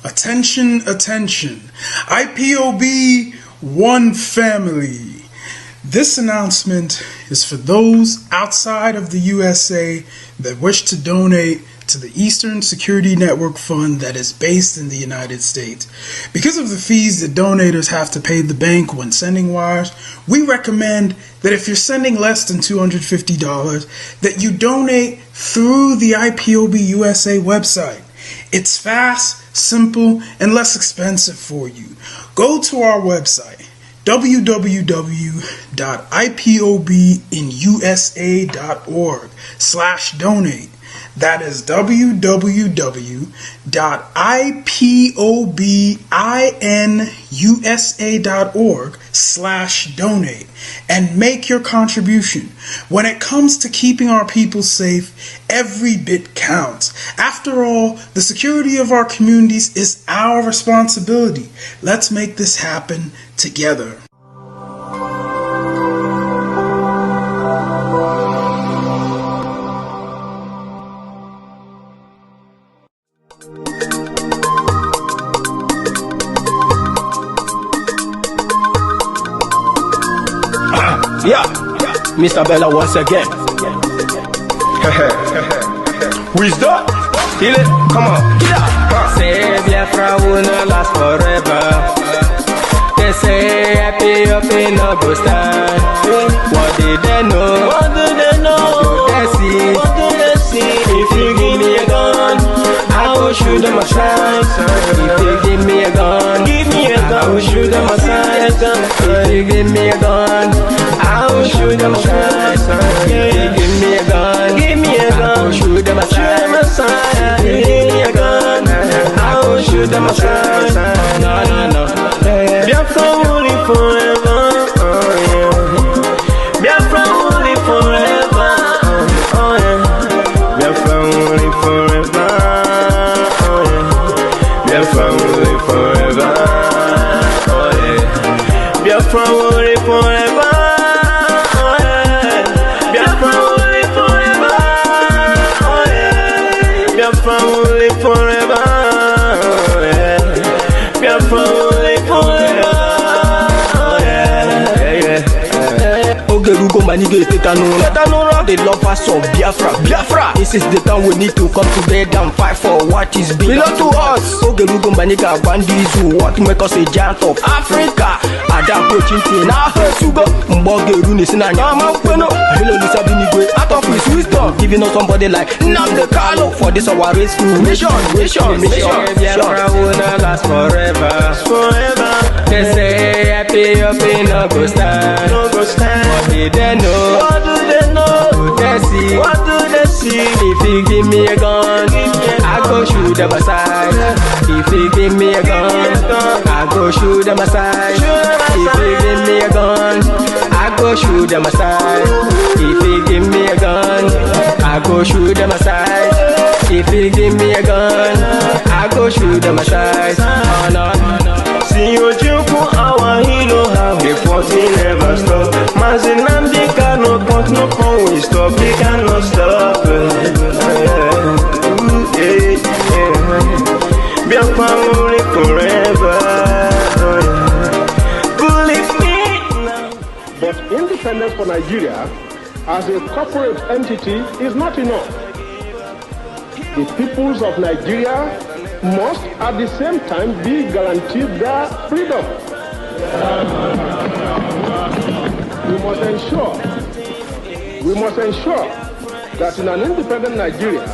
Attention, attention. IPOB One Family. This announcement is for those outside of the USA that wish to donate to the Eastern Security Network Fund that is based in the United States. Because of the fees that donators have to pay the bank when sending wires, we recommend that if you're sending less than $250, that you donate through the IPOB USA website. It's fast, simple, and less expensive for you. Go to our website, www.ipobinusa.org/donate. That is www.ipobinusa.org/donate and make your contribution. When it comes to keeping our people safe, every bit counts. After all, the security of our communities is our responsibility. Let's make this happen together. Yeah, Mr. Bella once again. Wisdom, feel it, come on. Yeah. Say Biafra will not last forever. They say happy up in no go stand. What did they know? What do they know? What do they see? What do they see? If you give me a gun, I will shoot them aside. If you give me a gun, I will shoot them aside. If you give me a gun, I will shoot them aside. If you give me a gun, I will shoot them aside. If you give me a gun, I will shoot them aside. No. Biafra will live forever. Biafra will live forever. Biafra will live forever. Biafra will live forever. Biafra will live forever. Biafra will live forever. Biafra will live forever. Biafra will live forever. Ogerugo manige tetanura. The lovers of Biafra. This is the time we need to come together and fight for what is belong to us. Ogerugo maniga bandits who what make us a giant of Africa. Ada approaching na Sugo Mbogeru nisina nyama kweno. Hello Lisa Binigwe out of his wisdom, giving us somebody like Nnamdi Kanu for this our race mission. Biafra will not last forever. They say happy up in no go stand. What did they know? What do they know? What do they see? What do they see? If you give me a gun, I go shoot them aside. If you give me a gun, I go shoot them aside. If you give me a gun, I go shoot them aside. If you give me a gun, I go shoot them aside. If you give me a gun, I go shoot them aside. Oh no. See you jump our hero, how the fighting never stop. Nnamdi Kanu, but no power we stop. We cannot stop. Biafra will live forever. Believe me now. But independence for Nigeria as a corporate entity is not enough. The peoples of Nigeria must at the same time be guaranteed their freedom. We must ensure that in an independent Nigeria,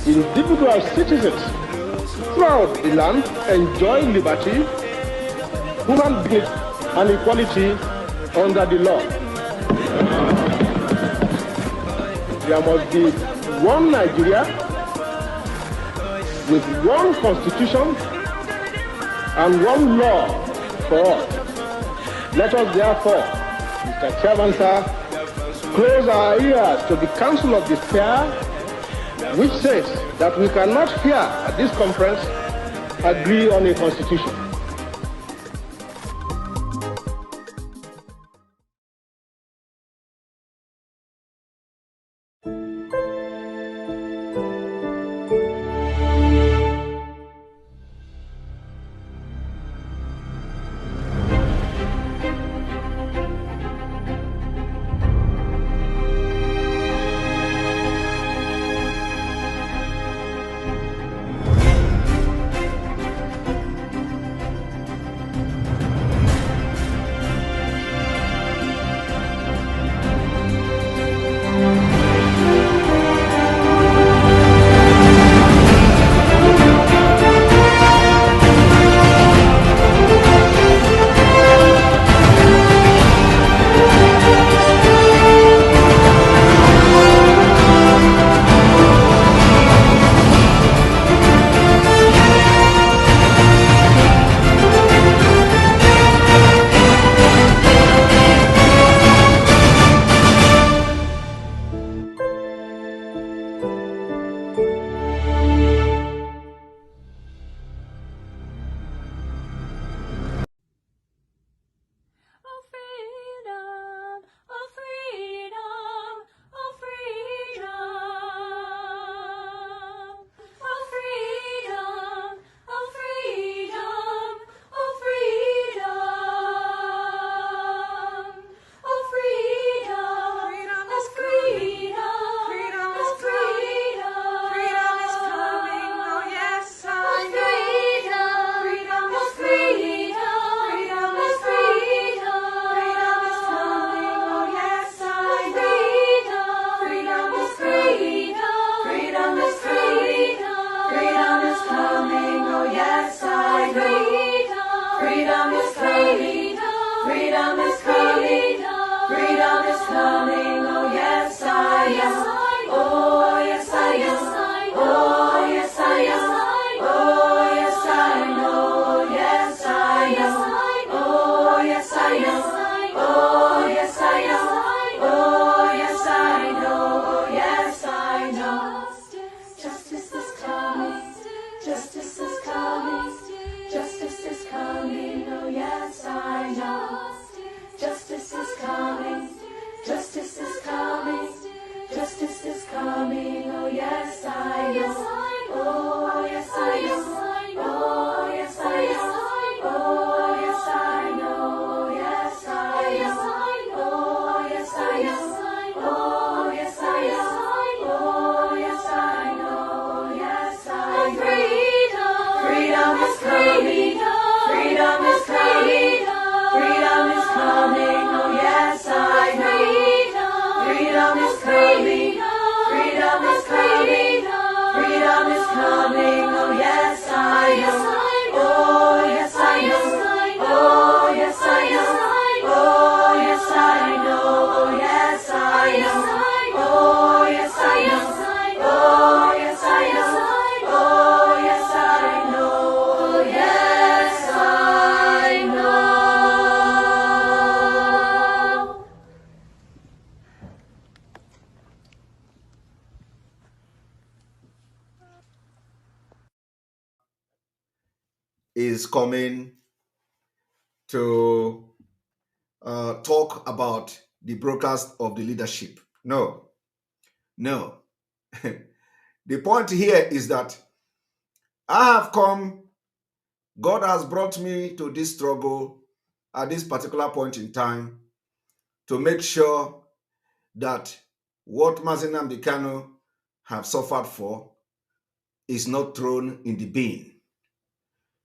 individual citizens throughout the land enjoy liberty, human dignity, and equality under the law. There must be one Nigeria with one constitution and one law for all. Let us therefore, Mr. Chairman, sir, close our ears to the Council of Despair, which says that we cannot here at this conference agree on a constitution. yes I know. Oh, yes I know. Oh, yes I know. Oh, yes I know. Yes I know. Oh, yes I know. Oh, yes I know. Oh, yes I know. Yes I know. Freedom is coming. Freedom is coming. Freedom is coming. Oh, yes I know. Freedom is coming. Freedom is coming. Freedom is coming. Oh, yes I know. Oh, yes I know. Oh, yes I know. Oh, yes I know. Oh, yes I know. Oh, yes I know. Oh, yes I know. Oh, yes I know. Oh, yes I know. Is coming to talk about the broadcast of the leadership. No, no. The point here is that I have come, God has brought me to this struggle at this particular point in time to make sure that what Mazi Nnamdi Kanu have suffered for is not thrown in the bin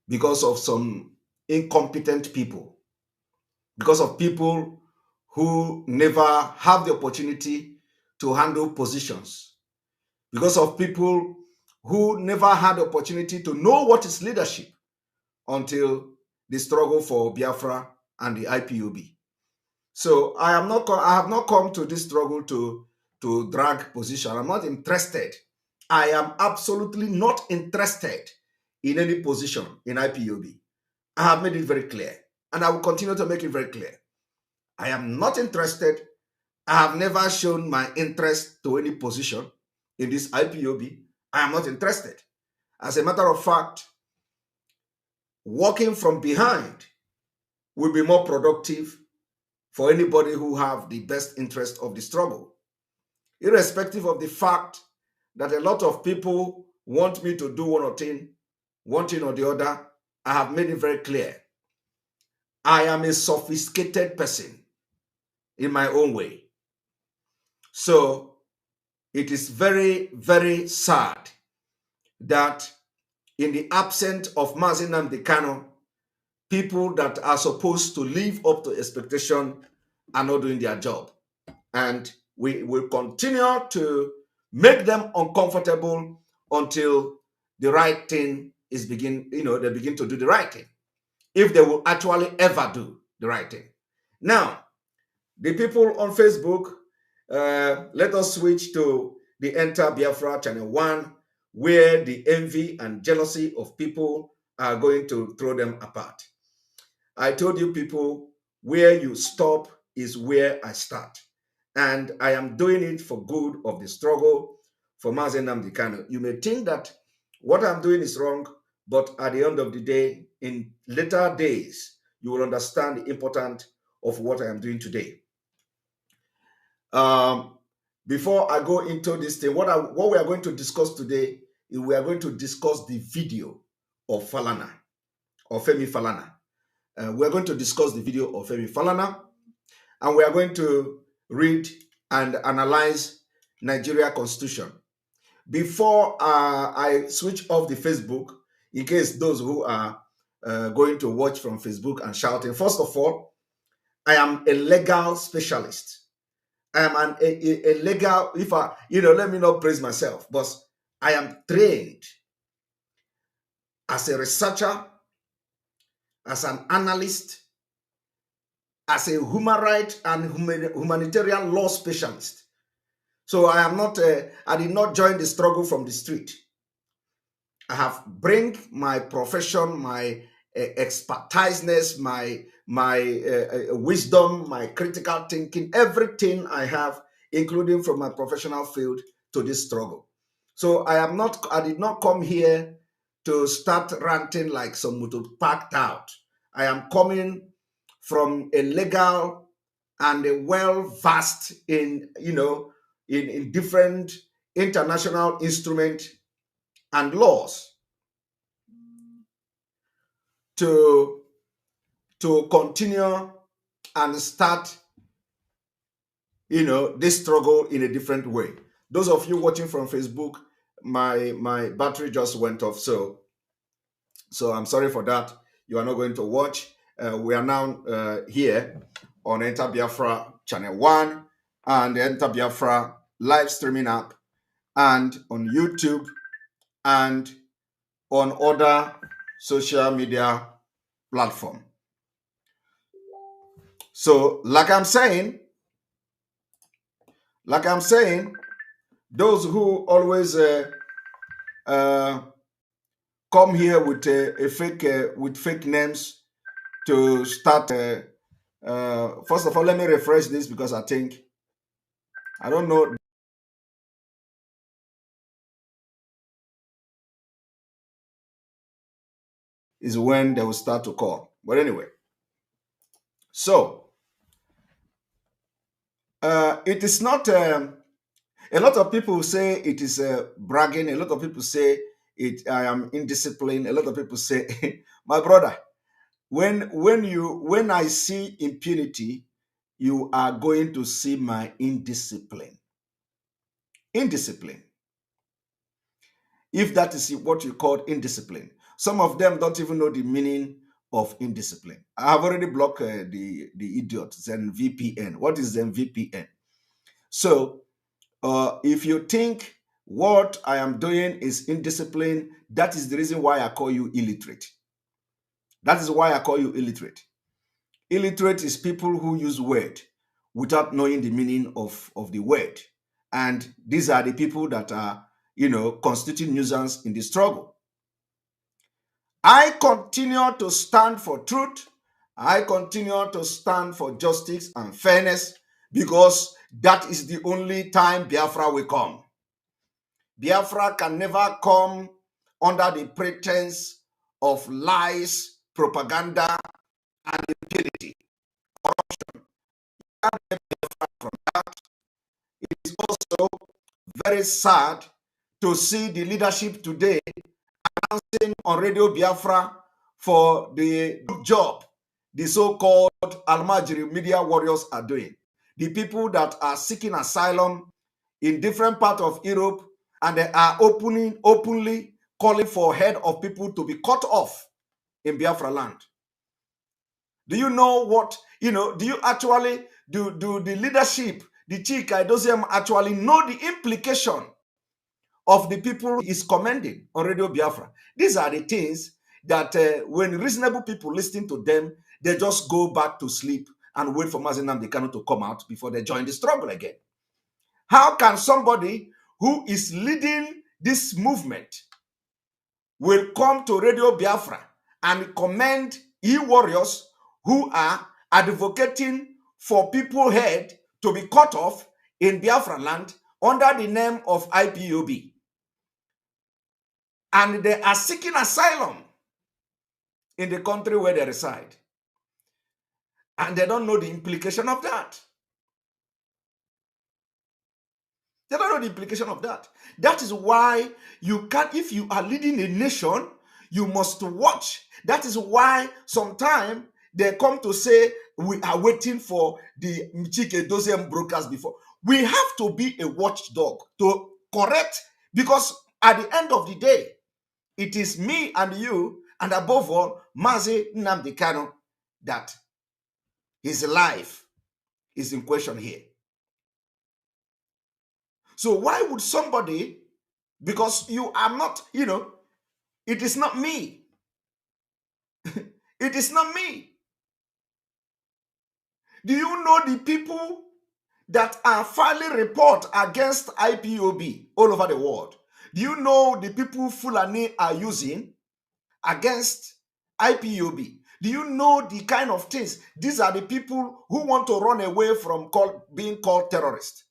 because of some incompetent people, because of people who never have the opportunity to handle positions, because of people who never had the opportunity to know what is leadership until the struggle for Biafra and the IPOB. So I have not come to this struggle to drag position. I'm not interested. I am absolutely not interested in any position in IPOB. I have made it very clear, and I will continue to make it very clear. I am not interested. I have never shown my interest to any position in this IPOB. I am not interested. As a matter of fact, working from behind will be more productive for anybody who have the best interest of the struggle, irrespective of the fact that a lot of people want me to do one thing or the other. I have made it very clear. I am a sophisticated person in my own way. So it is very, very sad that in the absence of Mazi Nnamdi Kanu, people that are supposed to live up to expectation are not doing their job. And we will continue to make them uncomfortable until the right thing is they begin to do the right thing, if they will actually ever do the right thing. Now, the people on Facebook, let us switch to the Enter Biafra Channel 1, where the envy and jealousy of people are going to throw them apart. I told you people, where you stop is where I start. And I am doing it for good of the struggle for Mazi Nnamdi Kanu. You may think that what I'm doing is wrong, but at the end of the day, in later days, you will understand the importance of what I am doing today. Before I go into this thing, what we are going to discuss today is we are going to discuss the video of Falana, or Femi Falana. We're going to discuss the video of Femi Falana, and we are going to read and analyze Nigeria Constitution. Before I switch off the Facebook, in case those who are going to watch from Facebook and shouting, first of all, I am a legal specialist. I am a legal, let me not praise myself, but I am trained as a researcher, as an analyst, as a human rights and humanitarian law specialist. So I am not, I did not join the struggle from the street. I have bring my profession, my expertiseness, my wisdom, my critical thinking, everything I have, including from my professional field, to this struggle. So I did not come here to start ranting like some mutu packed out. I am coming from a legal and a well-versed in different international instruments and laws to continue and start, this struggle in a different way. Those of you watching from Facebook, my battery just went off, so I'm sorry for that. You are not going to watch. We are now here on Enter Biafra Channel 1 and the Enter Biafra live streaming app, and on YouTube and on other social media platform. So, like I'm saying, those who always come here with fake names to start. First of all, let me refresh this because I don't know. Is when they will start to call. But anyway, so it is not. A lot of people say it is bragging. A lot of people say I am indisciplined. A lot of people say, my brother, when I see impunity, you are going to see my indiscipline. Indiscipline. If that is what you call indiscipline. Some of them don't even know the meaning of indiscipline. I have already blocked the idiot, Zen VPN. What is Zen VPN? So, if you think what I am doing is indiscipline, that is the reason why I call you illiterate. That is why I call you illiterate. Illiterate is people who use word without knowing the meaning of the word. And these are the people that are, constituting nuisance in the struggle. I continue to stand for truth. I continue to stand for justice and fairness, because that is the only time Biafra will come. Biafra can never come under the pretense of lies, propaganda, and impunity, corruption. From that, it is also very sad to see the leadership today announcing on Radio Biafra for the good job the so-called Almajiri media warriors are doing. The people that are seeking asylum in different parts of Europe, and they are openly calling for head of people to be cut off in Biafra land. Do you know what, do you actually, do the leadership, the Chika, does them actually know the implication of the people is commending on Radio Biafra? These are the things that when reasonable people listen to them, they just go back to sleep and wait for Mazi Nnamdi Kanu to come out before they join the struggle again. How can somebody who is leading this movement will come to Radio Biafra and commend e-warriors who are advocating for people's head to be cut off in Biafra land under the name of IPOB? And they are seeking asylum in the country where they reside. And they don't know the implication of that. They don't know the implication of that. That is why you can't, if you are leading a nation, you must watch. That is why sometimes they come to say, we are waiting for the Chike Dozem brokers before. We have to be a watchdog to correct, because at the end of the day, it is me and you, and above all, Mazi Nnamdi Kanu, that his life is in question here. So why would somebody, because you are not, it is not me. It is not me. Do you know the people that are filing report against IPOB all over the world? Do you know the people Fulani are using against IPOB? Do you know the kind of things? These are the people who want to run away from being called terrorists.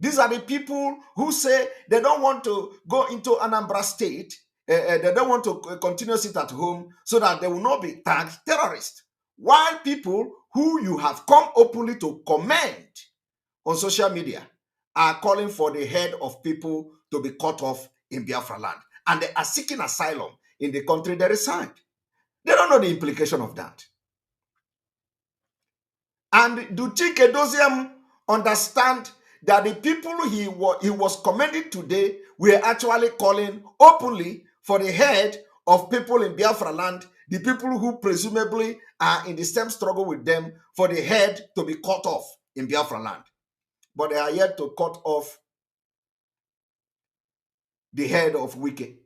These are the people who say they don't want to go into Anambra State. They don't want to continue to sit at home so that they will not be tagged terrorists. While people who you have come openly to comment on social media are calling for the head of people to be cut off in Biafra land. And they are seeking asylum in the country they reside. They don't know the implication of that. And do Chike Doziem understand that the people he was commending today were actually calling openly for the head of people in Biafra land, the people who presumably are in the same struggle with them, for the head to be cut off in Biafra land. But they are yet to cut off the head of Wike.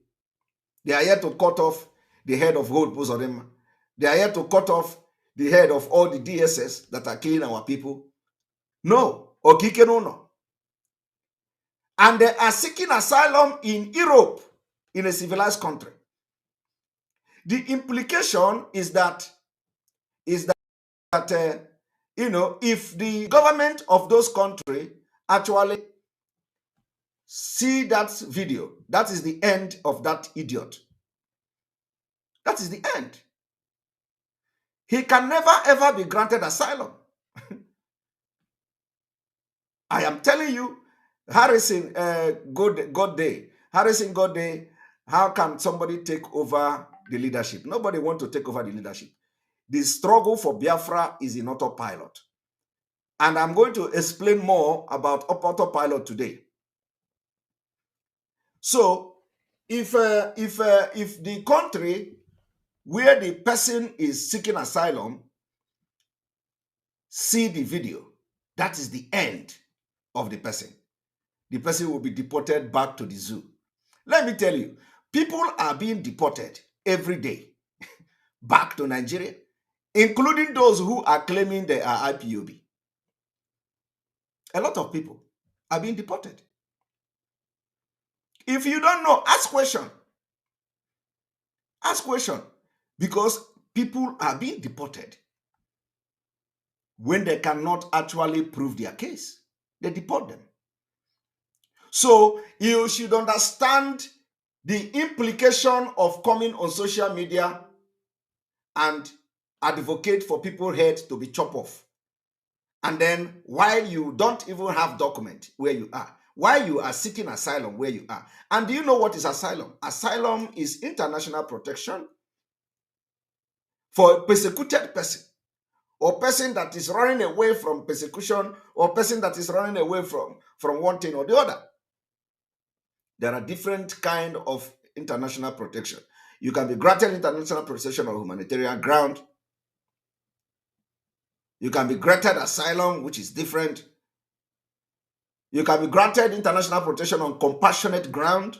They are yet to cut off the head of Holt Buzodema. They are yet to cut off the head of all the DSS that are killing our people. No, Okike no. And they are seeking asylum in Europe, in a civilized country. The implication is that if the government of those countries actually see that video, that is the end of that idiot. That is the end. He can never ever be granted asylum. I am telling you, Harrison Godday, how can somebody take over the leadership? Nobody wants to take over the leadership. The struggle for Biafra is in autopilot. And I'm going to explain more about autopilot today. So, if the country where the person is seeking asylum see the video, that is the end of the person. The person will be deported back to the zoo. Let me tell you, people are being deported every day back to Nigeria, including those who are claiming they are IPOB. A lot of people are being deported. If you don't know, ask question. Ask question. Because people are being deported when they cannot actually prove their case. They deport them. So you should understand the implication of coming on social media and advocate for people's heads to be chopped off. And then while you don't even have document where you are, while you are seeking asylum where you are. And do you know what is asylum? Asylum is international protection for a persecuted person, or person that is running away from persecution, or person that is running away from one thing or the other. There are different kinds of international protection. You can be granted international protection on humanitarian ground. You can be granted asylum, which is different. You can be granted international protection on compassionate ground.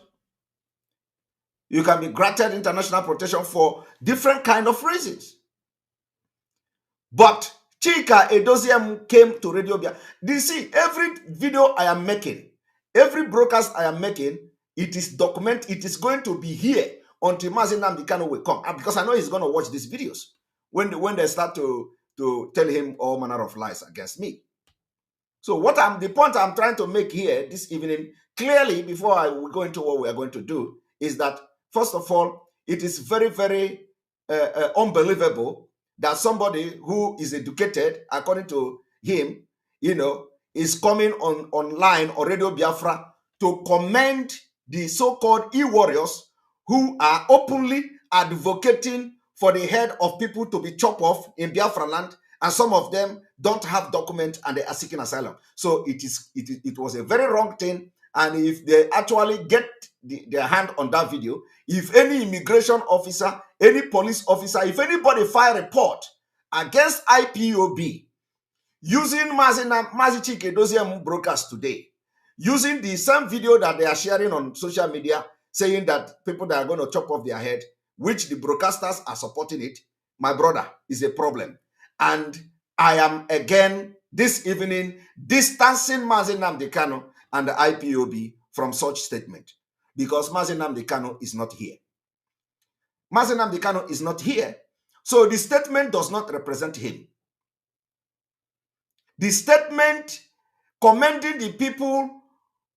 You can be granted international protection for different kind of reasons. But Chika Edoziem came to Radio Bia. You see, every video I am making, every broadcast I am making, it is documented. It is going to be here until Mazi Nnamdi Kanu will come. Because I know he's going to watch these videos when they start to tell him all manner of lies against me. So the point I'm trying to make here this evening, clearly, before I will go into what we are going to do, is that, first of all, it is very, very unbelievable that somebody who is educated, according to him, is coming online on Radio Biafra to commend the so-called e-warriors who are openly advocating for the head of people to be chopped off in Biafra land, and some of them don't have document and they are seeking asylum. So it was a very wrong thing. And if they actually get their hand on that video, if any immigration officer, any police officer, if anybody file a report against IPOB using Mazi Chike Edoziem broadcast today, using the same video that they are sharing on social media, saying that people that are going to chop off their head, which the broadcasters are supporting it, my brother, is a problem. And I am again this evening distancing Mazi Nnamdi Kanu and the IPOB from such statement, because Mazi Nnamdi Kanu is not here. Mazi Nnamdi Kanu is not here, so the statement does not represent him. The statement commending the people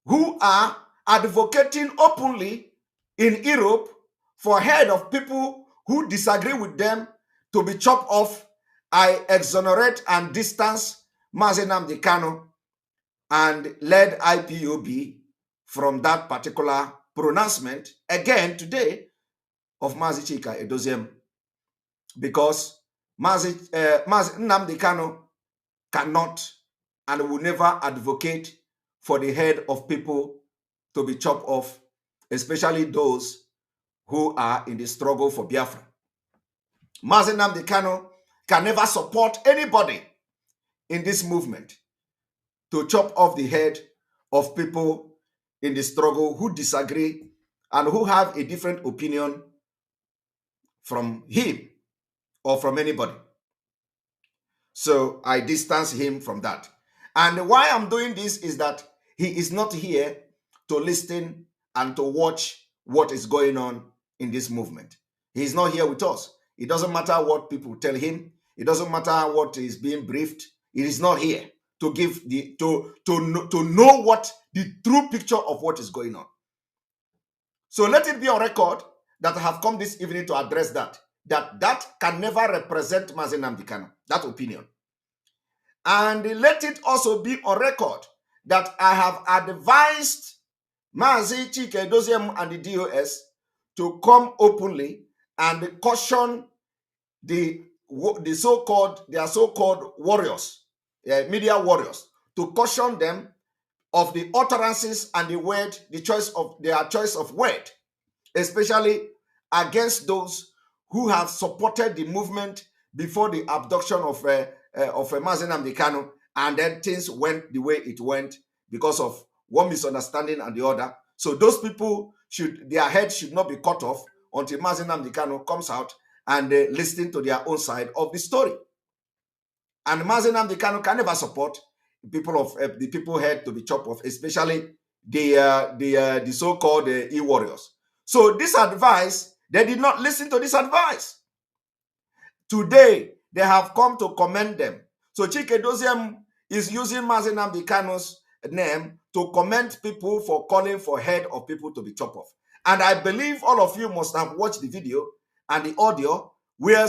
who are advocating openly in Europe for head of people who disagree with them to be chopped off, I exonerate and distance Mazi Nnamdi Kanu and led IPOB from that particular pronouncement again today of Mazi Chika Edoziem, because Mazi Nnamdi Kanu cannot and will never advocate for the head of people to be chopped off, especially those who are in the struggle for Biafra. Mazi Nnamdi Kanu can never support anybody in this movement to chop off the head of people in the struggle who disagree and who have a different opinion from him or from anybody. So I distance him from that. And why I'm doing this is that he is not here to listen and to watch what is going on in this movement. He is not here with us. It doesn't matter what people tell him. It doesn't matter what is being briefed. It is not here to give the to know what the true picture of what is going on. So let it be on record that I have come this evening to address that can never represent Mazi Nnamdi Kanu, that opinion. And let it also be on record that I have advised Mazi Chika Edoziem and the DOS to come openly and caution their so-called warriors, media warriors, to caution them of the utterances and their choice of word, especially against those who have supported the movement before the abduction of Mazi Nnamdi Kanu, and then things went the way it went because of one misunderstanding and the other. So those people their heads should not be cut off until Mazi Nnamdi Kanu comes out and listen to their own side of the story. And Mazi Nnamdi Kanu can never support the people head to be chopped off, especially the so-called e-warriors. So this advice, they did not listen to this advice. Today, they have come to commend them. So Chika Edoziem is using Mazi Nnamdi Kanu's name to commend people for calling for head of people to be chopped off. And I believe all of you must have watched the video and the audio where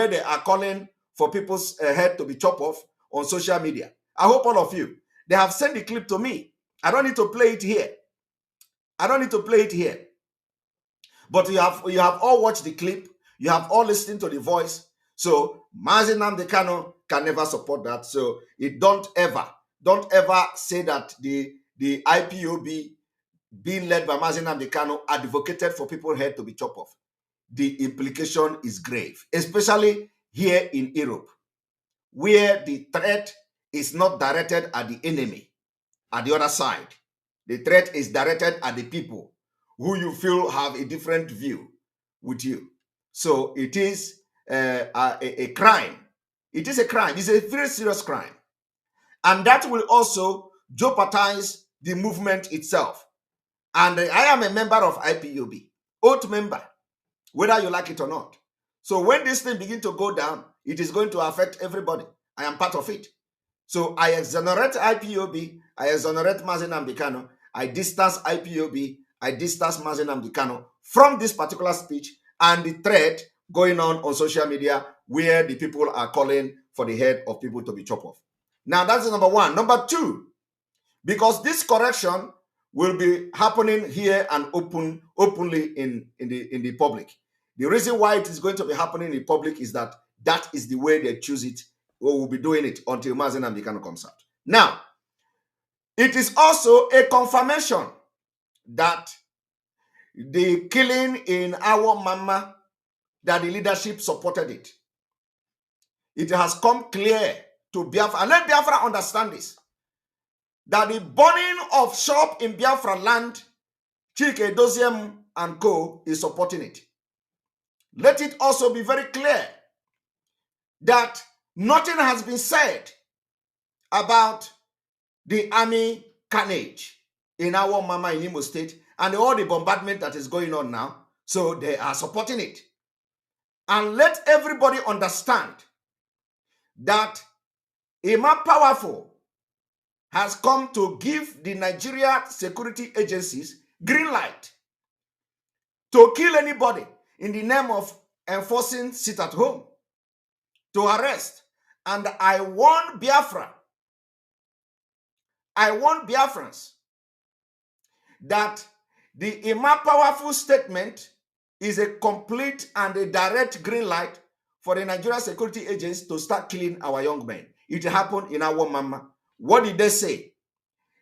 they are calling for people's head to be chopped off on social media. I hope all of you, they have sent the clip to me. I don't need to play it here. But you have all watched the clip. You have all listened to the voice. So Mazi Nnamdi Kanu can never support that. So don't ever say that the IPOB being led by Mazi Nnamdi Kanu advocated for people's head to be chopped off. The implication is grave, especially here in Europe, where the threat is not directed at the enemy, at the other side. The threat is directed at the people who you feel have a different view with you. So it is a crime. It is a crime. It's a very serious crime. And that will also jeopardize the movement itself. And I am a member of IPOB, oath member, whether you like it or not. So when this thing begins to go down, it is going to affect everybody. I am part of it. So I exonerate IPOB, I exonerate Mazi Nnamdi Kanu, I distance IPOB, I distance Mazi Nnamdi Kanu from this particular speech and the threat going on social media where the people are calling for the head of people to be chopped off. Now that's number one. Number two, because this correction will be happening here and openly in the public. The reason why it is going to be happening in public is that is the way they choose it, or will be doing it until Mazi Nnamdi Kanu comes out. Now, it is also a confirmation that the killing in our mama, that the leadership supported it. It has come clear to Biafra, and let Biafra understand this, that the burning of shop in Biafra land, Chika Edoziem and co. is supporting it. Let it also be very clear that nothing has been said about the army carnage in our mama in Imo State and all the bombardment that is going on now. So they are supporting it. And let everybody understand that Emma Powerful has come to give the Nigeria security agencies green light to kill anybody in the name of enforcing sit at home, to arrest. And I warn Biafra, I want Biafrans that the Ima Powerful statement is a complete and a direct green light for the Nigerian security agents to start killing our young men. It happened in our mama. What did they say?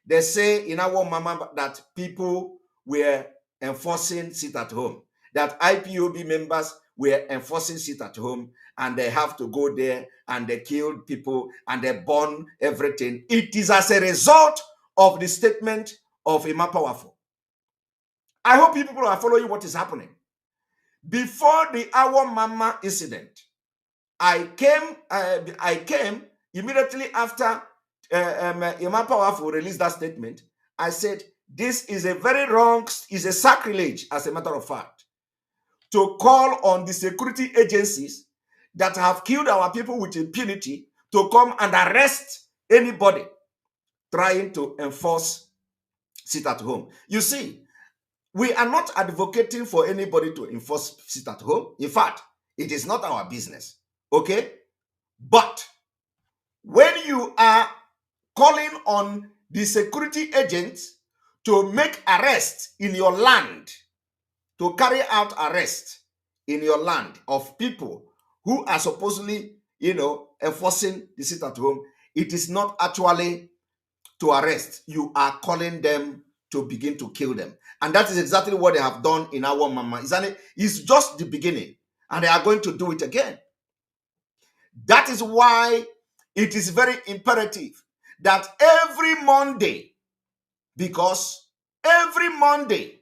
They say in our mama that people were enforcing sit at home, that IPOB members were enforcing sit at home, and they have to go there and they killed people and they burn everything. It is as a result of the statement of Ima Powerful. I hope you people are following what is happening. Before the Our Mama incident, I came immediately after Ima Powerful released that statement. I said, this is a very wrong, is a sacrilege, as a matter of fact, to call on the security agencies that have killed our people with impunity to come and arrest anybody trying to enforce sit at home. You see, we are not advocating for anybody to enforce sit at home. In fact, it is not our business. Okay? But when you are calling on the security agents to make arrests in your land, to carry out arrests in your land of people who are supposedly, enforcing the sit at home, it is not actually to arrest. You are calling them to begin to kill them. And that is exactly what they have done in our mama. It's just the beginning. And they are going to do it again. That is why it is very imperative that every Monday, because every Monday,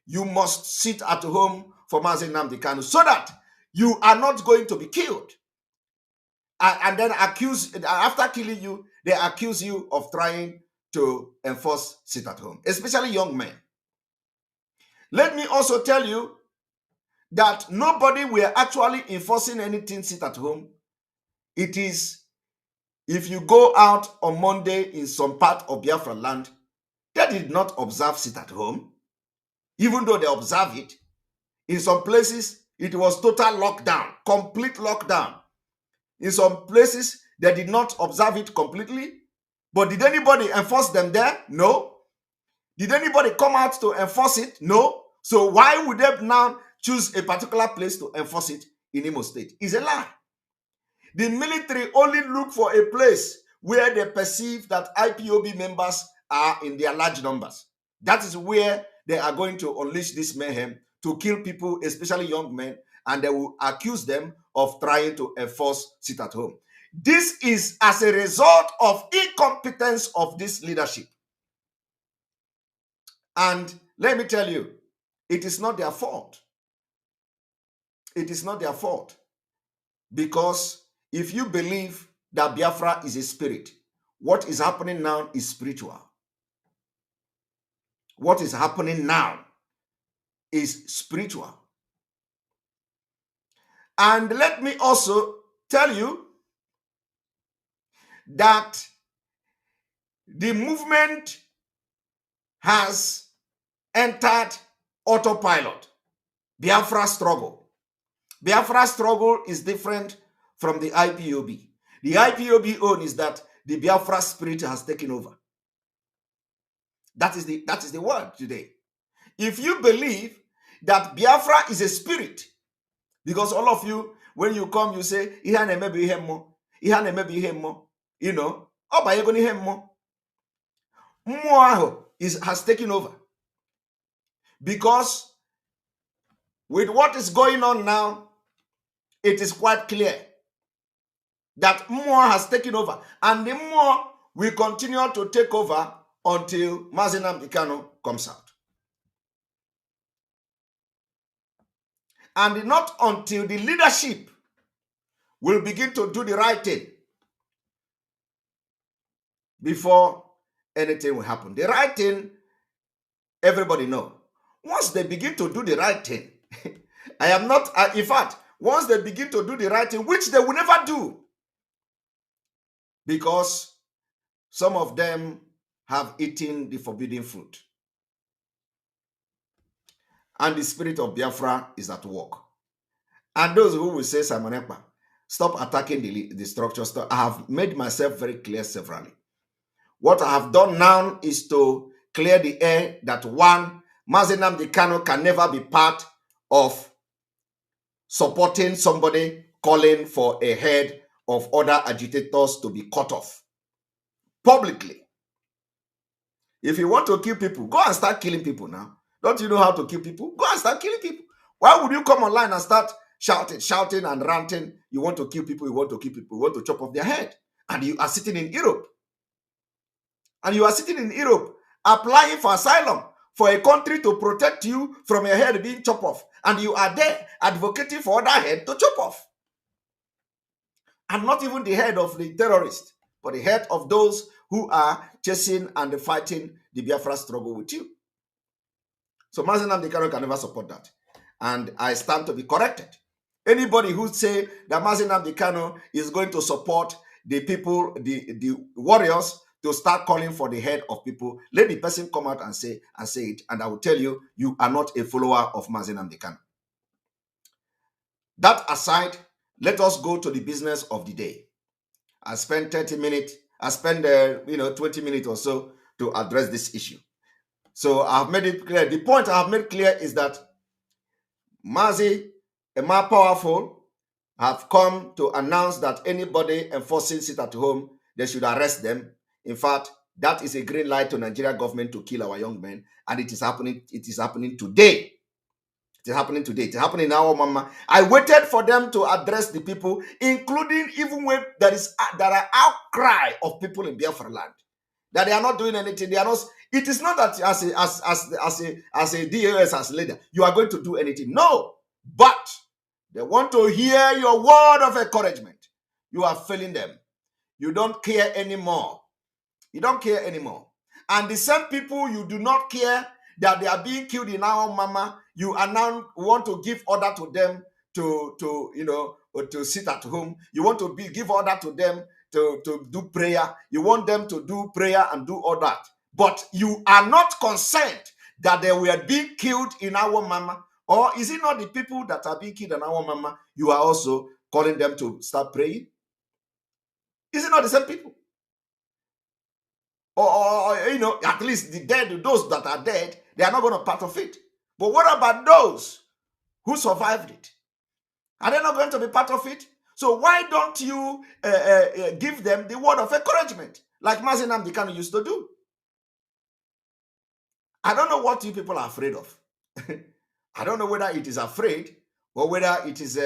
you must sit at home for Mazi Nnamdi Kanu so that you are not going to be killed. And then after killing you, they accuse you of trying to enforce sit at home, especially young men. Let me also tell you that nobody were actually enforcing anything sit at home. It is, if you go out on Monday in some part of Biafra land, they did not observe sit at home, even though they observe it. In some places, it was total lockdown, complete lockdown. In some places, they did not observe it completely. But did anybody enforce them there? No. Did anybody come out to enforce it? No. So why would they now choose a particular place to enforce it in Imo State? It's a lie. The military only look for a place where they perceive that IPOB members are in their large numbers. That is where they are going to unleash this mayhem to kill people, especially young men, and they will accuse them of trying to enforce sit at home. This is as a result of incompetence of this leadership. And let me tell you, it is not their fault. It is not their fault. Because if you believe that Biafra is a spirit, what is happening now is spiritual. What is happening now is spiritual. And let me also tell you that the movement has entered autopilot. Biafra struggle. Biafra struggle is different from the IPOB. The IPOB own is that the Biafra spirit has taken over. That is the word today. If you believe that Biafra is a spirit, because all of you, when you come, you say, you know, has taken over. Because with what is going on now, it is quite clear that Mmụọ has taken over. And the Mmụọ will continue to take over until Mazi Nnamdi Kanu comes out. And not until the leadership will begin to do the right thing before anything will happen. The right thing, everybody knows. Once they begin to do the right thing, in fact, once they begin to do the right thing, which they will never do, because some of them have eaten the forbidden fruit. And the spirit of Biafra is at work. And those who will say, Simon Ekpa, stop attacking the structure. I have made myself very clear severally. What I have done now is to clear the air that one, Mazi Nnamdi Kanu can never be part of supporting somebody calling for a head of other agitators to be cut off publicly. If you want to kill people, go and start killing people now. Don't you know how to kill people? Go and start killing people. Why would you come online and start shouting and ranting? You want to kill people, you want to kill people, you want to chop off their head. And you are sitting in Europe. And you are sitting in Europe applying for asylum for a country to protect you from your head being chopped off. And you are there advocating for other head to chop off. And not even the head of the terrorist, but the head of those who are chasing and fighting the Biafra struggle with you. So Mazi Nnamdi Kanu can never support that. And I stand to be corrected. Anybody who say that Mazi Nnamdi Kanu is going to support the people, the warriors, to start calling for the head of people, let the person come out and say it, and I will tell you, you are not a follower of Mazi Nnamdi Kanu. That aside, let us go to the business of the day. I spent 30 minutes, I spent 20 minutes or so to address this issue. So I've made it clear. The point I have made clear is that Mazi, a more powerful, have come to announce that anybody enforcing sit at home, they should arrest them. In fact, that is a green light to Nigeria government to kill our young men, and it is happening. It is happening today. It is happening today. It is happening in our mama. I waited for them to address the people, including even when there are outcry of people in Biafra land that they are not doing anything. They are not. It is not that as a DAS as leader you are going to do anything. No, but they want to hear your word of encouragement. You are failing them. You don't care anymore. You don't care anymore. And the same people you do not care that they are being killed in our mama, you are now want to give order to them to sit at home. You want to give order to them to do prayer. You want them to do prayer and do all that. But you are not concerned that they were being killed in our mama. Or is it not the people that are being killed in our mama, you are also calling them to start praying? Is it not the same people? Or at least the dead, those that are dead, they are not going to be part of it. But what about those who survived it? Are they not going to be part of it? So why don't you give them the word of encouragement like Mazi Nnamdi Kanu used to do? I don't know what you people are afraid of. I don't know whether it is afraid or whether it is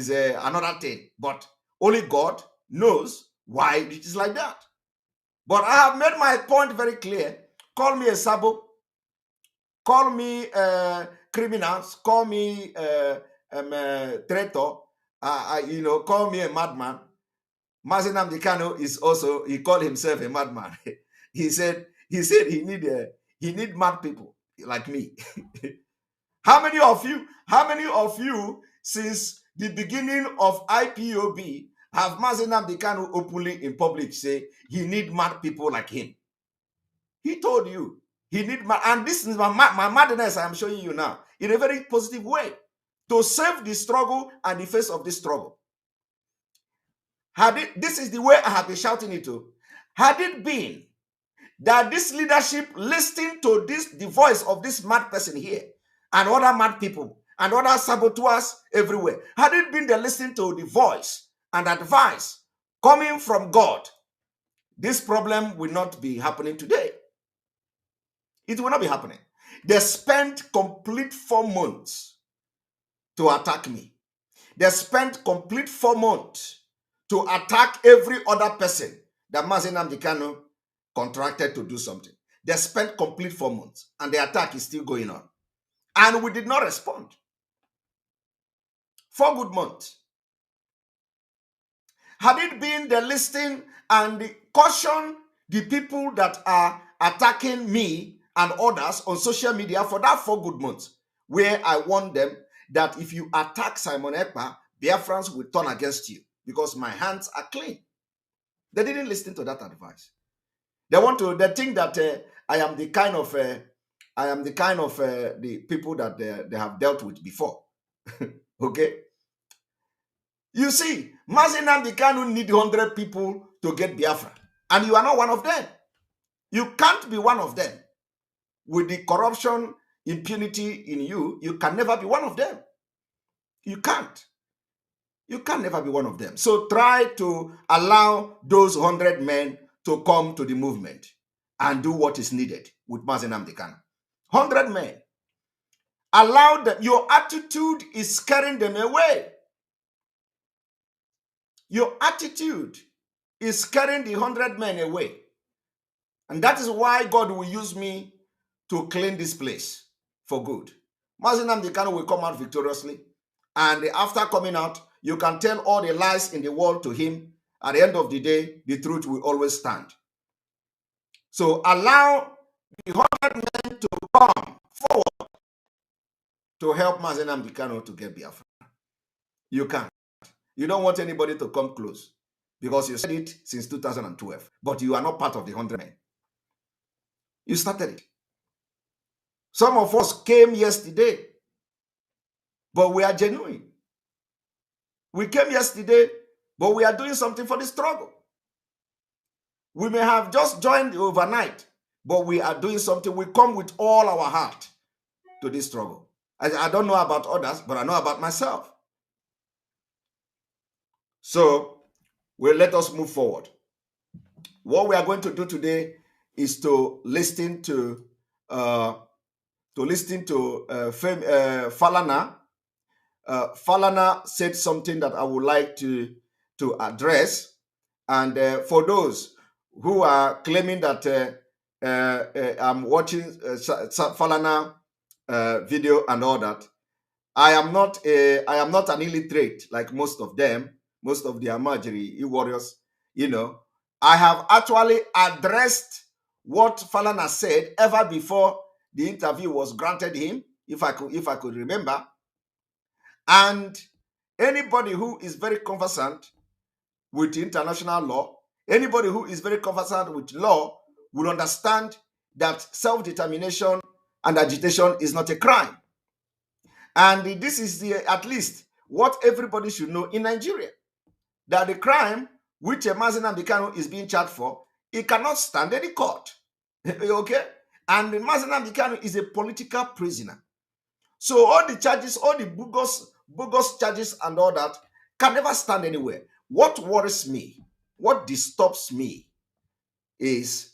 another thing. But only God knows why it is like that. But I have made my point very clear. Call me a sabo. Call me criminals. Call me traitor. Call me a madman. Mazi Nnamdi Kanu is also, he called himself a madman. he said he need mad people like me. How many of you since the beginning of IPOB have Mazi Nnamdi Kanu openly in public say he need mad people like him? He told you he need mad, and this is my madness I'm showing you now in a very positive way to save the struggle and the face of this struggle. This is the way I have been shouting it to. Had it been that this leadership listened to the voice of this mad person here and other mad people and other saboteurs everywhere, had it been they listening to the voice and advice coming from God, this problem will not be happening today. It will not be happening. They spent complete 4 months to attack me. They spent complete 4 months to attack every other person that Mazi Nnamdi Kanu contracted to do something. They spent complete 4 months, and the attack is still going on. And we did not respond. 4 good months. Had it been the listing and the caution the people that are attacking me and others on social media for that 4 good months, where I warned them that if you attack Simon Ekpa, Biafrans will turn against you because my hands are clean. They didn't listen to that advice. They think that I am the kind of the people that they have dealt with before. Okay. You see, Mazi Nnamdi Kanu need 100 people to get Biafra, and you are not one of them. You can't be one of them. With the corruption, impunity in you, you can never be one of them. You can't. You can never be one of them. So try to allow those 100 men to come to the movement and do what is needed with Mazi Nnamdi Kanu. 100 men. Allow them. Your attitude is scaring them away. Your attitude is scaring the 100 men away. And that is why God will use me to clean this place for good. Mazi Nnamdi Kanu will come out victoriously. And after coming out, you can tell all the lies in the world to him. At the end of the day, the truth will always stand. So allow the 100 men to come forward to help Mazi Nnamdi Kanu to get Biafra. You can't. You don't want anybody to come close because you said it since 2012, but you are not part of the 100 men. You started it. Some of us came yesterday, but we are genuine. We came yesterday, but we are doing something for the struggle. We may have just joined overnight, but we are doing something. We come with all our heart to this struggle. I don't know about others, but I know about myself. So, let us move forward. What we are going to do today is to listen to Falana. Falana said something that I would like to address. And for those who are claiming that I'm watching Falana video and all that, I am not an illiterate like most of them, most of the Amajiri warriors. You know, I have actually addressed what Falana said ever before the interview was granted him, if I could remember. And anybody who is very conversant with international law, anybody who is very conversant with law will understand that self-determination and agitation is not a crime. And this is at least what everybody should know in Nigeria, that the crime which Mazi Nnamdi Kanu is being charged for, it cannot stand any court. Okay? And Mazi Nnamdi Kanu is a political prisoner. So all the charges, all the bogus charges and all that can never stand anywhere. What worries me, what disturbs me is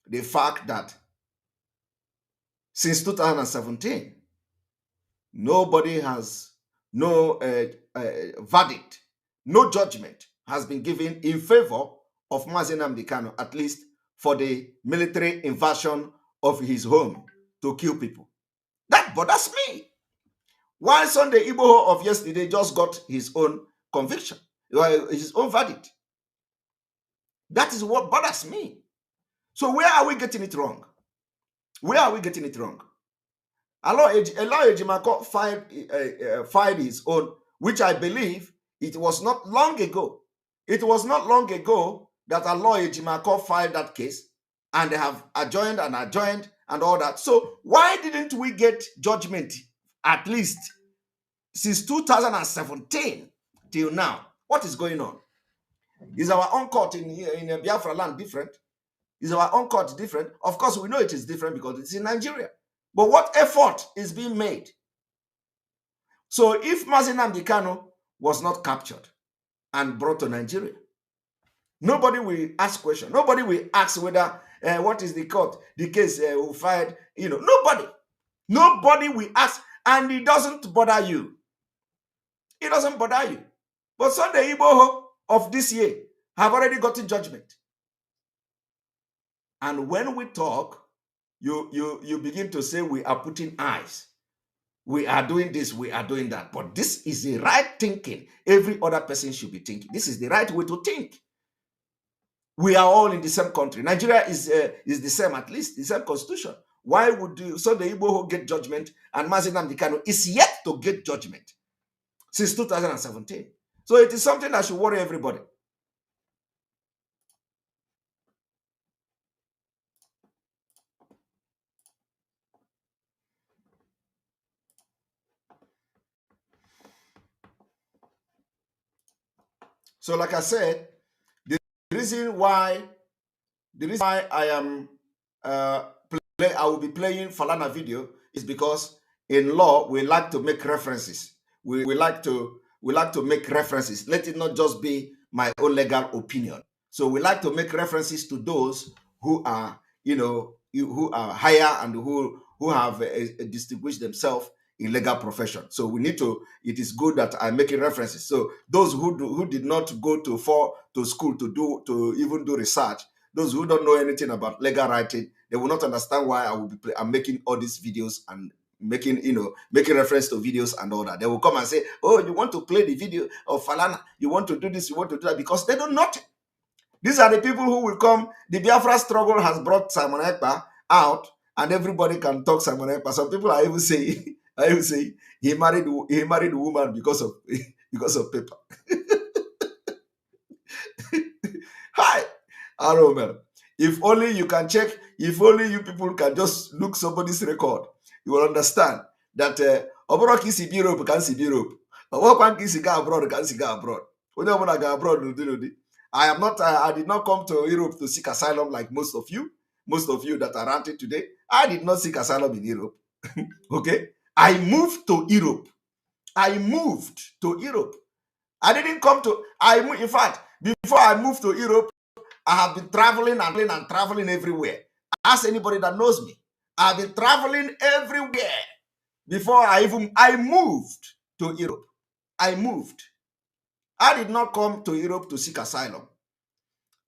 the fact that since 2017, nobody has, no verdict, no judgment has been given in favor of Mazi Nnamdi Kanu, at least for the military invasion of his home to kill people. That bothers me. While Sunday Igboho of yesterday just got his own conviction, his own verdict. That is what bothers me. So where are we getting it wrong? Where are we getting it wrong? Alo Ejimako filed his own, which I believe it was not long ago. It was not long ago that Alo Ejimako filed that case, and they have adjoined and all that. So why didn't we get judgment at least since 2017 till now? What is going on? Is our own court in Biafra land different? Is our own court different? Of course, we know it is different because it's in Nigeria. But what effort is being made? So if Mazi Nnamdi Kanu was not captured and brought to Nigeria, nobody will ask questions. Nobody will ask whether what is the court, the case who filed. Nobody will ask, and it doesn't bother you. It doesn't bother you. But Sunday Igboho of this year have already gotten judgment. And when we talk, you begin to say we are putting eyes. We are doing this, we are doing that. But this is the right thinking. Every other person should be thinking. This is the right way to think. We are all in the same country. Nigeria is the same, at least, the same constitution. Why would Sunday Igboho get judgment and Mazi Nnamdi Kanu is yet to get judgment since 2017? So it is something that should worry everybody. So like I said, the reason why I am I will be playing Falana video is because in law we like to make references. We like to make references. Let it not just be my own legal opinion. So we like to make references to those who are, who are higher and who have distinguished themselves in legal profession. So we need to. It is good that I'm making references. So those who did not go to school to even do research, those who don't know anything about legal writing, they will not understand why I'm making all these videos and making reference to videos and all that. They will come and say, "Oh, you want to play the video of Falana? You want to do this? You want to do that?" Because they don't know it. These are the people who will come. The Biafra struggle has brought Simon Ekpa out, and everybody can talk Simon Ekpa. Some people are even saying, he married a woman because of paper. Hi, Aroman. If only you can check. If only you people can just look somebody's record, you will understand that Oborok is Europe can see Europe. Oborok is abroad can see abroad. Abroad. I did not come to Europe to seek asylum like most of you that are ranting today. I did not seek asylum in Europe. Okay? I moved to Europe. I didn't come to, in fact, before I moved to Europe, I have been traveling and traveling everywhere. Ask anybody that knows me. I've been traveling everywhere before I moved to Europe. I moved. I did not come to Europe to seek asylum.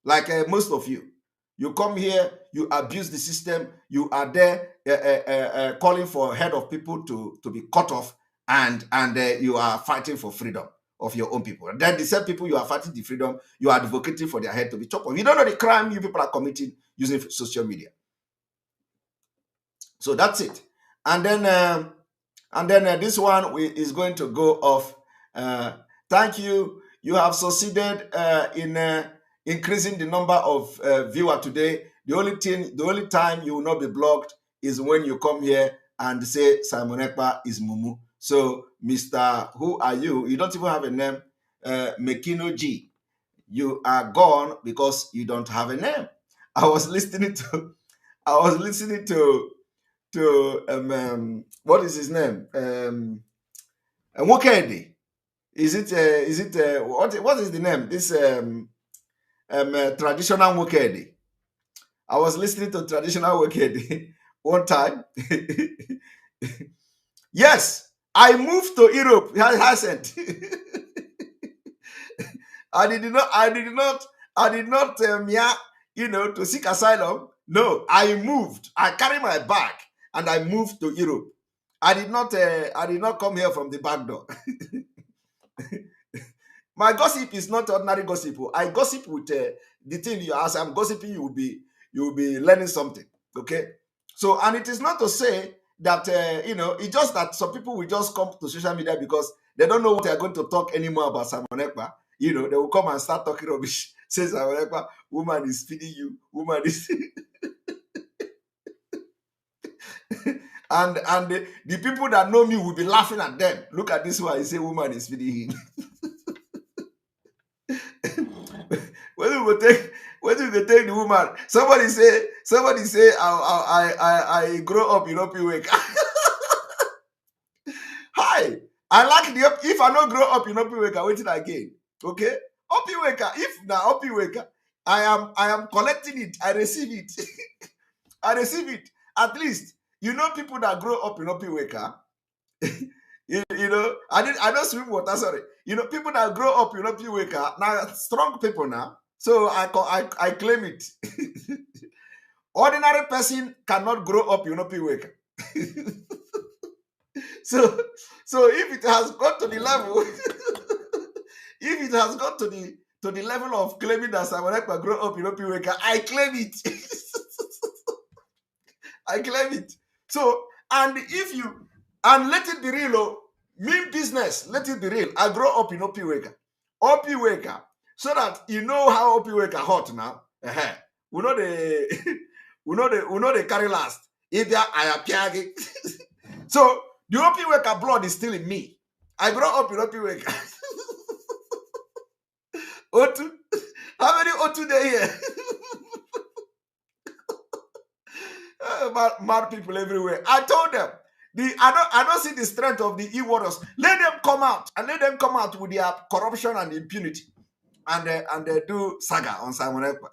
Like most of you. You come here, you abuse the system, you are there calling for head of people to be cut off, and you are fighting for freedom of your own people. And then the same people you are fighting the freedom, you are advocating for their head to be chopped off. You don't know the crime you people are committing using social media. So that's it. And then this one is going to go off. Thank you. You have succeeded in increasing the number of viewers today. The only time you will not be blocked is when you come here and say Simon Ekpa is Mumu. So, Mr. Who are you? You don't even have a name. Mekino G. You are gone because you don't have a name. I was listening to what is his name? Wokedi. Is it what is the name? This traditional Wokedi. I was listening to traditional Wokedi one time. Yes, I moved to Europe. He hasn't. I did not to seek asylum. No, I moved. I carried my bag and I moved to Europe. I did not come here from the back door. My gossip is not ordinary gossip. I gossip with the thing. As I'm gossiping, you will be learning something. Okay. So, and it is not to say that it's just that some people will just come to social media because they don't know what they are going to talk anymore about Simon Ekpa. They will come and start talking rubbish. Says Simon Ekpa, woman is feeding you. Woman is. and the people that know me will be laughing at them. Look at this one. He say woman is feeding him. When you go take the woman, somebody say I grow up in Opiweka. Hi, I like if I don't grow up in Opiweka, waiting again. Okay, Opiweka. If now Opiweka, I am collecting it. I receive it. I receive it. At least people that grow up in Opiweka. I don't swim water. Sorry, people that grow up in Opiweka now strong people now. So I claim it. Ordinary person cannot grow up in Opiweka. So if it has got to the level, if it has got to the level of claiming that Simon Ekpa grow up in Opiweka, I claim it. I claim it. So and let it be real, mean business, let it be real. I grow up in Opiweka. Opiweka. So that you know how Opiweka hot now. We know the carry last. If I appear. So the Opiweka blood is still in me. I grow up in Opiweka. Otu. How many Otu there here? about mad people everywhere. I told them, I don't see the strength of the e-warriors. Let them come out and let them come out with their corruption and impunity, and they do saga on Simon Ekpa.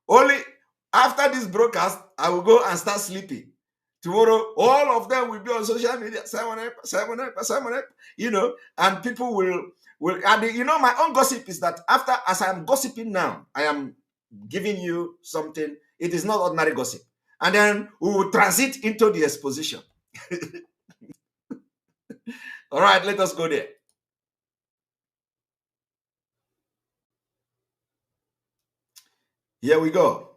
Only after this broadcast, I will go and start sleeping. Tomorrow, all of them will be on social media. Simon Ekpa, Simon Ekpa, Simon Ekpa. You know, and people will and you know, my own gossip is that as I'm gossiping now, I am giving you something. It is not ordinary gossip. And then we will transit into the exposition. All right, let us go there. Here we go.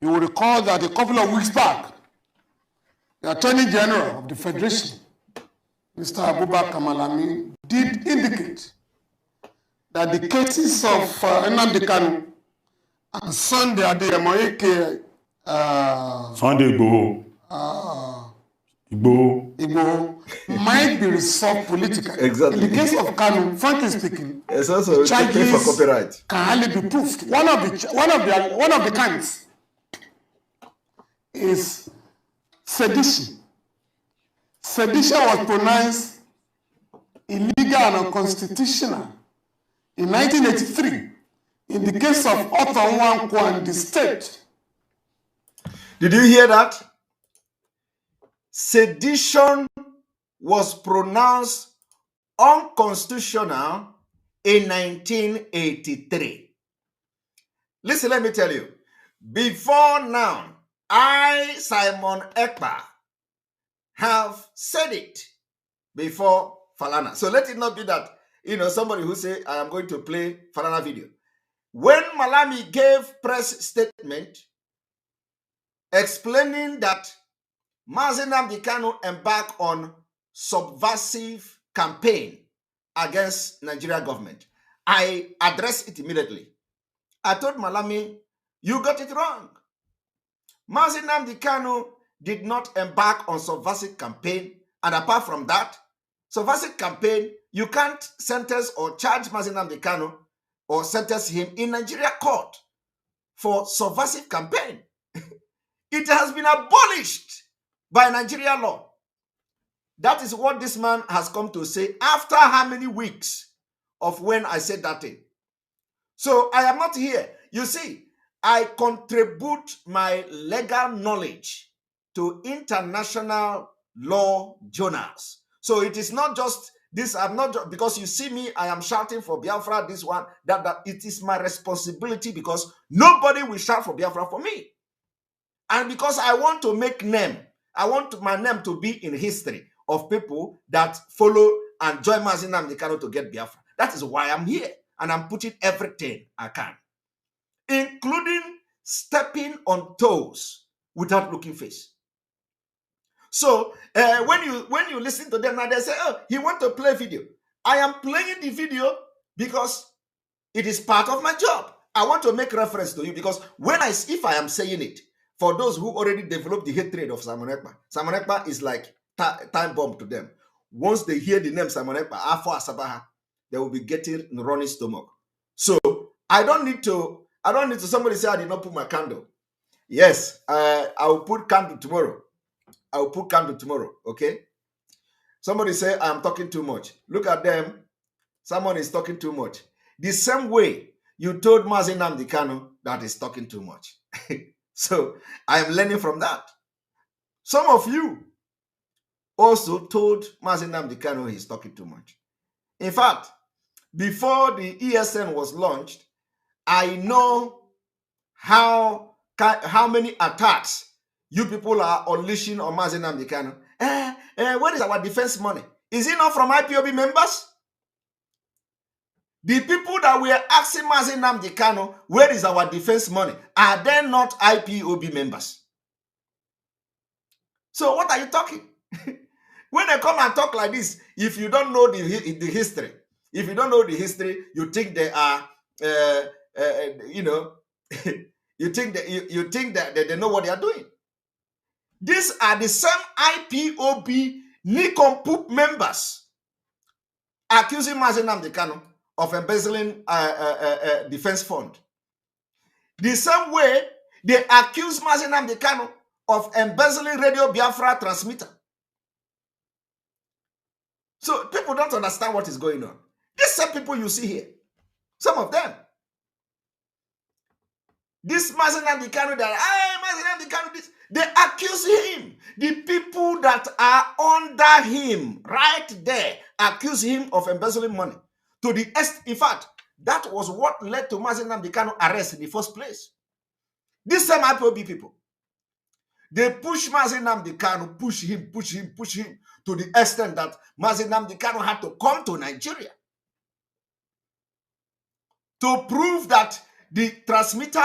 You will recall that a couple of weeks back, the Attorney General of the Federation, Mr. Abubakar Malami, did indicate that the cases of Nnamdi Kanu and Sunday Adeyemoyeke Sunday Igboho might be resolved politically. Exactly. In the case of Kanu, frankly speaking, It's also charges for copyright. can hardly be proved. One of the counts is sedition. Sedition was pronounced illegal and unconstitutional in 1983 in the case of Otto Nwankwo and the state. Did you hear that? Sedition was pronounced unconstitutional in 1983. Listen, let me tell you. Before now, I, Simon Ekpa, have said it before Falana. So let it not be that, somebody who say, I am going to play Falana video. When Malami gave press statement explaining that Mazi Nnamdi Kanu embarked on subversive campaign against Nigeria government, I addressed it immediately. I told Malami, you got it wrong. Mazi Nnamdi Kanu did not embark on subversive campaign, and apart from that, subversive campaign, you can't sentence or charge Mazi Nnamdi Kanu or sentence him in Nigeria court for subversive campaign. It has been abolished by Nigeria law. That is what this man has come to say after how many weeks of when I said that thing. So I am not here. You see, I contribute my legal knowledge to international law journals. So it is not just this, I'm not just, because you see me, I am shouting for Biafra, this one, that. It is my responsibility because nobody will shout for Biafra for me. And because I want to make name, I want my name to be in history of people that follow and join Mazi Nnamdi Kanu to get Biafra. That is why I'm here. And I'm putting everything I can, including stepping on toes without looking face. So when you listen to them now, they say, oh, he want to play video. I am playing the video because it is part of my job. I want to make reference to you because if I am saying it, for those who already developed the hatred of Simon Ekpa is like time bomb to them. Once they hear the name Simon Ekpa, Afo Asabaha, they will be getting running stomach. So I don't need to somebody say I did not put my candle. Yes, I will put candle tomorrow. I will put candle tomorrow, okay? Somebody say I'm talking too much. Look at them. Someone is talking too much. The same way you told Mazi Nnamdi Kanu that is talking too much. So I am learning from that. Some of you also told Mazi Nnamdi Kanu he's talking too much. In fact, before the ESN was launched, I know how many attacks you people are unleashing on Mazi Nnamdi Kanu. Where is our defense money? Is it not from IPOB members? The people that were asking Mazi Nnamdi Kanu, where is our defense money? Are they not IPOB members? So what are you talking? When they come and talk like this, if you don't know the history, you think they are, You think that they know what they are doing. These are the same IPOB Nikompoop members accusing Mazi Nnamdi Kanu of embezzling defense fund. The same way they accuse Mazi Nnamdi Kanu of embezzling Radio Biafra transmitter. So people don't understand what is going on. These same people you see here, some of them. This Mazi Nnamdi Kanu that, Mazi Nnamdi Kanu, this, they accuse him. The people that are under him, right there, accuse him of embezzling money. In fact, that was what led to Mazi Nnamdi Kanu arrest in the first place. These same IPOB people, they push Mazi Nnamdi Kanu, push him to the extent that Mazi Nnamdi Kanu had to come to Nigeria to prove that the transmitter.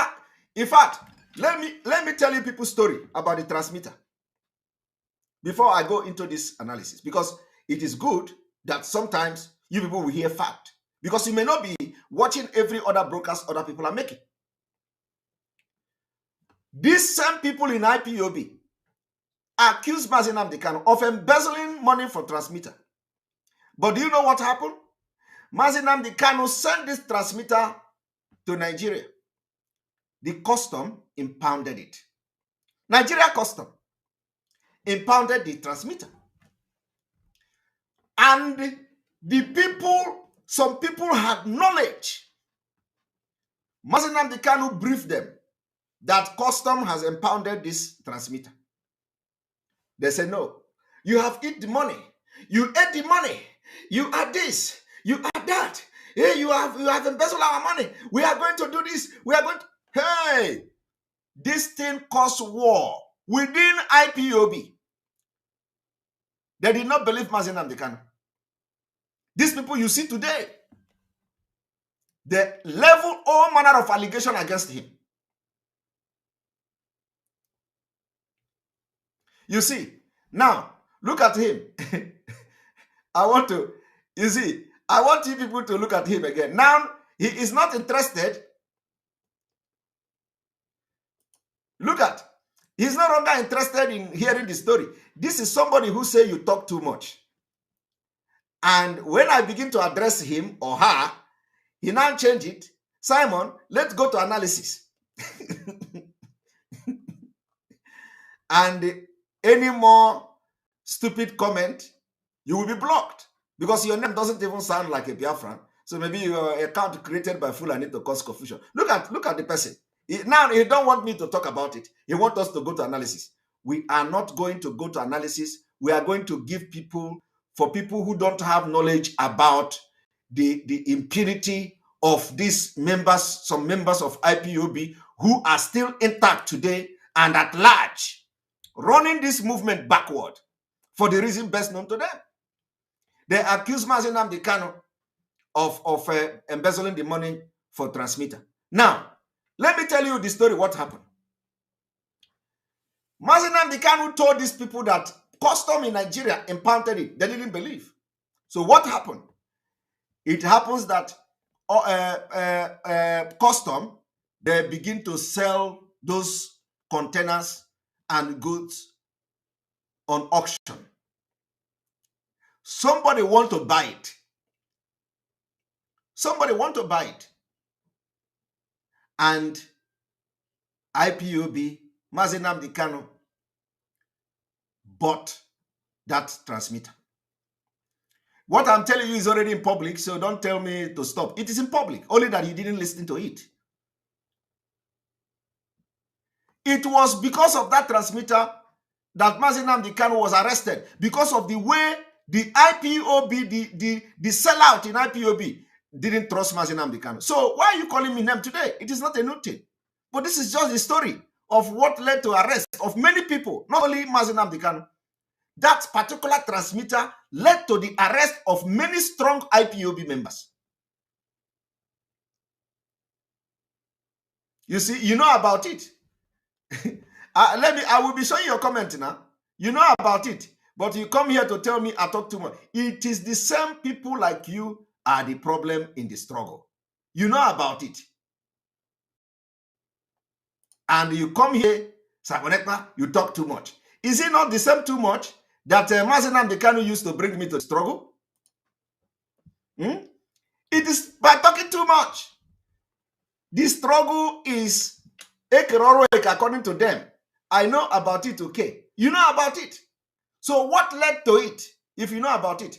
In fact, let me tell you people's story about the transmitter before I go into this analysis, because it is good that sometimes you people will hear fact, because you may not be watching every other broadcast other people are making. These same people in IPOB accused Mazi Nnamdi Kanu of embezzling money for transmitter. But do you know what happened? Mazi Nnamdi Kanu sent this transmitter to Nigeria. The custom impounded it. Nigeria custom impounded the transmitter. And the people, some people had knowledge. Mazi Nnamdi Kanu briefed them that custom has impounded this transmitter. They said, no, you have eaten the money. You ate the money. You are this. You are that. Hey, you have embezzled our money. We are going to do this. We are going to... Hey, this thing caused war within IPOB. They did not believe Mazi Nnamdi Kanu. These people you see today, they level all manner of allegation against him. You see, now look at him. I want you people to look at him again. Now he is not interested. Look at, he's no longer interested in hearing the story. This is somebody who say you talk too much. And when I begin to address him or her, he now change it. Simon, let's go to analysis. And any more stupid comment, you will be blocked, because your name doesn't even sound like a Biafran. So maybe your account created by Fulani to cause confusion. Look at the person. Now he don't want me to talk about it. He wants us to go to analysis. We are not going to go to analysis. We are going to give people, for people who don't have knowledge about the impunity of these members, some members of IPOB who are still intact today and at large, running this movement backward for the reason best known to them. They accuse Mazi Nnamdi Kanu of embezzling the money for transmitter. Now, let me tell you the story, what happened. Mazi Nnamdi Kanu told these people that custom in Nigeria impounded it. They didn't believe. So what happened? It happens that custom, they begin to sell those containers and goods on auction. Somebody want to buy it. Somebody want to buy it. And IPOB, Mazi Nnamdi Kanu, bought that transmitter. What I'm telling you is already in public, so don't tell me to stop. It is in public, only that you didn't listen to it. It was because of that transmitter that Mazi Nnamdi Kanu was arrested, because of the way the IPOB, the sellout in IPOB didn't trust Mazi Nnamdi Kanu. So why are you calling me name today? It is not a new thing. But this is just the story of what led to arrest of many people, not only Mazi Nnamdi Kanu. That particular transmitter led to the arrest of many strong IPOB members. You see, you know about it. I will be showing your comment now. You know about it, but you come here to tell me I talk too much. It is the same people like you are the problem in the struggle. You know about it. And you come here, Simon Ekpa, you talk too much. Is it not the same too much that Mazi Nnamdi Kanu used to bring me to the struggle? It is by talking too much. The struggle is according to them. I know about it, okay? You know about it. So what led to it, if you know about it?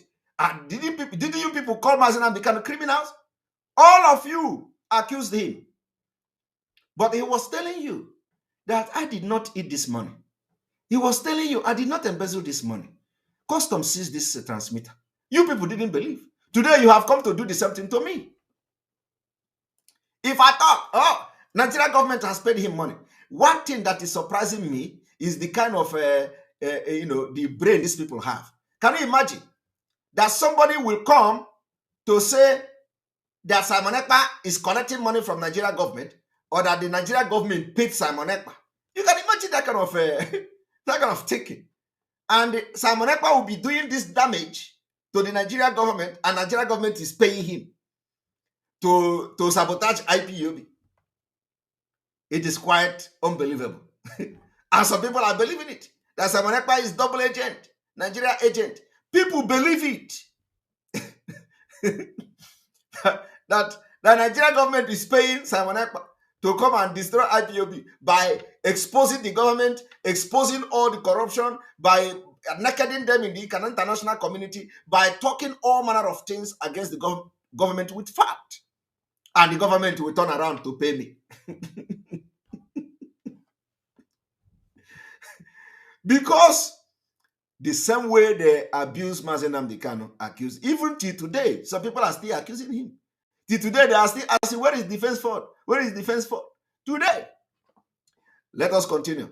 Did you people call Mazi Nnamdi Kanu criminals? All of you accused him. But he was telling you that I did not eat this money. He was telling you I did not embezzle this money. Custom seized this transmitter. You people didn't believe. Today you have come to do the same thing to me. If I talk, oh, Nigeria government has paid him money. One thing that is surprising me is the kind of, the brain these people have. Can you imagine that somebody will come to say that Simon Ekpa is collecting money from Nigeria government, or that the Nigeria government paid Simon Ekpa? You can imagine that kind of thinking. And Simon Ekpa will be doing this damage to the Nigeria government, and Nigeria government is paying him to sabotage IPOB. It is quite unbelievable. And some people are believing it. That Simon Ekpa is double agent, Nigeria agent. People believe it. that the Nigerian government is paying Simon Ekpa to come and destroy IPOB by exposing the government, exposing all the corruption, by nakeding them in the international community, by talking all manner of things against the government with fact. And the government will turn around to pay me. Because the same way they abuse Mazi Nnamdi Kanu, accused, even till today, some people are still accusing him. Till today, they are still asking, where is defense for? Where is defense for? Today. Let us continue.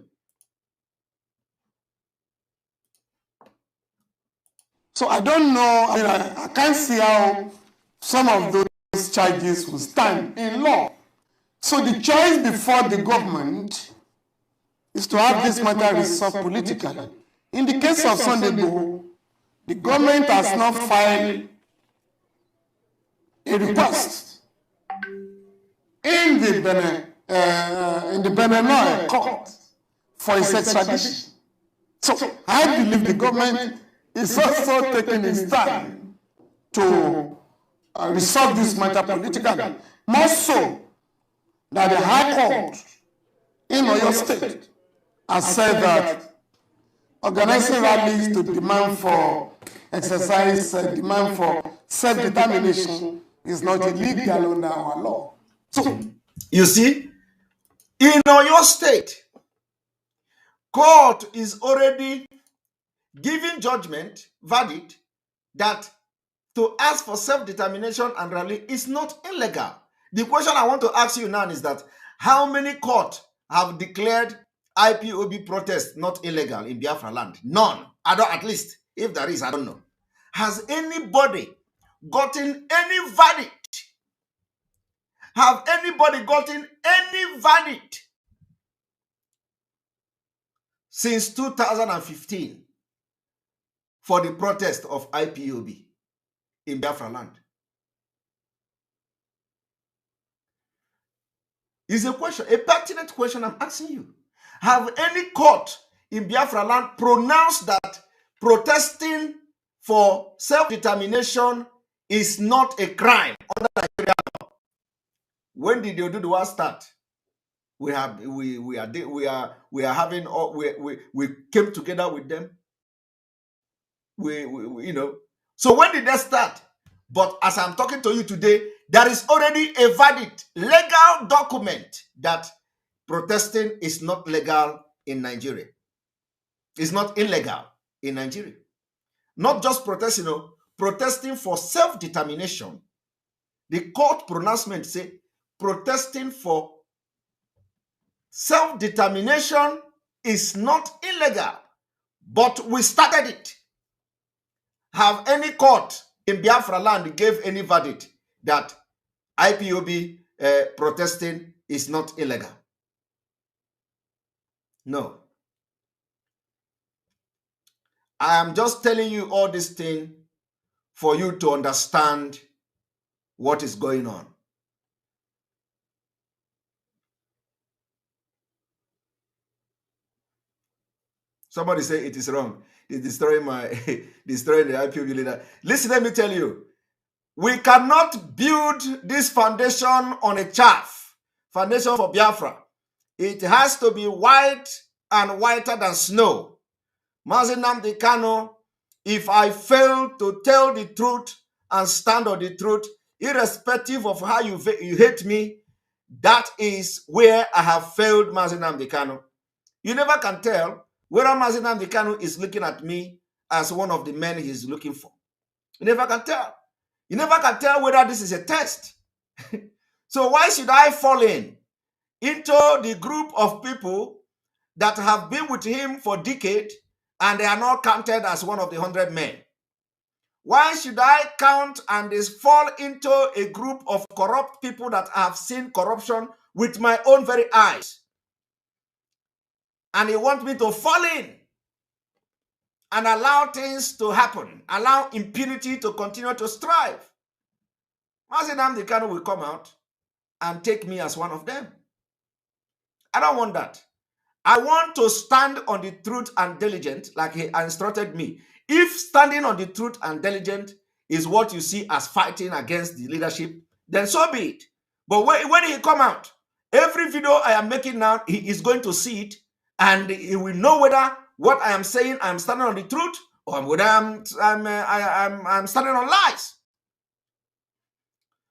So I don't know, I can't see how some of those charges will stand in law. So the choice before the government is to have this matter resolved politically. In the case of Sunday Igboho, the government has not filed a request in the Benin court for his extradition. So I believe the government is also taking its time to resolve this matter politically. More so that the High Court in Oyo State has said that organizing rallies to demand for exercise, demand for self-determination is not illegal under our law. So, you see, in Oyo State, court is already giving judgment, verdict, that to ask for self-determination and rally is not illegal. The question I want to ask you now is that how many courts have declared IPOB protest not illegal in Biafra land? None. At least, if there is, I don't know. Has anybody gotten any verdict? Have anybody gotten any verdict since 2015 for the protest of IPOB in Biafra land? It's a question, a pertinent question I'm asking you. Have any court in Biafra land pronounced that protesting for self-determination is not a crime under Nigeria law? When did you do the war start? We came together with them. So when did they start? But as I'm talking to you today, there is already a verdict, legal document that protesting is not legal in Nigeria. It's not illegal in Nigeria. Not just protesting, protesting for self-determination. The court pronouncement say protesting for self-determination is not illegal, but we started it. Have any court in Biafra land gave any verdict that IPOB protesting is not illegal? No. I am just telling you all this thing for you to understand what is going on. Somebody say it is wrong. It's destroying destroying the IPOB leader. Listen, let me tell you. We cannot build this foundation on a chaff. Foundation for Biafra. It has to be white and whiter than snow. Mazi Nnamdi Kanu, if I fail to tell the truth and stand on the truth, irrespective of how you hate me, that is where I have failed Mazi Nnamdi Kanu. You never can tell whether Mazi Nnamdi Kanu is looking at me as one of the men he's looking for. You never can tell. You never can tell whether this is a test. So why should I fall into the group of people that have been with him for decades and they are not counted as one of the 100 men? Why should I count and fall into a group of corrupt people that have seen corruption with my own very eyes? And he wants me to fall in and allow things to happen, allow impunity to continue to strive. Mazi Nnamdi Kanu will come out and take me as one of them. I don't want that. I want to stand on the truth and diligent like he instructed me. If standing on the truth and diligent is what you see as fighting against the leadership, then so be it. But when he come out, every video I am making now, he is going to see it and he will know whether what I am saying, I'm standing on the truth, or whether I'm standing on lies.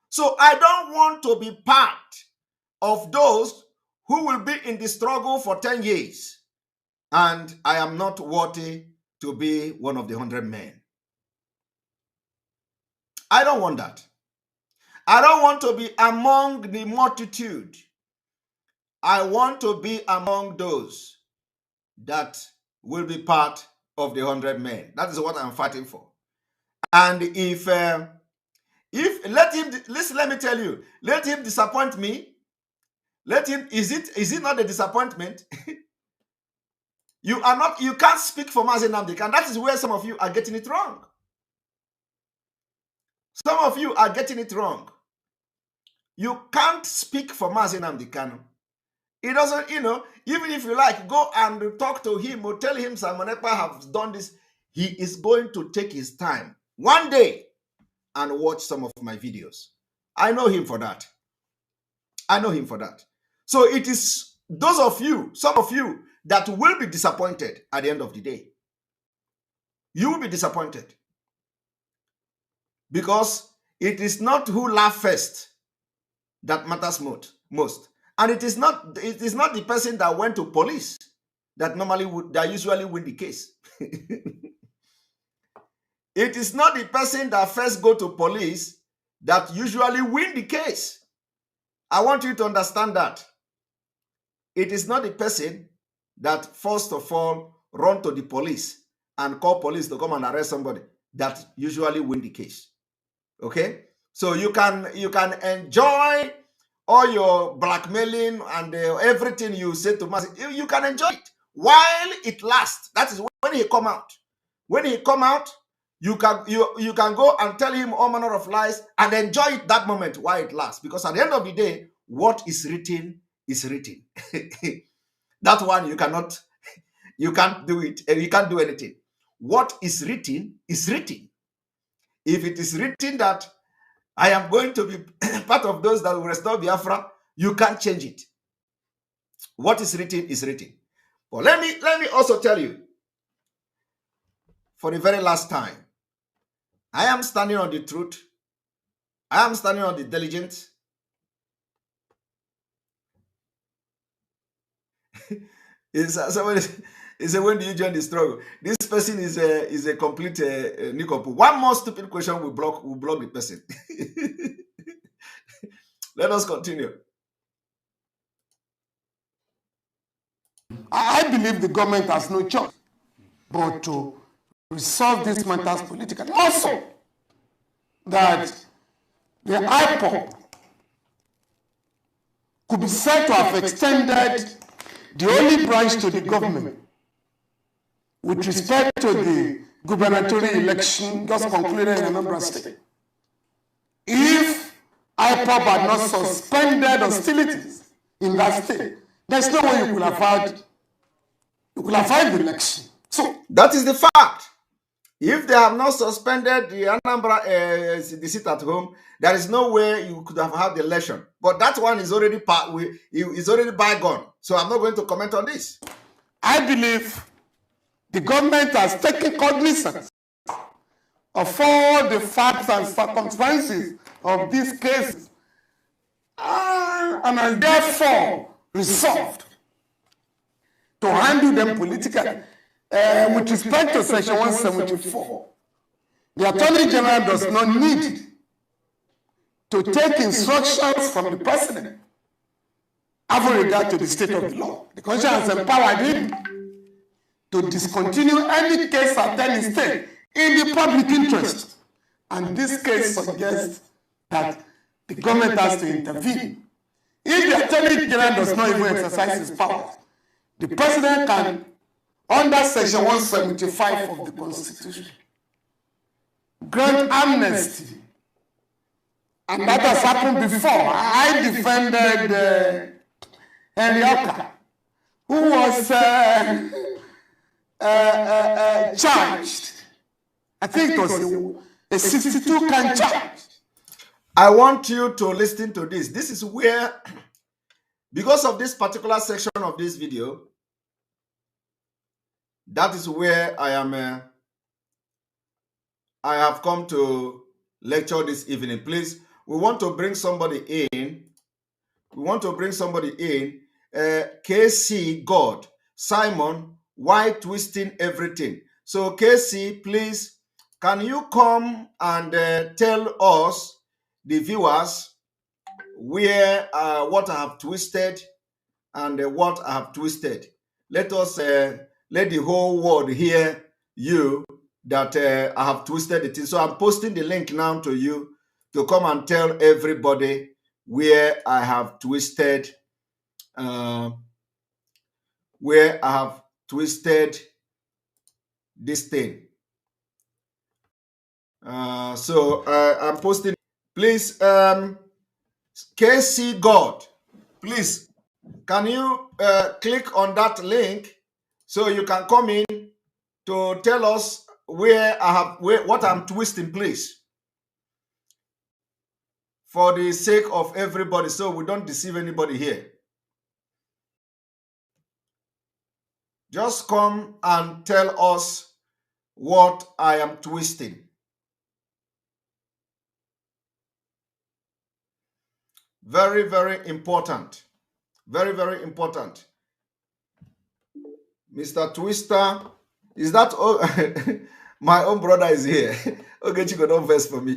So I don't want to be part of those who will be in the struggle for 10 years. And I am not worthy to be one of the 100 men. I don't want that. I don't want to be among the multitude. I want to be among those that will be part of the 100 men. That is what I'm fighting for. And if let him, listen, let me tell you, let him disappoint me. Let him, is it not a disappointment? You can't speak for Mazi Nnamdi Kanu. That is where some of you are getting it wrong. Some of you are getting it wrong. You can't speak for Mazi Nnamdi Kanu. He doesn't, even if you like, go and talk to him or tell him Simon Ekpa has done this. He is going to take his time one day and watch some of my videos. I know him for that. I know him for that. So it is those of you, some of you, that will be disappointed at the end of the day. You will be disappointed. Because it is not who laughs first that matters most. And it is not the person that went to police that usually win the case. It is not the person that first go to police that usually win the case. I want you to understand that. It is not the person that first of all run to the police and call police to come and arrest somebody that usually win the case. Okay? So you can enjoy all your blackmailing and everything you say to Mazi. You can enjoy it while it lasts. That is when he come out. When he come out, you can go and tell him all manner of lies and enjoy it that moment while it lasts. Because at the end of the day, what is written is written. That one you can't do it, and you can't do anything. What is written is written. If it is written that I am going to be part of those that will restore Biafra, you can't change it. What is written is written. But let me also tell you, for the very last time, I am standing on the truth. I am standing on the diligence. Somebody said, when do you join the struggle? This person is a complete Nikopu. One more stupid question will block the person. Let us continue. I believe the government has no choice but to resolve these matters politically. Also, that the IPOB could be said to have extended the only branch to the government with respect to the gubernatorial election just concluded in Anambra State. If IPOB had not suspended hostilities in that state, there's no way you could have had the election. So that is the fact. If they have not suspended the Anambra the seat at home, there is no way you could have had the election. But that one is already bygone. So I'm not going to comment on this. I believe the government has taken cognizance of all the facts and circumstances of this case and has therefore resolved to handle them politically. With respect to Section 174, the Attorney General does not need to take instructions from the President having regard to the state of the law. The Constitution has empowered him to discontinue any case at any state in the public interest. And this case suggests that the government has to intervene. If the Attorney General does not even exercise his powers, the President can, under Section 175 of the Constitution, grant amnesty. And that has happened before. I defended Henry Oka, who was charged. I think it was a 62-count charge. I want you to listen to this. This is where, because of this particular section of this video, that is where I have come to lecture this evening. Please, we want to bring somebody in. We want to bring somebody in. KC God, Simon, why twisting everything? So KC, please, can you come and tell us, the viewers, where what I have twisted and what I have twisted? Let us let the whole world hear you that I have twisted it. So I'm posting the link now to you to come and tell everybody where I have twisted, this thing. So I'm posting. Please, KC God, please, can you click on that link so you can come in to tell us what I'm twisting, please, for the sake of everybody, so we don't deceive anybody here. Just come and tell us what I am twisting. Very, very important. Very, very important. Mr. Twister, is that all? My own brother is here. Okay, Chico, don't verse for me.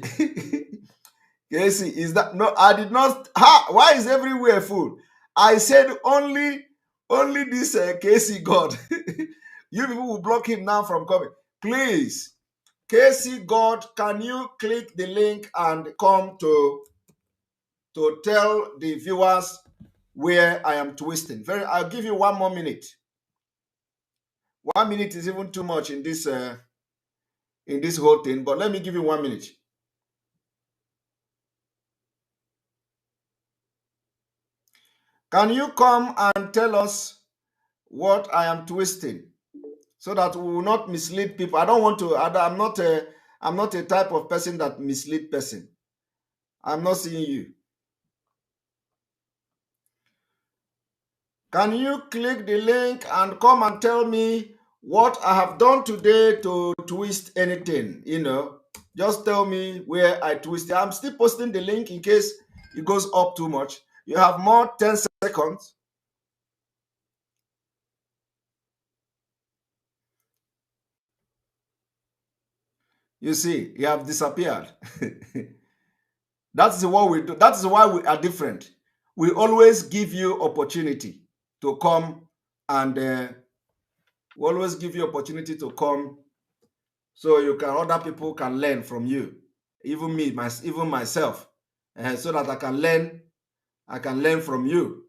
Casey, is that no? I did not. Why is everywhere full? I said only this Casey God. You people will block him now from coming. Please, Casey God, can you click the link and come to tell the viewers where I am twisting? I'll give you 1 more minute. 1 minute is even too much in this whole thing, but let me give you 1 minute. Can you come and tell us what I am twisting, so that we will not mislead people? I don't want to. I'm not a type of person that mislead person. I'm not seeing you. Can you click the link and come and tell me what I have done today to twist anything? You know, just tell me where I twisted. I'm still posting the link in case it goes up too much. You have more 10 seconds. You see, you have disappeared. That's what we do. That is why we are different. We always give you opportunity to come, and we always give you opportunity to come, so other people can learn from you, even me, even myself, so that I can learn from you.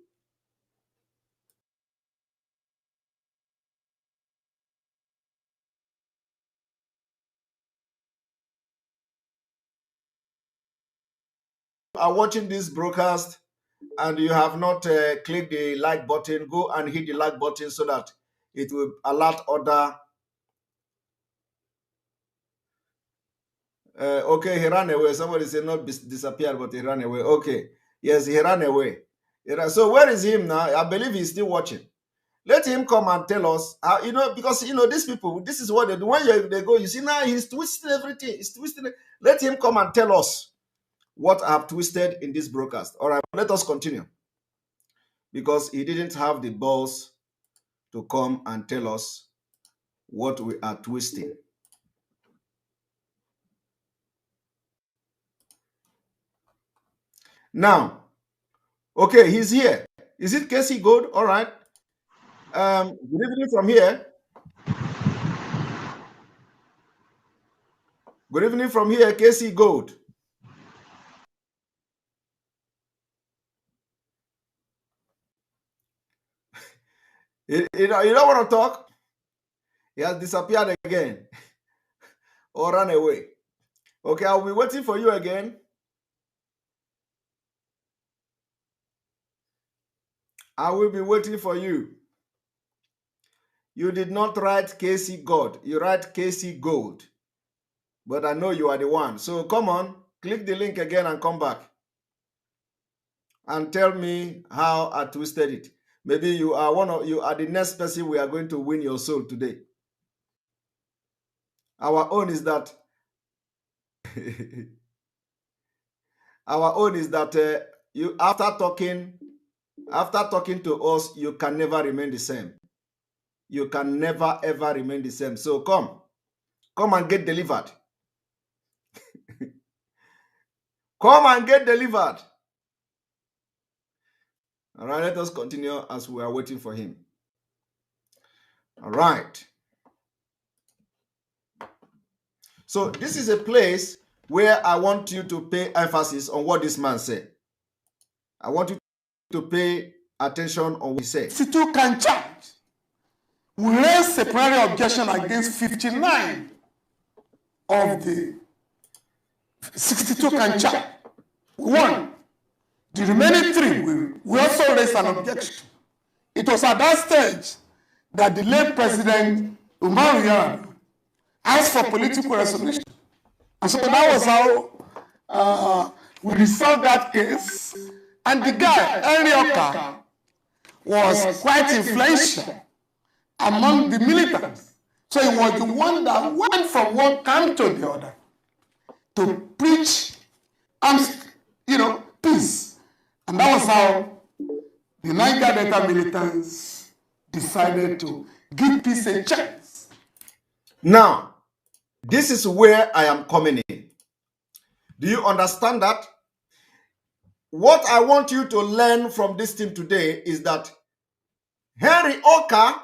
Are watching this broadcast and you have not clicked the like button, go and hit the like button so that it will alert other Okay, he ran away. Somebody said not disappeared, but he ran away. Okay. Yes, he ran away. So where is him now? I believe he's still watching. Let him come and tell us how, because these people, this is what they do. When they go, you see now he's twisting everything. He's twisting it. Let him come and tell us what I have twisted in this broadcast. All right, let us continue. Because he didn't have the balls to come and tell us what we are twisting. Now, okay, he's here. Is it Casey Gold? All right. Good evening from here. Good evening from here, Casey Gold. You don't want to talk? He has disappeared again or run away. Okay, I'll be waiting for you again. I will be waiting for you. You did not write Casey God. You write Casey Gold. But I know you are the one. So come on, click the link again and come back. And tell me how I twisted it. Maybe you are the next person we are going to win your soul today. Our own is that you after talking to us, you can never remain the same. You can never ever remain the same. So come and get delivered. Come and get delivered. All right, let us continue as we are waiting for him. All right. So this is a place where I want you to pay emphasis on what this man said. I want you to pay attention on what he said. 62 can charge. We raised a primary objection against 59 of the 62 can charge. We won. The remaining 3, we also raised an objection. It was at that stage that the late President Umar Yar'Adua asked for political resolution. And so that was how we resolved that case. And the guy, Henry Oka, was quite influential among the militants. So he was the one that went from one camp to the other to preach, peace. And that was how the Niger Delta militants decided to give peace a chance. Now, this is where I am coming in. Do you understand that? What I want you to learn from this team today is that Henry Oka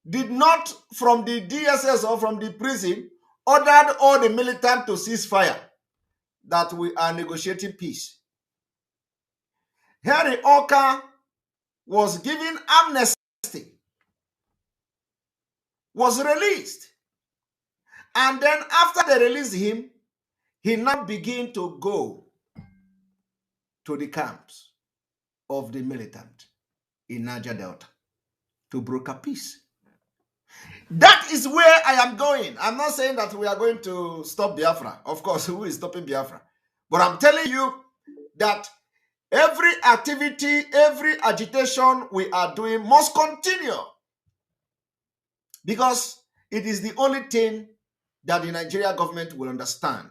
did not, from the DSS or from the prison, ordered all the militants to cease fire, that we are negotiating peace. Henry Oka was given amnesty, was released. And then after they released him, he now began to go to the camps of the militant in Niger Delta to broker peace. That is where I am going. I'm not saying that we are going to stop Biafra. Of course, who is stopping Biafra? But I'm telling you that every activity, every agitation we are doing must continue. Because it is the only thing that the Nigeria government will understand.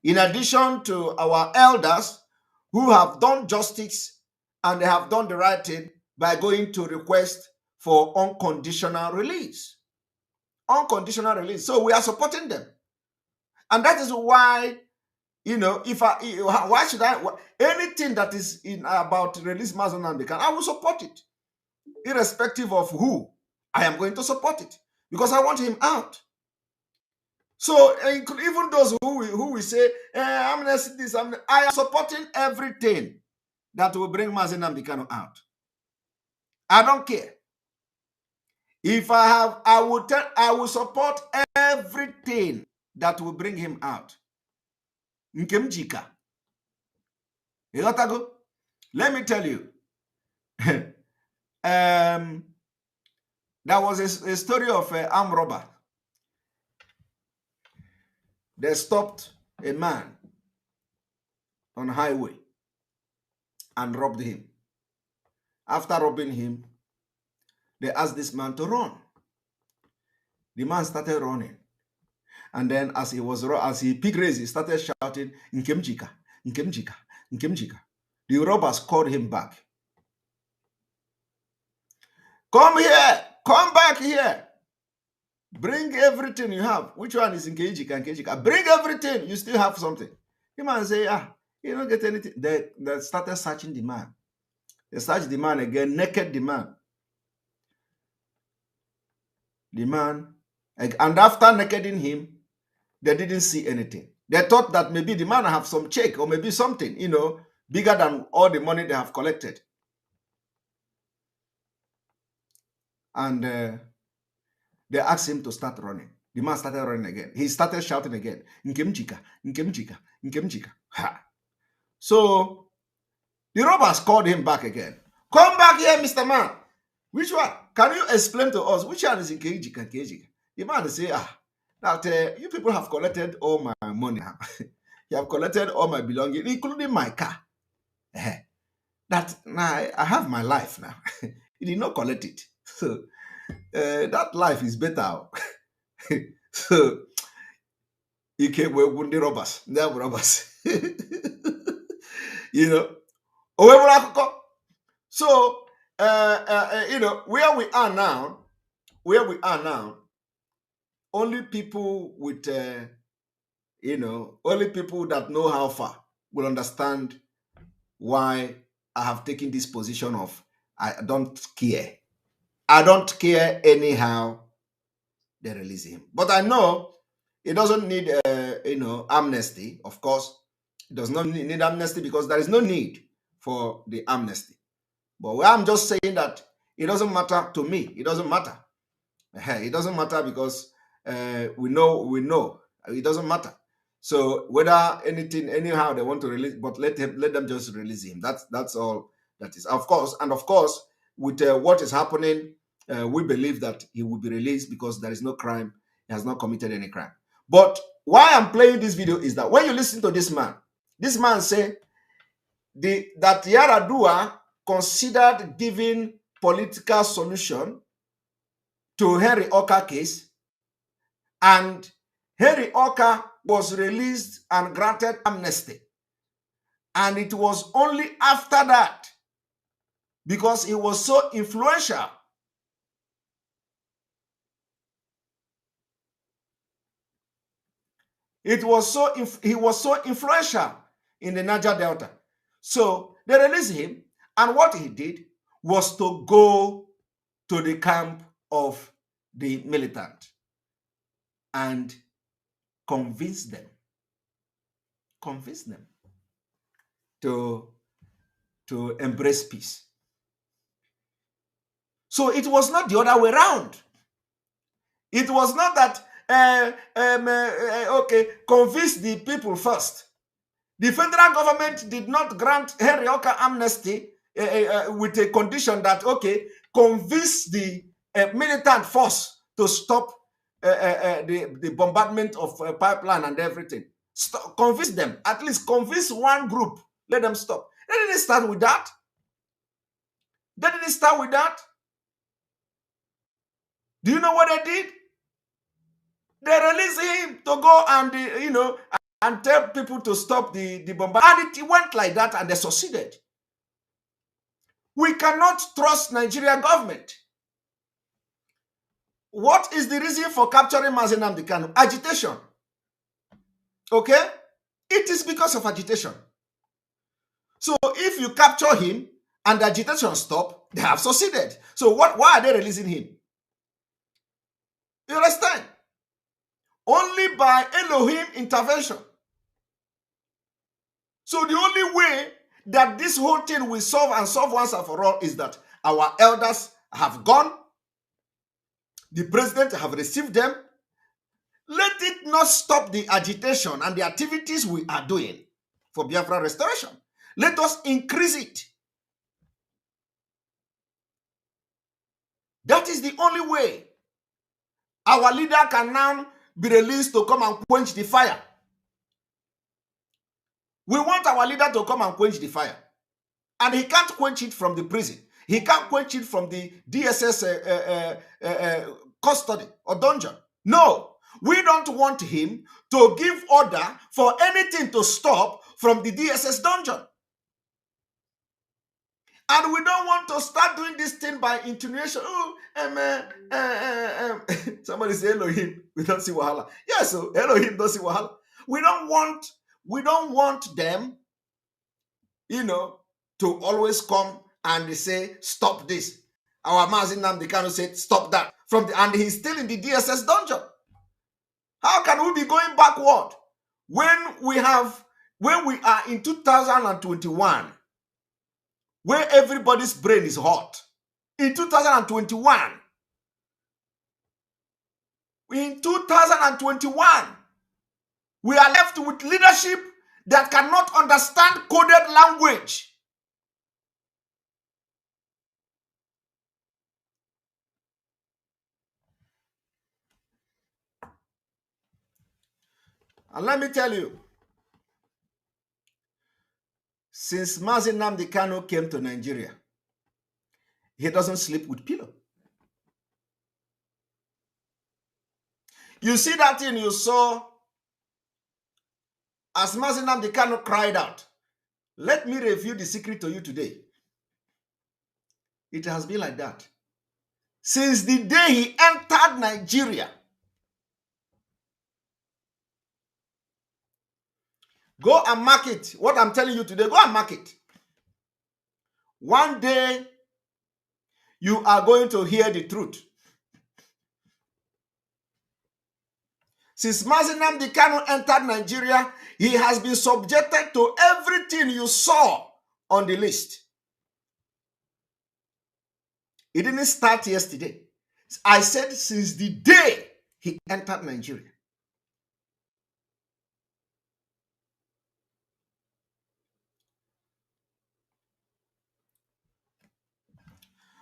In addition to our elders who have done justice and they have done the right thing by going to request for unconditional release. Unconditional release. So we are supporting them. And that is why, why should anything that is about release Mazi Nnamdi Kanu, I will support it. Irrespective of who, I am going to support it. Because I want him out. So even those who will say, amnesty this, I am supporting everything that will bring Mazi Nnamdi Kanu out. I don't care. If I have, I will support everything that will bring him out. Nkemjika. Let me tell you. There was a story of an armed robber. They stopped a man on highway and robbed him. After robbing him, they asked this man to run. The man started running. And then as he picked race, he started shouting, Nkemjika, Nkemjika, Nkemjika. The robbers called him back. Come here, come back here. Bring everything you have. Which one is Nkemjika, Nkemjika? Bring everything. You still have something. The man say, you don't get anything. They started searching the man. They searched the man again, naked the man. The man, and after nakeding him, they didn't see anything. They thought that maybe the man have some check or maybe something, bigger than all the money they have collected. And they asked him to start running. The man started running again. He started shouting again, Nkemjika, Nkemjika, Nkemjika. Ha. So the robbers called him back again. Come back here, Mr. Man. Which one? Can you explain to us which one is Nkemjika, Nkemjika? The man say, that you people have collected all my money. You have collected all my belongings, including my car. That now I have my life now. You did not collect it. So that life is better. So you came with the robbers. They are robbers. So where we are now, only people with only people that know how far will understand why I have taken this position of I don't care. I don't care anyhow they release him. But I know it doesn't need amnesty. Of course, it does not need amnesty because there is no need for the amnesty. But I'm just saying that it doesn't matter to me. It doesn't matter. It doesn't matter because we know. It doesn't matter. So whether anyhow they want to release, but let them just release him. That's all that is. Of course, with what is happening, we believe that he will be released because there is no crime. He has not committed any crime. But why I'm playing this video is that when you listen to this man say that Yaradua considered giving political solution to Henry Oka case, and Henry Oka was released and granted amnesty. And it was only after that, because he was so influential. He was so influential in the Niger Delta. So they released him, and what he did was to go to the camp of the militant and convince them to embrace peace. So it was not the other way around. It was not that convince the people first. The federal government did not grant Henry Oka amnesty with a condition that convince the militant force to stop the bombardment of pipeline and everything. Convince them, at least convince one group, let them stop. They didn't start with that. Do you know what they did? They released him to go and and tell people to stop the bombardment. And it went like that, and they succeeded. We cannot trust Nigerian government. What is the reason for capturing Mazi Nnamdi Kanu? Agitation. Okay? It is because of agitation. So if you capture him and the agitation stop, they have succeeded. So why are they releasing him? You understand? Only by Elohim intervention. So the only way that this whole thing will solve once and for all is that our elders have gone. The president have received them. Let it not stop the agitation and the activities we are doing for Biafra restoration. Let us increase it. That is the only way our leader can now be released to come and quench the fire. We want our leader to come and quench the fire. And he can't quench it from the prison. He can't quench it from the DSS custody or dungeon. No, we don't want him to give order for anything to stop from the DSS dungeon. And we don't want to start doing this thing by intonation. Somebody say Elohim, we don't see Wahala. Yes, so Elohim don't see Wahala. We don't want them, to always come and they say, stop this. Our Mazi Nnamdi Kanu said, stop that. And he's still in the DSS dungeon. How can we be going backward when we are in 2021, where everybody's brain is hot? In 2021, we are left with leadership that cannot understand coded language. And let me tell you, since Mazi Nnamdi Kanu came to Nigeria, he doesn't sleep with pillow. You see that thing you saw as Mazi Nnamdi Kanu cried out. Let me reveal the secret to you today. It has been like that. Since the day he entered Nigeria, go and mark it. What I'm telling you today, go and mark it. One day, you are going to hear the truth. Since Mazi Nnamdi Kanu entered Nigeria, he has been subjected to everything you saw on the list. It didn't start yesterday. I said since the day he entered Nigeria.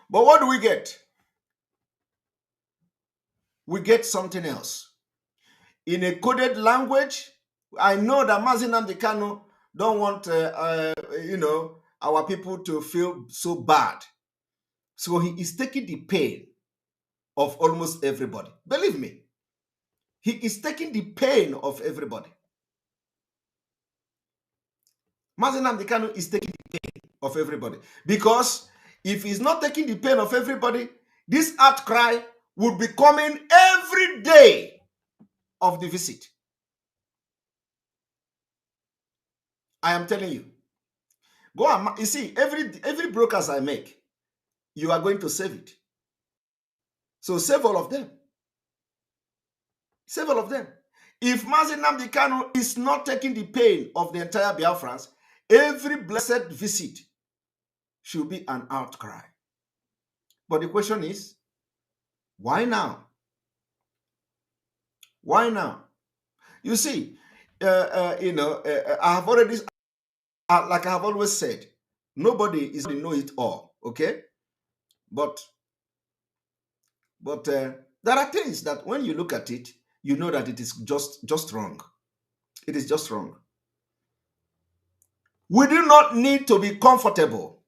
But what do we get? We get something else. In a coded language, I know that Mazi Nnamdi Kanu don't want, our people to feel so bad. So he is taking the pain of almost everybody. Believe me, he is taking the pain of everybody. Mazi Nnamdi Kanu is taking the pain of everybody. Because if he's not taking the pain of everybody, this outcry would be coming every day of the visit. I am telling you. Go and, you see, every broadcast I make, you are going to save it. So save all of them. Save all of them. If Mazi Nnamdi Kanu is not taking the pain of the entire Biafrans, every blessed visit should be an outcry. But the question is, why now? Why now? You see, I have already, like I have always said, nobody is going to know it all, okay? But there are things that when you look at it, you know that it is just wrong. It is just wrong. We do not need to be comfortable.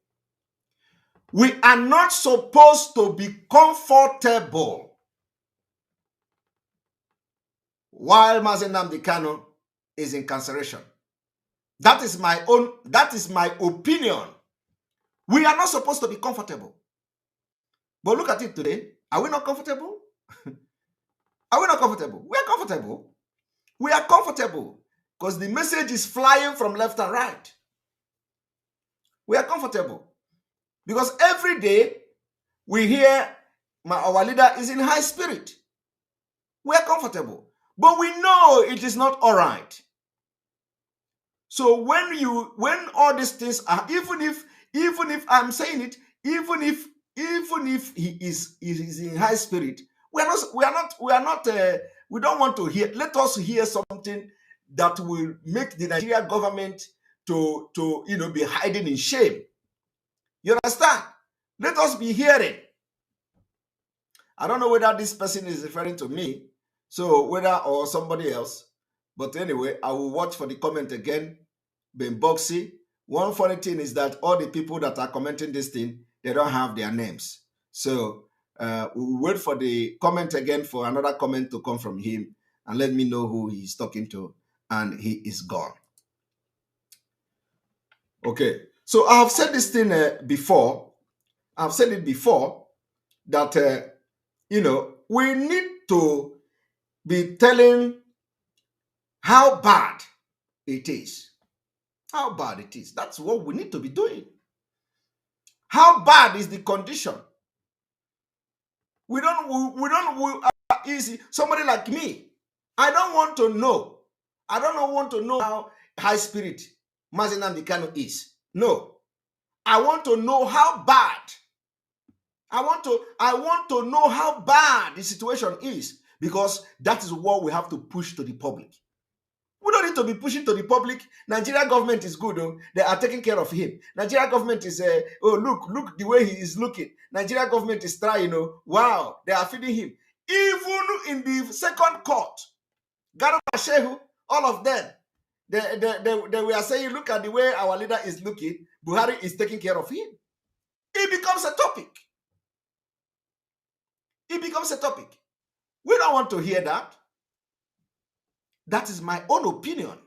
We are not supposed to be comfortable while Mazi Nnamdi Kanu is incarceration. That is my opinion. We are not supposed to be comfortable. But look at it today. Are we not comfortable? Are we not comfortable? We are comfortable. We are comfortable because the message is flying from left and right. We are comfortable because every day we hear our leader is in high spirit. We are comfortable, but we know it is not all right. So when all these things are, even if I'm saying it, even if he is in high spirit, we don't want to hear. Let us hear something that will make the Nigerian government to be hiding in shame. You understand? Let us be hearing. I don't know whether this person is referring to me, or somebody else. But anyway, I will watch for the comment again been boxy. One funny thing is that all the people that are commenting this thing, they don't have their names. So we'll wait for the comment again for another comment to come from him and let me know who he's talking to, and he is gone. Okay, so I have said this thing before. I've said it before that, we need to be telling how bad it is. How bad it is. That's what we need to be doing. How bad is the condition? Easy. Somebody like me, I don't want to know. I don't want to know how high spirit Mazi Nnamdi Kanu is. No. I want to know how bad. I want to know how bad the situation is, because that is what we have to push to the public. We don't need to be pushing to the public. Nigeria government is good. Oh. They are taking care of him. Nigeria government is, look the way he is looking. Nigeria government is trying. Wow, they are feeding him. Even in the second court, Garba Shehu, all of them, they were saying, look at the way our leader is looking. Buhari is taking care of him. It becomes a topic. It becomes a topic. We don't want to hear that. That is my own opinion.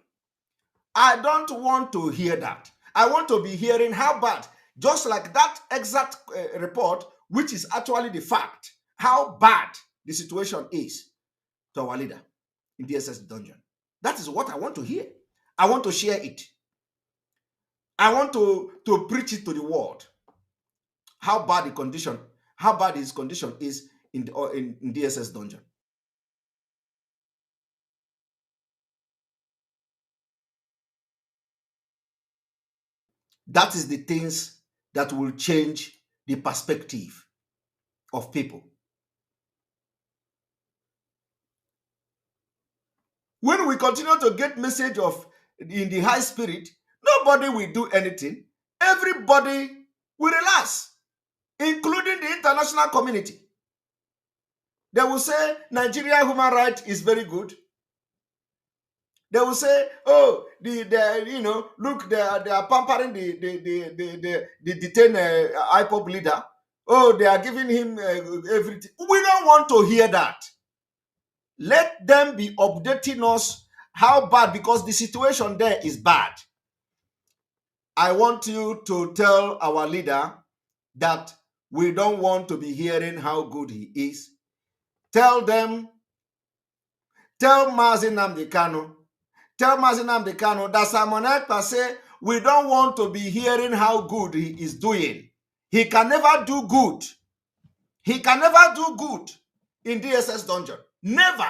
I don't want to hear that. I want to be hearing how bad, just like that exact report, which is actually the fact, how bad the situation is to our leader in DSS dungeon. That is what I want to hear. I want to share it. I want to preach it to the world. How bad the condition, how bad his condition is in DSS dungeon. That is the things that will change the perspective of people. When we continue to get message of in the high spirit, nobody will do anything. Everybody will relax, including the international community. They will say Nigeria human rights is very good. They will say, oh, look, they are pampering the detained IPOB leader. Oh, they are giving him everything. We don't want to hear that. Let them be updating us how bad, because the situation there is bad. I want you to tell our leader that we don't want to be hearing how good he is. Tell Mazi Nnamdi Kanu, that Simon Ekpa say, we don't want to be hearing how good he is doing. He can never do good. He can never do good in DSS dungeon. Never.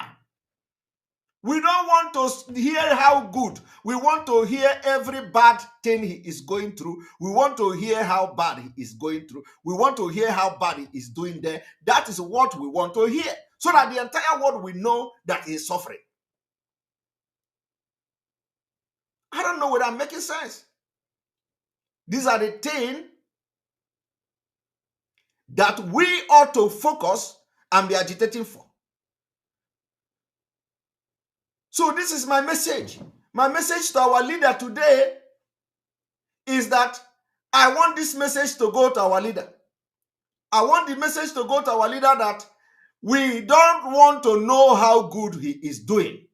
We don't want to hear how good. We want to hear every bad thing he is going through. We want to hear how bad he is going through. We want to hear how bad he is doing there. That is what we want to hear, so that the entire world will know that he is suffering. I don't know whether I'm making sense. These are the things that we ought to focus and be agitating for. So this is my message. My message to our leader today is that I want this message to go to our leader. I want the message to go to our leader that we don't want to know how good he is doing.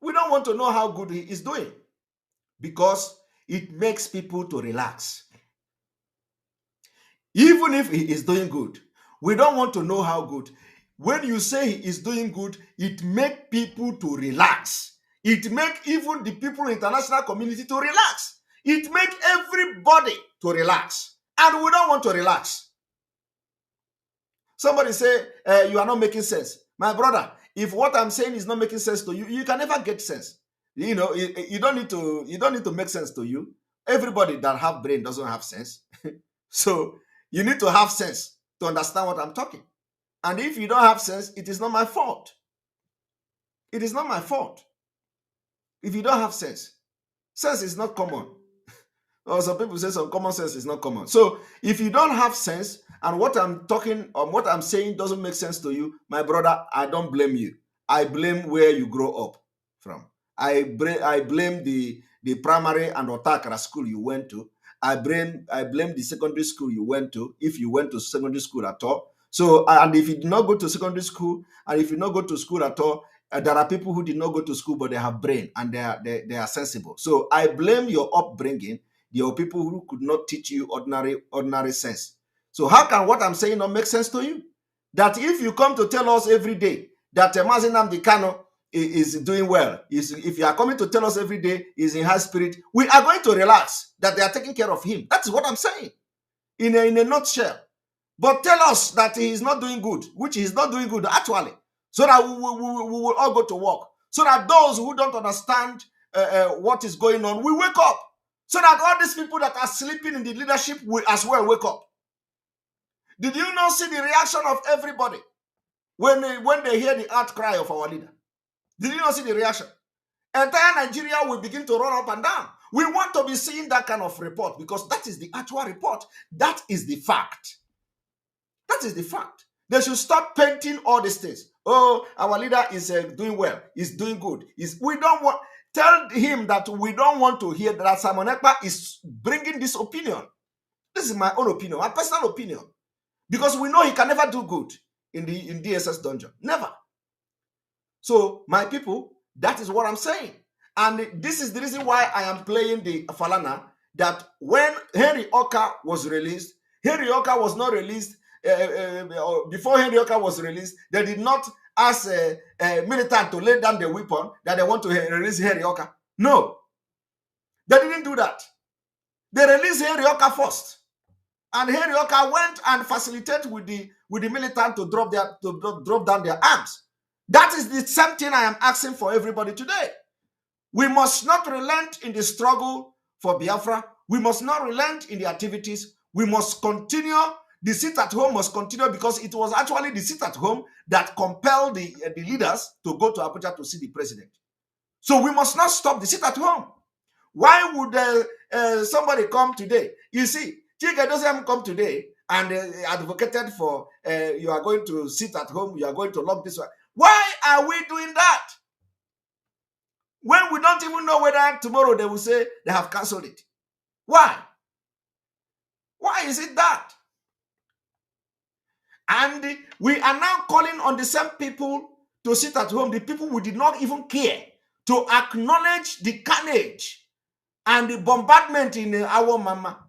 We don't want to know how good he is doing, because it makes people to relax. Even if he is doing good, we don't want to know how good. When you say he is doing good, it makes people to relax. It makes even the people in the international community to relax. It makes everybody to relax. And we don't want to relax. Somebody say, you are not making sense. My brother, if what I'm saying is not making sense to you, you can never get sense. You don't need to make sense to you. Everybody that have brain doesn't have sense. So you need to have sense to understand what I'm talking. And if you don't have sense, it is not my fault. It is not my fault. If you don't have sense, sense is not common. Or some people say some common sense is not common. So if you don't have sense, and what I'm talking or what I'm saying doesn't make sense to you, my brother, I don't blame you. I blame where you grow up from. I blame the primary and Otakara school you went to. I blame the secondary school you went to, if you went to secondary school at all. So, and if you did not go to secondary school, and if you not go to school at all, there are people who did not go to school, but they have brain and they are sensible. So I blame your upbringing. There are people who could not teach you ordinary sense. So how can what I'm saying not make sense to you? That if you come to tell us every day that Mazi Nnamdi Kanu is doing well, if you are coming to tell us every day is in high spirit, we are going to relax that they are taking care of him. That is what I'm saying in a nutshell. But tell us that he is not doing good, which he is not doing good actually, so that we will all go to work. So that those who don't understand what is going on, we wake up. So that all these people that are sleeping in the leadership will as well wake up. Did you not see the reaction of everybody when they hear the outcry of our leader? Did you not see the reaction? Entire Nigeria will begin to run up and down. We want to be seeing that kind of report because that is the actual report. That is the fact. That is the fact. They should stop painting all these things. Oh, our leader is doing well. He's doing good. We don't want. Tell him that we don't want to hear that Simon Ekpa is bringing this opinion. This is my own opinion, my personal opinion. Because we know he can never do good in DSS dungeon. Never. So, my people, that is what I'm saying. And this is the reason why I am playing the Falana, that when Henry Oka was released, Henry Oka was not released. Before Henry Oka was released, they did not ask a militant to lay down the weapon that they want to release Henry Oka. No. They didn't do that. They released Henry Oka first. And Henry Oka went and facilitated with the militant to drop down their arms. That is the same thing I am asking for everybody today. We must not relent in the struggle for Biafra. We must not relent in the activities. We must continue. The sit at home must continue because it was actually the sit at home that compelled the leaders to go to Abuja to see the president. So we must not stop the sit at home. Why would somebody come today? You see, Chike doesn't come today and advocated for you are going to sit at home, you are going to lock this one. Why are we doing that? When we don't even know whether tomorrow they will say they have cancelled it. Why? Why is it that? And we are now calling on the same people to sit at home, the people who did not even care to acknowledge the carnage and the bombardment in our mama.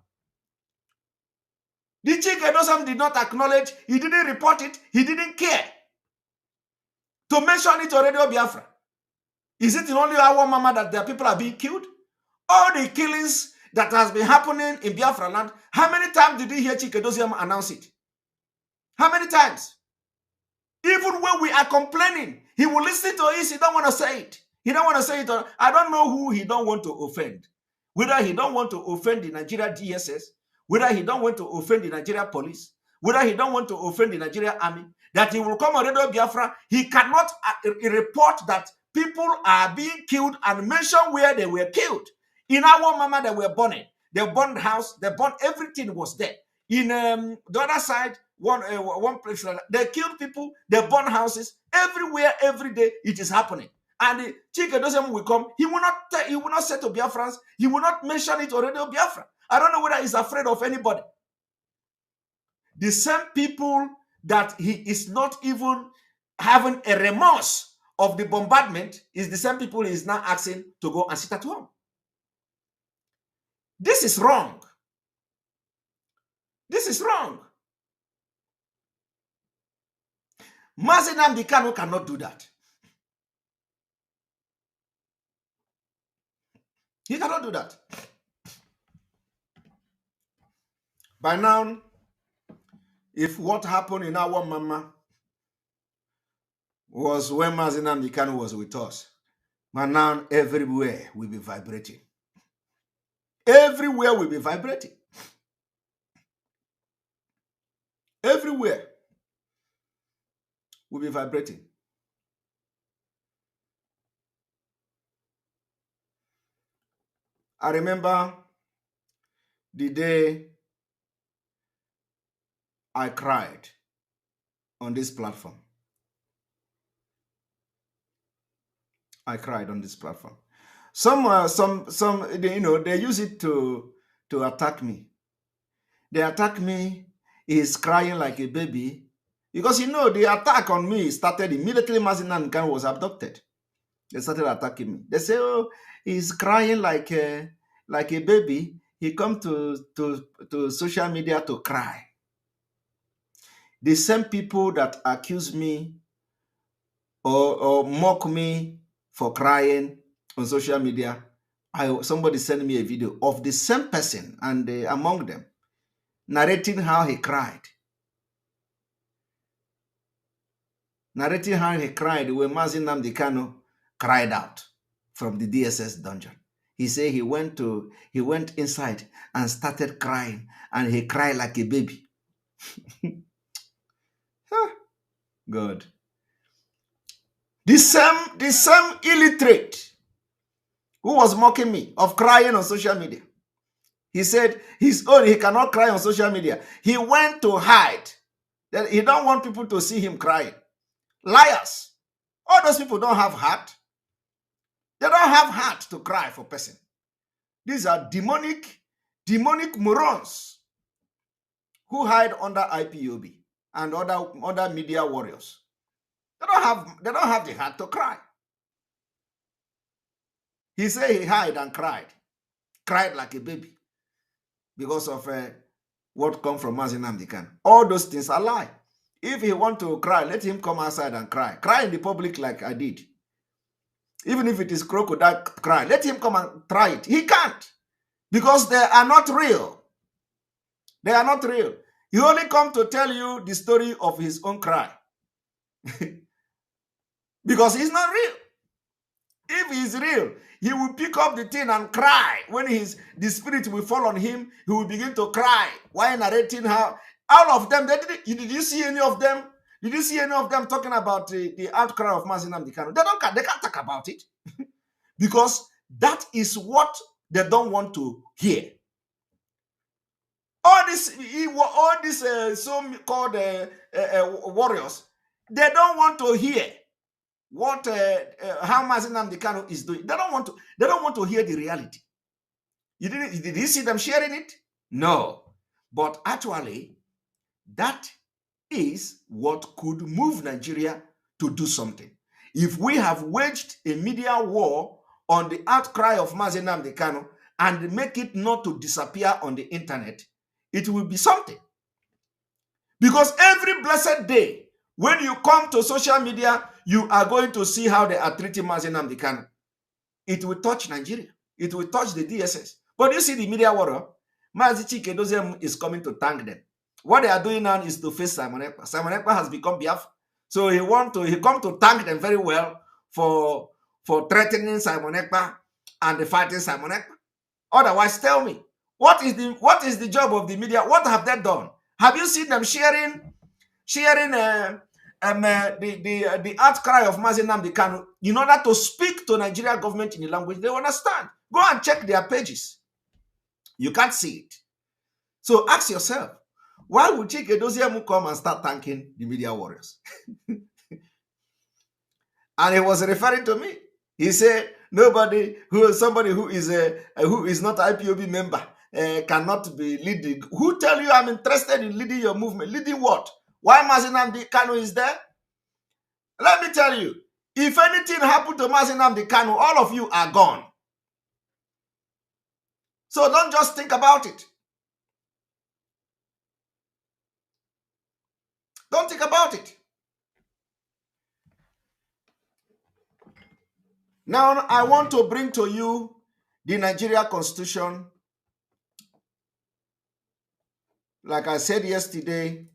The Chike did not acknowledge, he didn't report it, he didn't care to mention it on Radio Biafra. Is it only our mama that their people are being killed? All the killings that has been happening in Biafra land, how many times did you hear Chike announce it? How many times? Even when we are complaining, he will listen to us, he don't want to say it. He don't want to say it. I don't know who he don't want to offend. Whether he don't want to offend the Nigeria DSS, whether he don't want to offend the Nigeria police, whether he don't want to offend the Nigeria army, that he will come on Radio Biafra, he cannot report that people are being killed and mention where they were killed. In our mama, they were burning. They burned the house, they burned everything was there. In the other side, one place, they killed people, they burned houses, everywhere, every day, it is happening. And the Chike will come, he will not say to Biafrans, he will not mention it on Radio Biafra. I don't know whether he's afraid of anybody. The same people that he is not even having a remorse of the bombardment is the same people he is now asking to go and sit at home. This is wrong. This is wrong. Mazi Nnamdi Kanu cannot do that. He cannot do that. By now, if what happened in our mama was when Mazi Nnamdi Kanu was with us, but now everywhere will be vibrating. Everywhere will be vibrating. Everywhere will be vibrating. I remember the day I cried on this platform. I cried on this platform. Some, they use it to attack me. They attack me. He's crying like a baby because the attack on me started immediately. Mazinan Khan was abducted. They started attacking me. They say, "Oh, he's crying like a baby. He come to social media to cry." The same people that accuse me or mock me for crying on social media, somebody sent me a video of the same person and among them narrating how he cried. Narrating how he cried when Mazin Nnamdi Kanu cried out from the DSS dungeon. He said he went inside and started crying, and he cried like a baby. God. The same illiterate who was mocking me of crying on social media. He said he cannot cry on social media. He went to hide. That he don't want people to see him crying. Liars. All those people don't have heart. They don't have heart to cry for person. These are demonic morons who hide under IPOB and other media warriors. They don't have the heart to cry. He said he hid and cried like a baby because of what come from Mazin Nnamdi Kanu. All those things are lie. If he want to cry, let him come outside and cry. Cry in the public like I did. Even if it is crocodile cry, let him come and try it. He can't because they are not real. They are not real. He only come to tell you the story of his own cry because he's not real. If he's real, he will pick up the thing and cry. When the spirit will fall on him, he will begin to cry while narrating how all of them. Did you see any of them? Did you see any of them talking about the outcry of Mazin Nnamdi Kanu? They can't talk about it because that is what they don't want to hear. All these so-called warriors, they don't want to hear what how Mazin Nnamdi Kanu is doing. They don't want to hear the reality. Did you see them sharing it? No. But actually, that is what could move Nigeria to do something. If we have waged a media war on the outcry of Mazin Nnamdi Kanu and make it not to disappear on the internet, it will be something. Because every blessed day, when you come to social media, you are going to see how they are treating Mazin Nnamdi Kanu. It will touch Nigeria. It will touch the DSS. But you see the media war, Mazi Chike Doziem is coming to thank them. What they are doing now is to face Simon Ekpa. Simon Ekpa has become Biafra. So he come to thank them very well for threatening Simon Ekpa and fighting Simon Ekpa. Otherwise, tell me, what is the job of the media? What have they done? Have you seen them sharing the outcry of Mazin Nnamdi Kanu in order to speak to Nigeria government in the language they understand? Go and check their pages. You can't see it. So ask yourself, why would Chike Doziem come and start thanking the media warriors? And he was referring to me. He said, somebody who is not IPOB member cannot be leading. Who tell you I'm interested in leading your movement? Leading what? Why Mazin Nnamdi Kanu is there? Let me tell you, if anything happened to Mazin Nnamdi Kanu, all of you are gone. So don't just think about it. Don't think about it. Now, I want to bring to you the Nigeria Constitution. Like I said yesterday,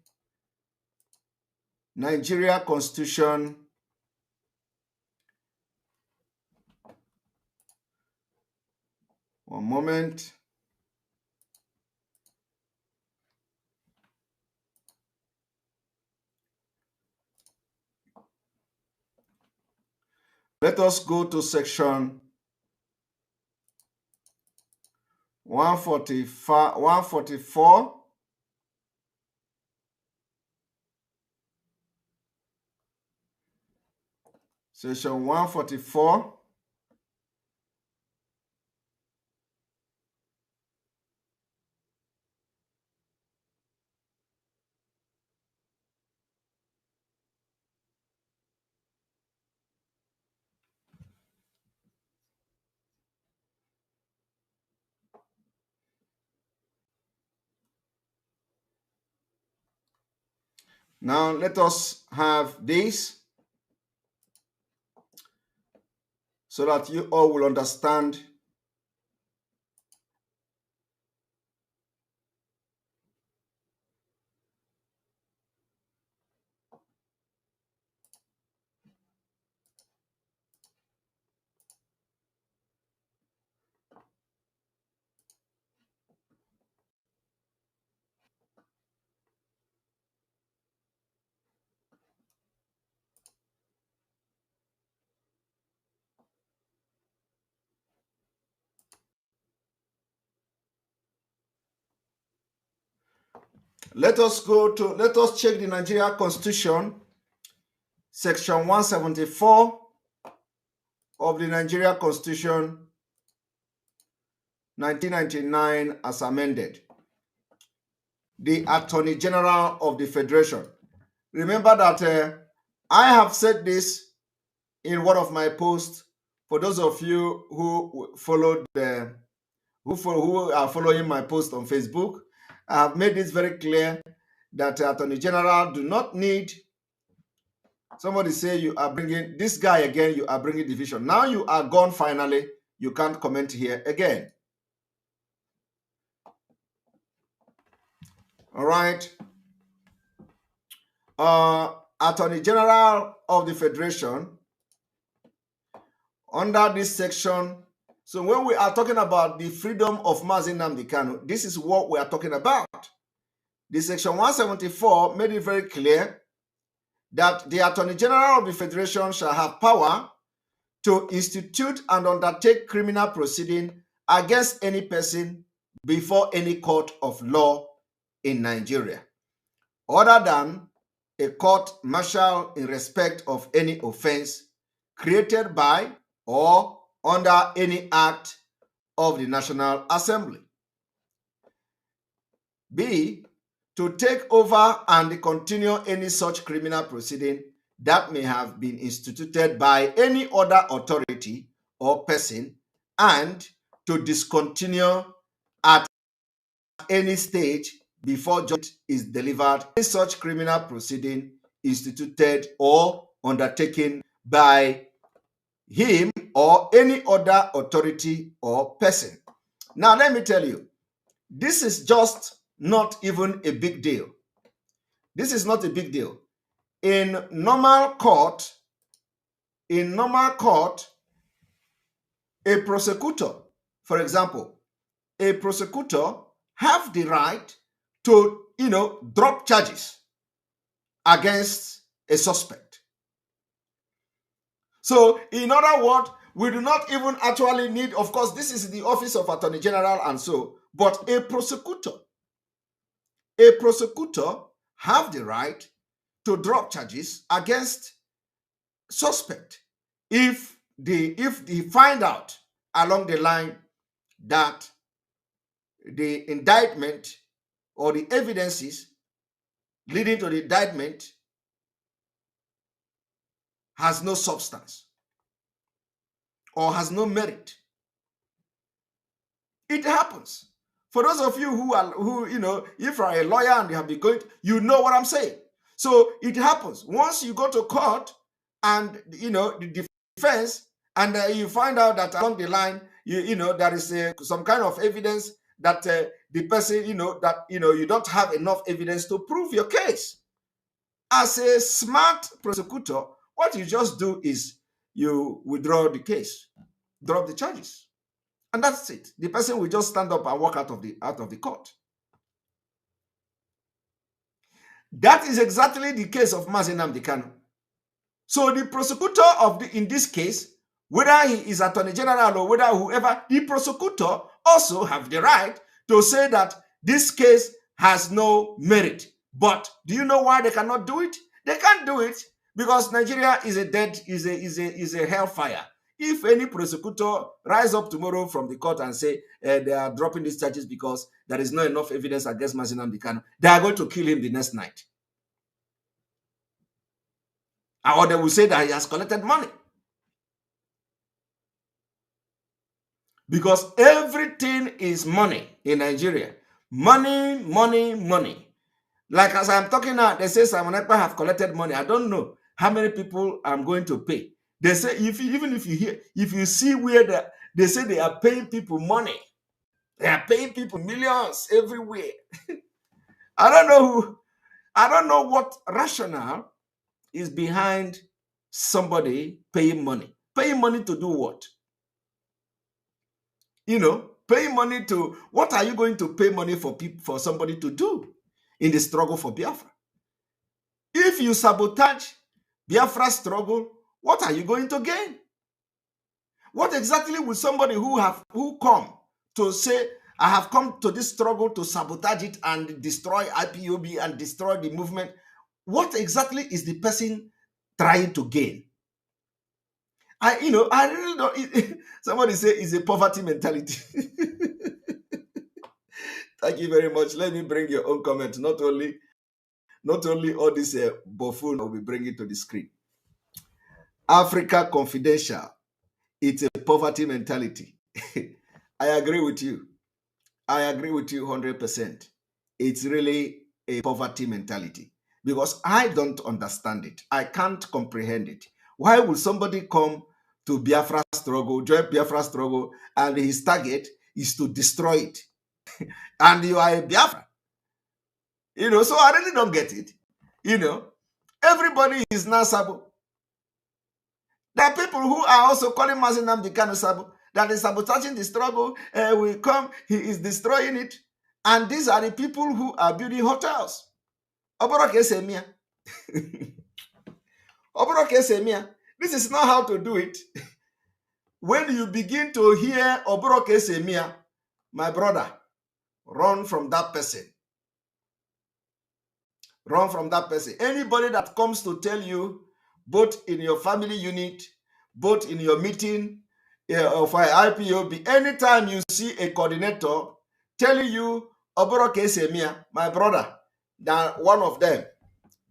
Nigeria Constitution one moment. Let us go to section 144. Section 144. Now let us have this so that you all will understand. Let us check the Nigeria Constitution, Section 174 of the Nigeria Constitution 1999 as amended. The Attorney General of the Federation. Remember that I have said this in one of my posts. For those of you who who are following my post on Facebook, I have made this very clear that Attorney General do not need. Somebody say you are bringing this guy again. You are bringing division. Now you are gone. Finally, you can't comment here again. All right. Attorney General of the Federation, under this section. So when we are talking about the freedom of Mazi Nnamdi Kanu, this is what we are talking about. The section 174 made it very clear that the Attorney General of the Federation shall have power to institute and undertake criminal proceeding against any person before any court of law in Nigeria, other than a court martial in respect of any offense created by or under any act of the National Assembly. B, to take over and continue any such criminal proceeding that may have been instituted by any other authority or person, and to discontinue at any stage before judgment is delivered any such criminal proceeding instituted or undertaken by him or any other authority or person. Now, let me tell you, this is just not even a big deal. This is not a big deal. In normal court, a prosecutor, for example, a prosecutor have the right to, drop charges against a suspect. So, in other words, we do not even actually need, of course, this is the Office of Attorney General and so, but a prosecutor have the right to drop charges against suspect if they find out along the line that the indictment or the evidences leading to the indictment has no substance or has no merit. It happens. For those of you who if you are a lawyer and you have been going, you know what I'm saying. So it happens. Once you go to court and the defense, and you find out that along the line, there is some kind of evidence that the person, you don't have enough evidence to prove your case. As a smart prosecutor, what you just do is you withdraw the case, drop the charges, and that's it. The person will just stand up and walk out of the court. That is exactly the case of Mazi Nnamdi Kanu. So the prosecutor in this case, whether he is Attorney General or whether whoever, the prosecutor also have the right to say that this case has no merit. But do you know why they cannot do it? They can't do it Because Nigeria is a hellfire. If any prosecutor rise up tomorrow from the court and say they are dropping these charges because there is not enough evidence against Mazi Nnamdi Kanu, they are going to kill him the next night. Or they will say that he has collected money. Because everything is money in Nigeria. Money, money, money. Like as I'm talking now, they say Simon Ekpa have collected money. I don't know how many people I'm going to pay. They say if you see where they say they are paying people money, they are paying people millions everywhere. I don't know what rationale is behind somebody paying money. Paying money to do what? You know, paying money to what are you going to pay money for somebody to do in the struggle for Biafra? If you sabotage Biafra's struggle, what are you going to gain? What exactly will somebody who come to say, I have come to this struggle to sabotage it and destroy IPOB and destroy the movement? What exactly is the person trying to gain? I really don't. Somebody say it's a poverty mentality. Thank you very much. Let me bring your own comment. Not only all this buffoon will be bringing to the screen. Africa Confidential. It's a poverty mentality. I agree with you. I agree with you 100%. It's really a poverty mentality because I don't understand it. I can't comprehend it. Why would somebody come to Biafra struggle, join Biafra struggle, and his target is to destroy it? And you are a Biafra. So I really don't get it. Everybody is now Sabo. There are people who are also calling Mazi Nnamdi Kanu Sabo, that is sabotaging the struggle. Will come, he is destroying it. And these are the people who are building hotels. Oboroke Semia. Oboroke Semia. This is not how to do it. When you begin to hear Oboroke Semia, my brother, run from that person. Run from that person. Anybody that comes to tell you, both in your family unit, both in your meeting of IPOB, anytime you see a coordinator telling you, Oboroke Semia, my brother, that one of them,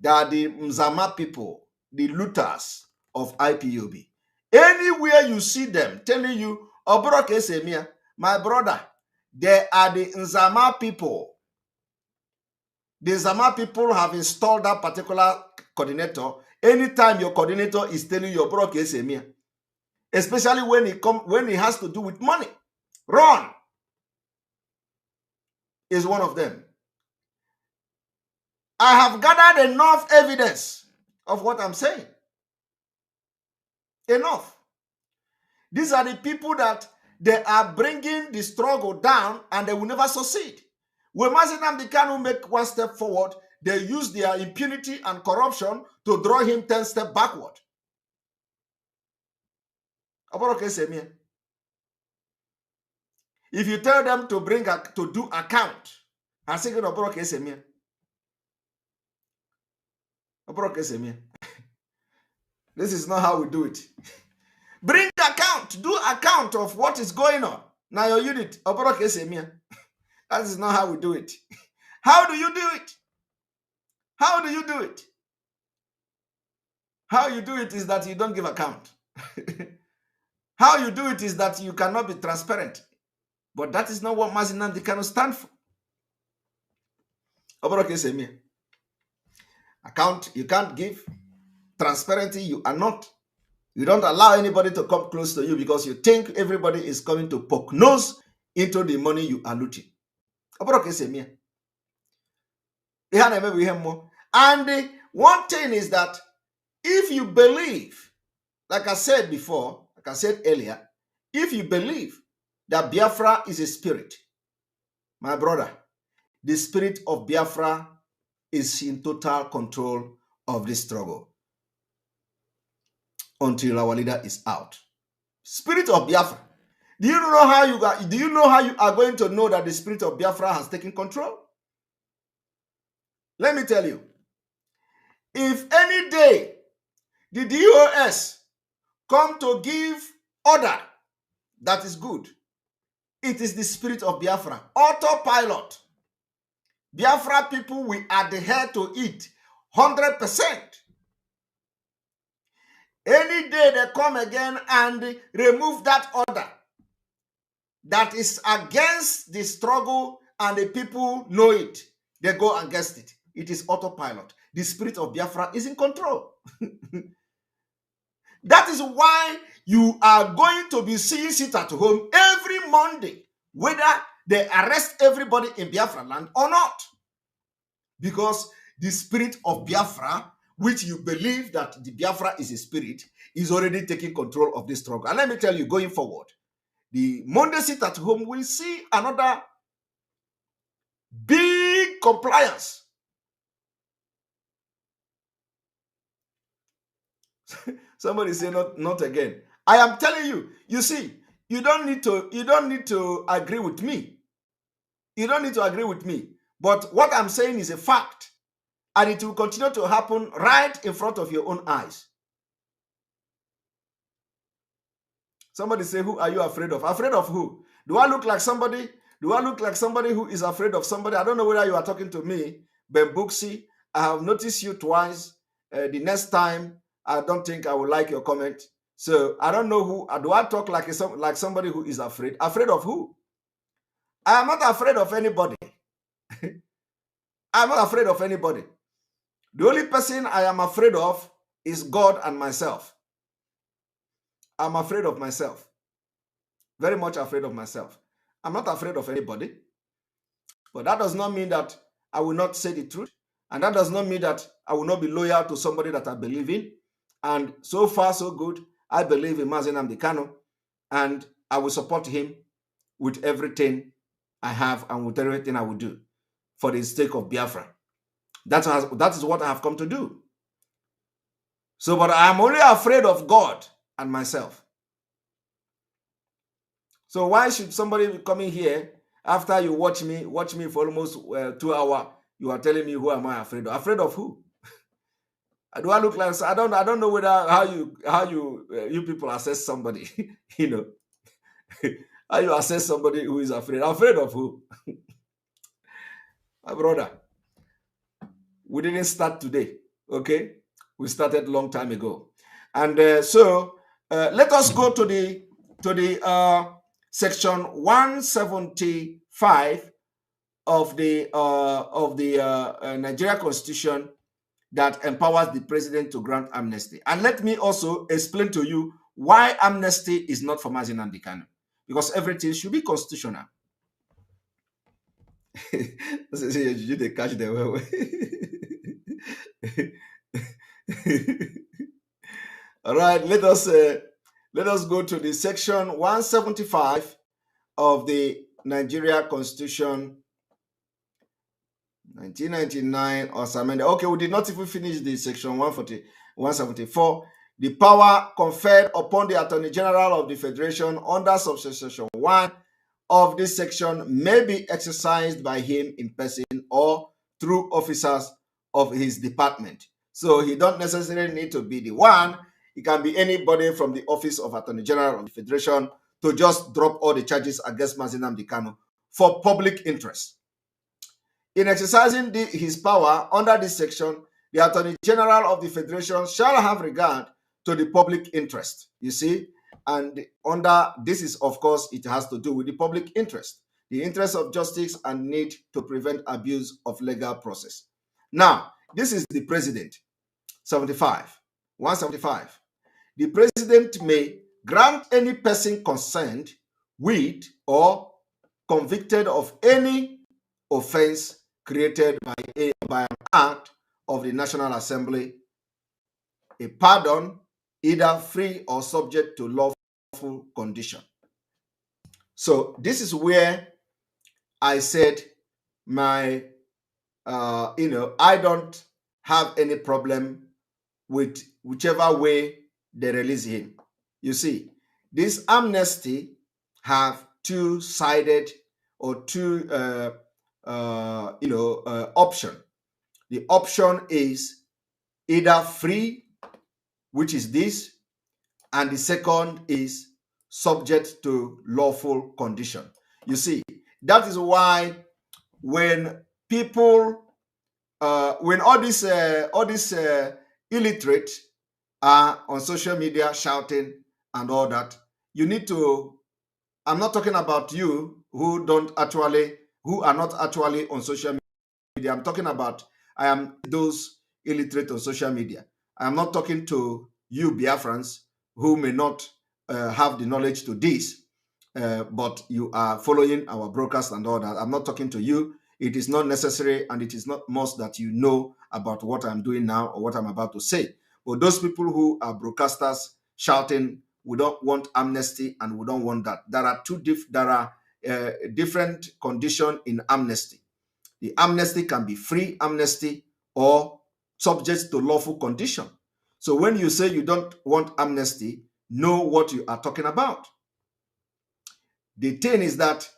they are the Mzama people, the looters of IPOB. Anywhere you see them telling you, Oboroke Semia, my brother, they are the Nzama people. The Nzama people have installed that particular coordinator. Anytime your coordinator is telling you Oboroke Semia, especially when it has to do with money, run is one of them. I have gathered enough evidence of what I'm saying. Enough. These are the people that they are bringing the struggle down and they will never succeed. When Mazi Nnamdi Kanu make one step forward, they use their impunity and corruption to draw him 10 steps backward. If you tell them to do account, I'm saying Oboroke Semia. This is not how we do it. Bring account, do account of what is going on. Now your unit, Oboroke Semia. That is not how we do it. How do you do it? How do you do it? How you do it is that you don't give account. How you do it is that you cannot be transparent. But that is not what Mazi Nnamdi Kanu stand for. Oboroke Semia. Account, you can't give. Transparency, you are not. You don't allow anybody to come close to you because you think everybody is coming to poke nose into the money you are looting. Oboroke Semia. And one thing is that if you believe, like I said before, like I said earlier, if you believe that Biafra is a spirit, my brother, the spirit of Biafra is in total control of this struggle until our leader is out. Spirit of Biafra. Do you know how you are going to know that the spirit of Biafra has taken control? Let me tell you. If any day the DOS come to give order that is good. It is the spirit of Biafra. Autopilot. Biafra people will adhere to it 100%. Any day they come again and remove that order that is against the struggle and the people know it, they go against it. It is autopilot. The spirit of Biafra is in control. That is why you are going to be seeing sit at home every Monday, whether they arrest everybody in Biafra land or not. Because the spirit of Biafra, which you believe that the Biafra is a spirit, is already taking control of this struggle. And let me tell you, going forward, the Monday sit at home will see another big compliance. Somebody say not again. I am telling you, you see, you don't need to agree with me. You don't need to agree with me. But what I'm saying is a fact. And it will continue to happen right in front of your own eyes. Somebody say, who are you afraid of? Afraid of who? Do I look like somebody? Do I look like somebody who is afraid of somebody? I don't know whether you are talking to me, Ben Buxi. I have noticed you twice. The next time, I don't think I will like your comment. So I don't know who. Do I talk like somebody who is afraid? Afraid of who? I am not afraid of anybody. I'm not afraid of anybody. The only person I am afraid of is God and myself. I'm afraid of myself. Very much afraid of myself. I'm not afraid of anybody. But that does not mean that I will not say the truth. And that does not mean that I will not be loyal to somebody that I believe in. And so far, so good. I believe in Mazi Nnamdi Kanu. And I will support him with everything I have and with everything I will do for the sake of Biafra. That is what I have come to do. So, but I am only afraid of God and myself. So why should somebody be coming here after you watch me for almost 2 hours? You are telling me who am I afraid of? Afraid of who? Do I look like? I don't know whether how you people assess somebody. You know, how you assess somebody who is afraid? Afraid of who? My brother, we didn't start today. Okay, we started a long time ago, and so let us go to the section 175 of the Nigeria Constitution that empowers the president to grant amnesty. And let me also explain to you why amnesty is not for Mazi Nnamdi Kanu, because everything should be constitutional. You they catch the All right, let us go to the section 175 of the Nigeria Constitution 1999 or something. Okay, we did not even finish the section 174. The power conferred upon the Attorney General of the Federation under subsection 1 of this section may be exercised by him in person or through officers of his department. So he don't necessarily need to be the one. It can be anybody from the office of Attorney General of the Federation to just drop all the charges against Mazi Nnamdi Kanu for public interest. In exercising his power under this section, the Attorney General of the Federation shall have regard to the public interest. You see, and under this is, of course, it has to do with the public interest, the interest of justice and need to prevent abuse of legal process. Now, this is the president, 175. The president may grant any person concerned with or convicted of any offense created by an act of the National Assembly a pardon, either free or subject to lawful condition. So this is where I said I don't have any problem with whichever way they release him. You see, this amnesty have two-sided or two option. The option is either free which is this, and the second is subject to lawful condition. You see, that is why when people, when all these illiterate are on social media shouting and all that, you need to, I'm not talking about you who are not actually on social media. I'm talking about, I am those illiterate on social media. I'm not talking to you Biafrans who may not have the knowledge to this, but you are following our broadcast and all that. I'm not talking to you. It is not necessary and it is not must that you know about what I'm doing now or what I'm about to say. But those people who are broadcasters shouting, we don't want amnesty and we don't want that. There are different conditions in amnesty. The amnesty can be free amnesty or subject to lawful condition. So when you say you don't want amnesty, know what you are talking about. The thing is that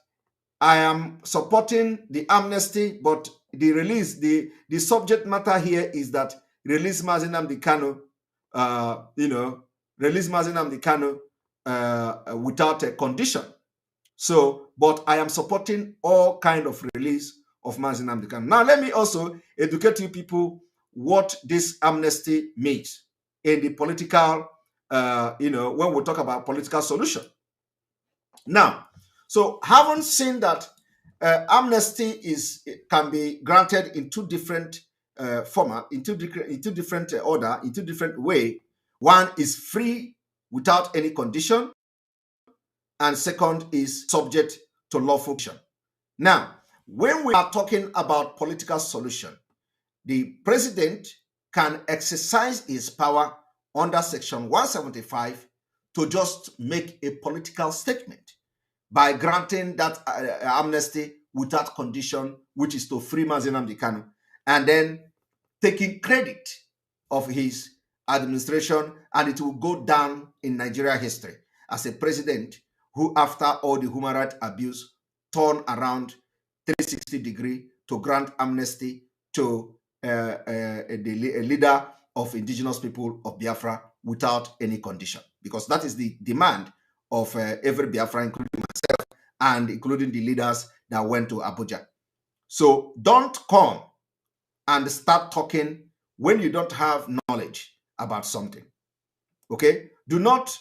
I am supporting the amnesty, but the release, the subject matter here is that release Mazi Nnamdi Kanu, release Mazi Nnamdi Kanu without a condition. So, but I am supporting all kind of release of Mazi Nnamdi Kanu. Now, let me also educate you people what this amnesty means in the political, when we talk about political solution. Now, so having seen that amnesty can be granted in two different format, in two different order, in two different way. One is free without any condition, and second is subject to lawful condition. Now, when we are talking about political solution, the president can exercise his power under Section 175 to just make a political statement by granting that amnesty without condition, which is to free Mazi Nnamdi Kanu, and then taking credit of his administration, and it will go down in Nigeria history as a president who, after all the human rights abuse, turned around 360 degree to grant amnesty to a leader of indigenous people of Biafra without any condition, because that is the demand of every Biafra, including myself and including the leaders that went to Abuja. So don't come and start talking when you don't have knowledge about something. Okay? Do not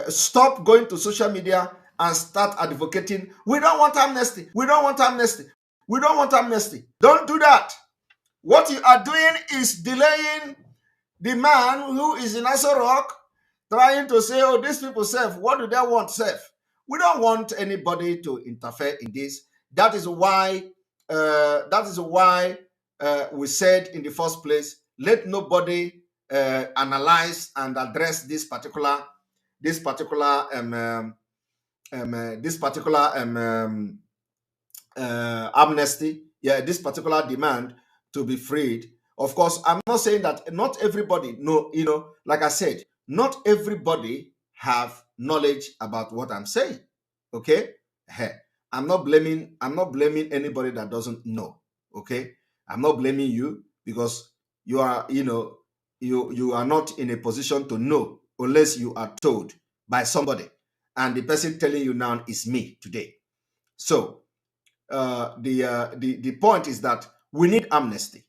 stop going to social media and start advocating, we don't want amnesty, we don't want amnesty, we don't want amnesty. Don't do that. What you are doing is delaying the man who is in Aso Rock trying to say, oh, these people serve. What do they want serve? We don't want anybody to interfere in this. That is why we said in the first place, let nobody analyze and address this particular amnesty, this particular demand to be freed. Of course, I'm not saying that not everybody know, like I said, not everybody have knowledge about what I'm saying. Okay? I'm not blaming anybody that doesn't know. Okay? I'm not blaming you because you are, you are not in a position to know unless you are told by somebody. And the person telling you now is me today. So the point is that we need amnesty.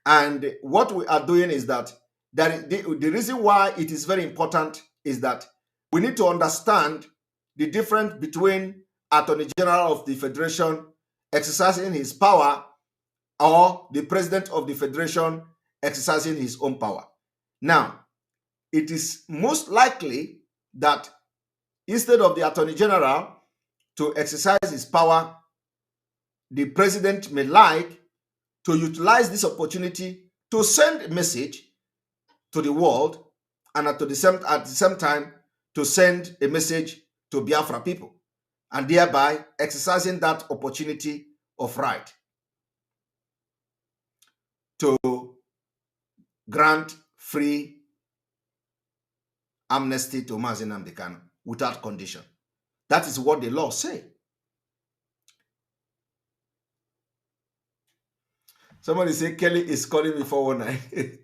And what we are doing is that the reason why it is very important is that we need to understand the difference between Attorney General of the Federation exercising his power or the President of the Federation exercising his own power. Now, it is most likely that instead of the Attorney General to exercise his power, the President may like to utilize this opportunity to send a message to the world and at the same time to send a message to Biafra people, and thereby exercising that opportunity of right to grant free amnesty to Mazi Nnamdi Kanu without condition. That is what the law say. Somebody say Kelly is calling me 419.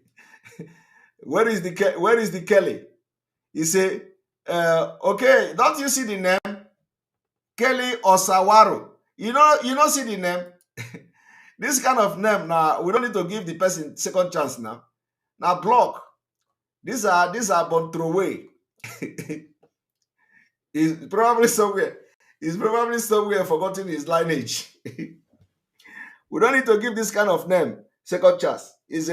Where is the Kelly? He say, okay, don't you see the name? Kelly Osawaro. You know, see the name? This kind of name now, we don't need to give the person second chance now. Now block. These are born throwaway. He's probably somewhere. He's probably somewhere forgotten his lineage. We don't need to give this kind of name second chance. Is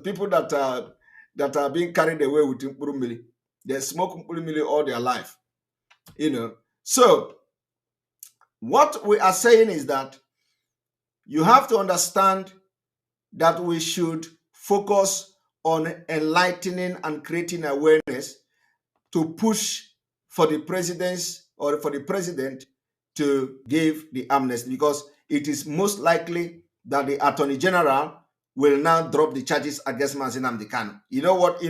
people that are being carried away with Mkpurumili. They smoke Mkpurumili all their life. You know. So what we are saying is that you have to understand that we should focus on enlightening and creating awareness to push for the presidents or for the president to give the amnesty, because it is most likely that the attorney general will now drop the charges against Mazi Nnamdi Kanu. You know what?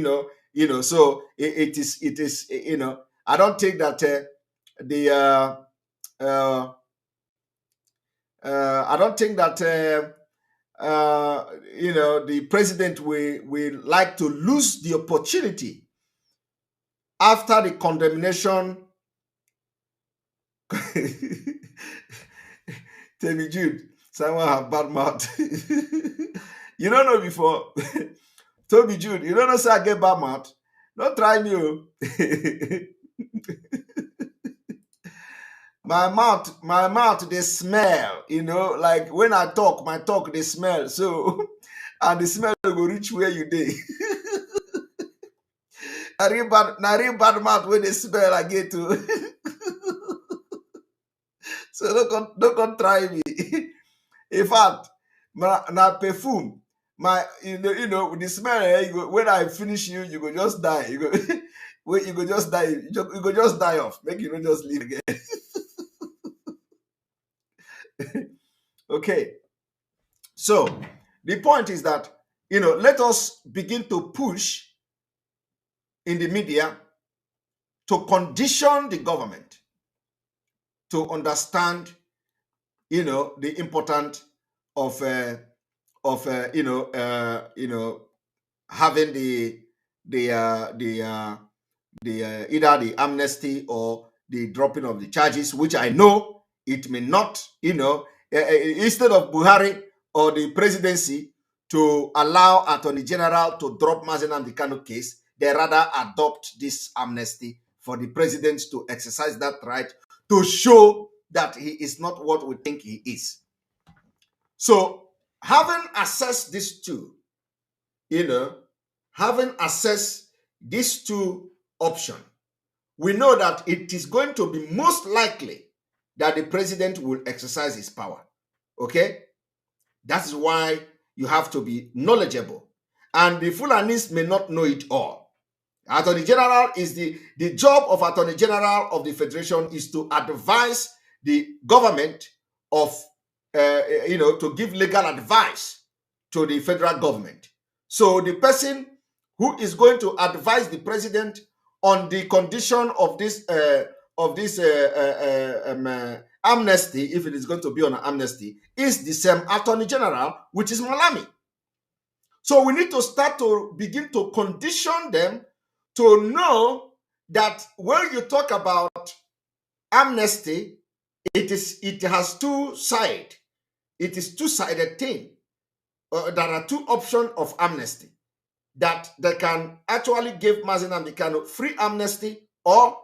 So it is. I don't think that I don't think that the president will like to lose the opportunity after the condemnation. Tell me, Jude, someone have bad mouth. You don't know before. Toby Jude, you don't know, say I get bad mouth. Don't try me. My mouth, they smell, like when I talk, my talk, they smell. So, and the smell will reach where you dey. I real bad mouth when they smell, I get to. So don't come try me. In fact, na perfume, with the smell, when I finish you go just die. You go just die. You go just die off. Make you not just leave again. Okay. So the point is that, let us begin to push in the media to condition the government to understand, the importance of having either the amnesty or the dropping of the charges, which I know it may not, instead of Buhari or the presidency to allow Attorney General to drop Mazi Nnamdi Kanu case, they rather adopt this amnesty for the president to exercise that right to show that he is not what we think he is. So, having assessed these two, options, we know that it is going to be most likely that the president will exercise his power. Okay? That is why you have to be knowledgeable. And the Fulanis may not know it all. Attorney General is the job of Attorney General of the Federation is to advise the government of, to give legal advice to the federal government. So the person who is going to advise the president on the condition of this amnesty, if it is going to be on an amnesty, is the same Attorney General, which is Malami. So we need to start to begin to condition them to know that when you talk about amnesty, it has two sides. It is two-sided thing. There are two options of amnesty that they can actually give Mazi Nnamdi Kanu free amnesty or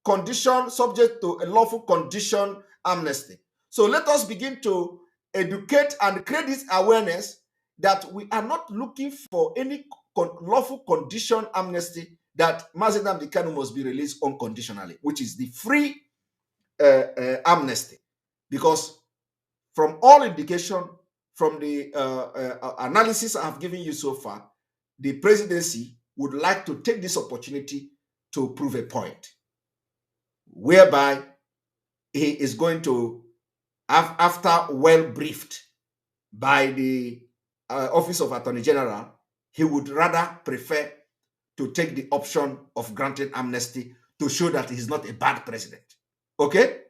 condition subject to a lawful condition amnesty. So let us begin to educate and create this awareness that we are not looking for any lawful condition amnesty, that Mazi Nnamdi Kanu must be released unconditionally, which is the free amnesty. Because from all indication, from the analysis I have given you so far, the presidency would like to take this opportunity to prove a point, whereby he is going to, after well briefed by the Office of Attorney General, he would rather prefer to take the option of granting amnesty to show that he's not a bad president. Okay?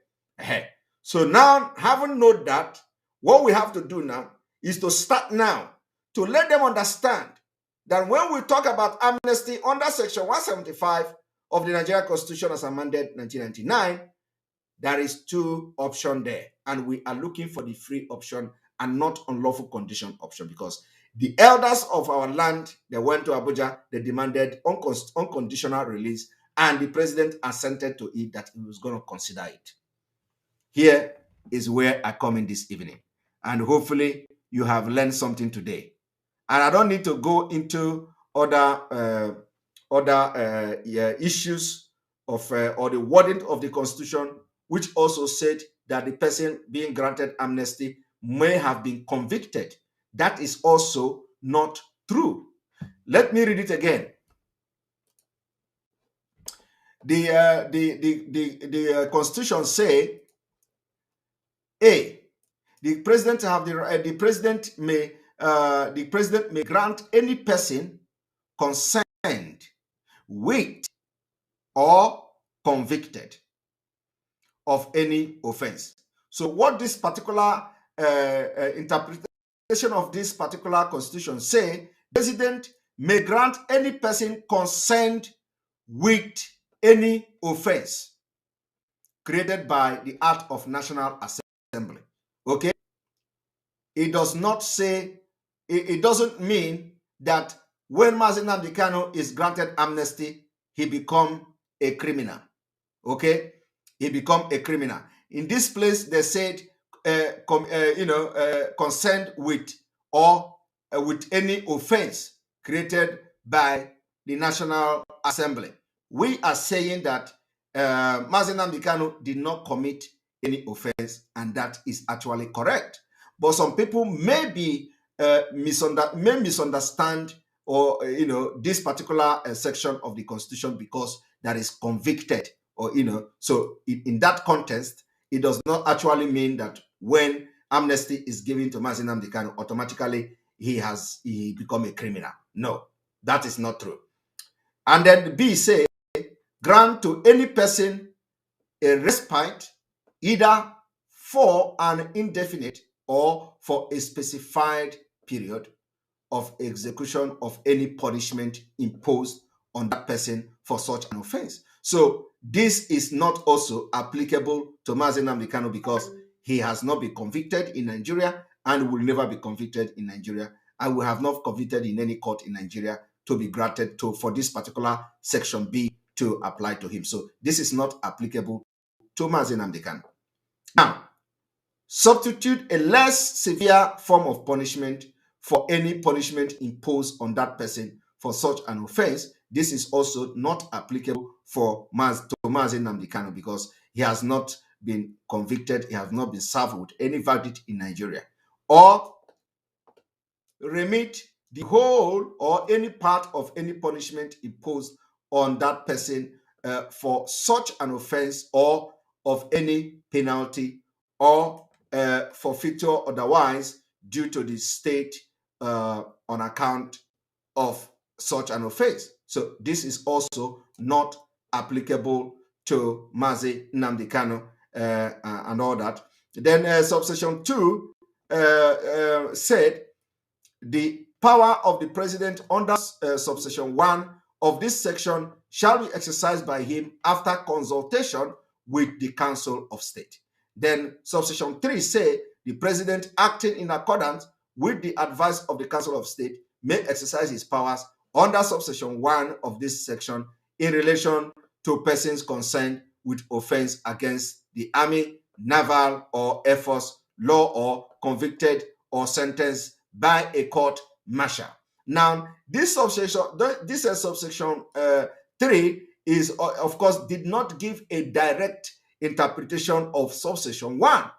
So now, having known that, what we have to do now is to start now to let them understand that when we talk about amnesty under Section 175 of the Nigerian Constitution as amended 1999, there is two options there, and we are looking for the free option and not unlawful condition option, because the elders of our land, they went to Abuja, they demanded unconditional release, and the president assented to it that he was going to consider it. Here is where I come in this evening, and hopefully you have learned something today. And I don't need to go into other issues of or the wording of the Constitution, which also said that the person being granted amnesty may have been convicted. That is also not true. Let me read it again. The Constitution say, A, the president may grant any person concerned with or convicted of any offense. So what this particular interpretation of this particular Constitution say, president may grant any person concerned with any offense created by the Act of National Assembly. Okay? It does not say, it doesn't mean that when Mazi Nnamdi Kanu is granted amnesty, he become a criminal. Okay? He become a criminal. In this place, they said, concerned with or with any offense created by the National Assembly. We are saying that Mazi Nnamdi Kanu did not commit any offense, and that is actually correct. But some people may misunderstand or this particular section of the Constitution because that is convicted, or so in that context, it does not actually mean that when amnesty is given to Mazi Nnamdi Kanu, automatically he become a criminal. No, that is not true. And then B say, grant to any person a respite either for an indefinite or for a specified period of execution of any punishment imposed on that person for such an offense. So this is not also applicable to Mazi Nnamdi Kanu because he has not been convicted in Nigeria and will never be convicted in Nigeria, and will have not convicted in any court in Nigeria to be granted for this particular Section B to apply to him. So this is not applicable to Mazi Nnamdi Kanu. Now, substitute a less severe form of punishment for any punishment imposed on that person for such an offense. This is also not applicable to Mazi Nnamdi Kanu because he has not been convicted, he has not been served with any verdict in Nigeria. Or remit the whole or any part of any punishment imposed on that person for such an offense, or of any penalty, or forfeiture otherwise due to the state on account of such an offense. So this is also not applicable to Mazi Nnamdi Kanu and all that. Then subsection 2 said the power of the president under subsection 1 of this section shall be exercised by him after consultation with the Council of State. Then subsection 3 say the president acting in accordance with the advice of the Council of State may exercise his powers under subsection 1 of this section in relation to persons concerned with offense against the Army, Naval, or Air Force law, or convicted or sentenced by a court martial. Now, this subsection 3 is, of course, did not give a direct interpretation of subsection 1,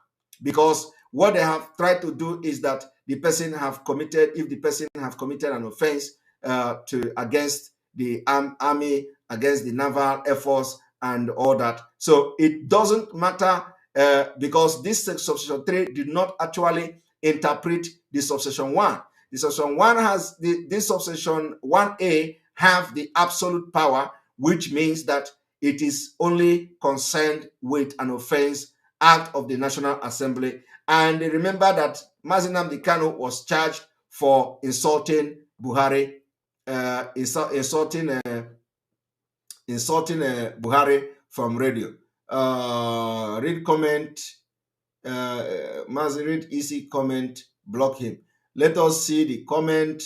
because what they have tried to do is that the person have committed, if the person have committed an offense against the Army, against the Naval, Air Force, and all that. So it doesn't matter because this subsection 3 did not actually interpret the subsection 1. The subsection 1 has this subsection 1A have the absolute power, which means that it is only concerned with an offense act of the National Assembly. And remember that Mazi Nnamdi Kanu was charged for insulting Buhari insulting Buhari from radio. Read comment. Mazi, read EC comment. Block him. Let us see the comment.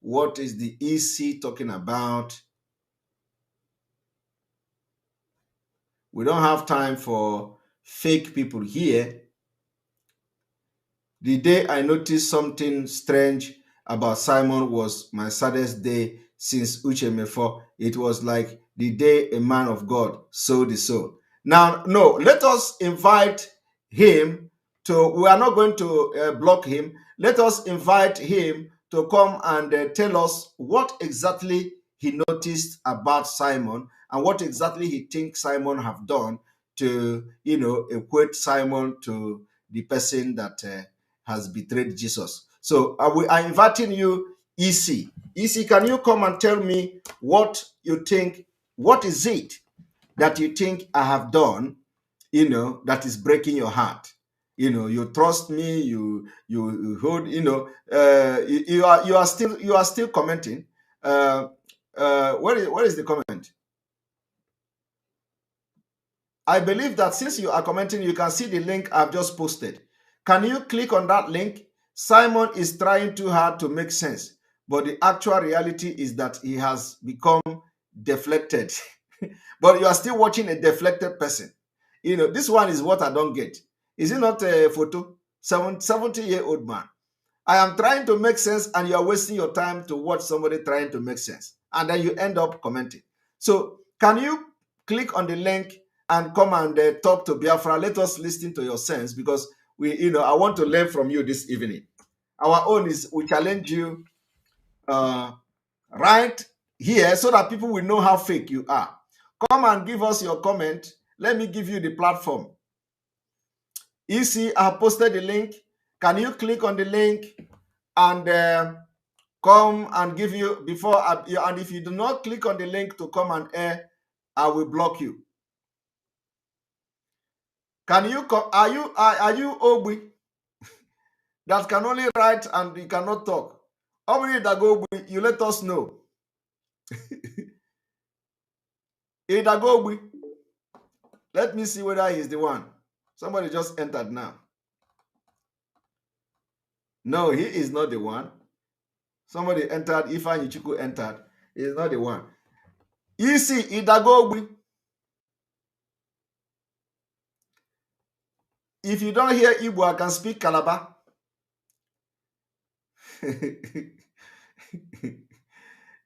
What is the EC talking about? We don't have time for fake people here. The day I noticed something strange about Simon was my saddest day since Uchemefo. It was like the day a man of God sold his soul. Now, no, let us invite him to, we are not going to block him. Let us invite him to come and tell us what exactly he noticed about Simon and what exactly he thinks Simon have done to, equate Simon to the person that has betrayed Jesus. So we are inviting you, EC. EC, can you come and tell me what you think? What is it that you think I have done, that is breaking your heart? You trust me. You hold. You are still commenting. What is the comment? I believe that since you are commenting, you can see the link I've just posted. Can you click on that link? Simon is trying too hard to make sense, but the actual reality is that he has become deflected. But you are still watching a deflected person. This one is what I don't get. Is it not a photo? 70-year-old man. I am trying to make sense, and you are wasting your time to watch somebody trying to make sense. And then you end up commenting. So can you click on the link and come and talk to Biafra? Let us listen to your sense, because I want to learn from you this evening. Our own is we challenge you right here so that people will know how fake you are. Come and give us your comment. Let me give you the platform. You see, I have posted the link. Can you click on the link and come and give you before? And if you do not click on the link to come and air, I will block you. Can you come? Are you Obi that can only write and you cannot talk? Obi Dagobi, you let us know. Idagobi, let me see whether he's the one. Somebody just entered now. No, he is not the one. Somebody entered. Ifeanyi Chukwu entered. He is not the one. You see, Idagobi. If you don't hear Igbo, I can speak Calabar. Do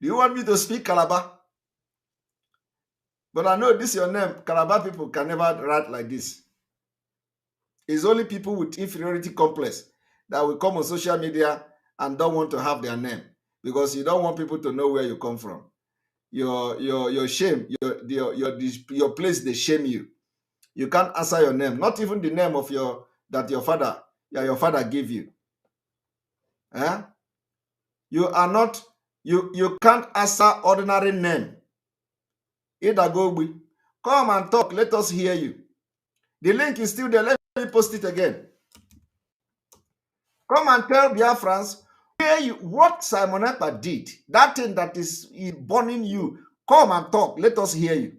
you want me to speak Calabar? But I know this is your name. Calabar people can never write like this. It's only people with inferiority complex that will come on social media and don't want to have their name, because you don't want people to know where you come from. Your shame, your place, they shame you. You can't answer your name, not even the name of your father gave you. Eh? You are not, you can't answer ordinary name. Idagobi, come and talk. Let us hear you. The link is still there. Let me post it again. Come and tell Biafrans what Simon Ekpa did. That thing that is burning you. Come and talk. Let us hear you.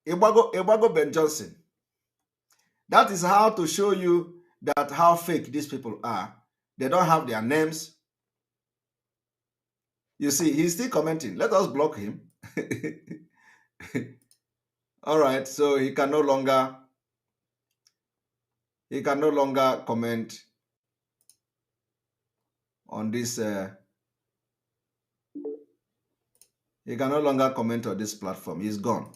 Ibago Ben Johnson. That is how to show you that how fake these people are. They don't have their names. You see, he's still commenting. Let us block him. All right, so he can no longer comment on this. He can no longer comment on this platform. He's gone.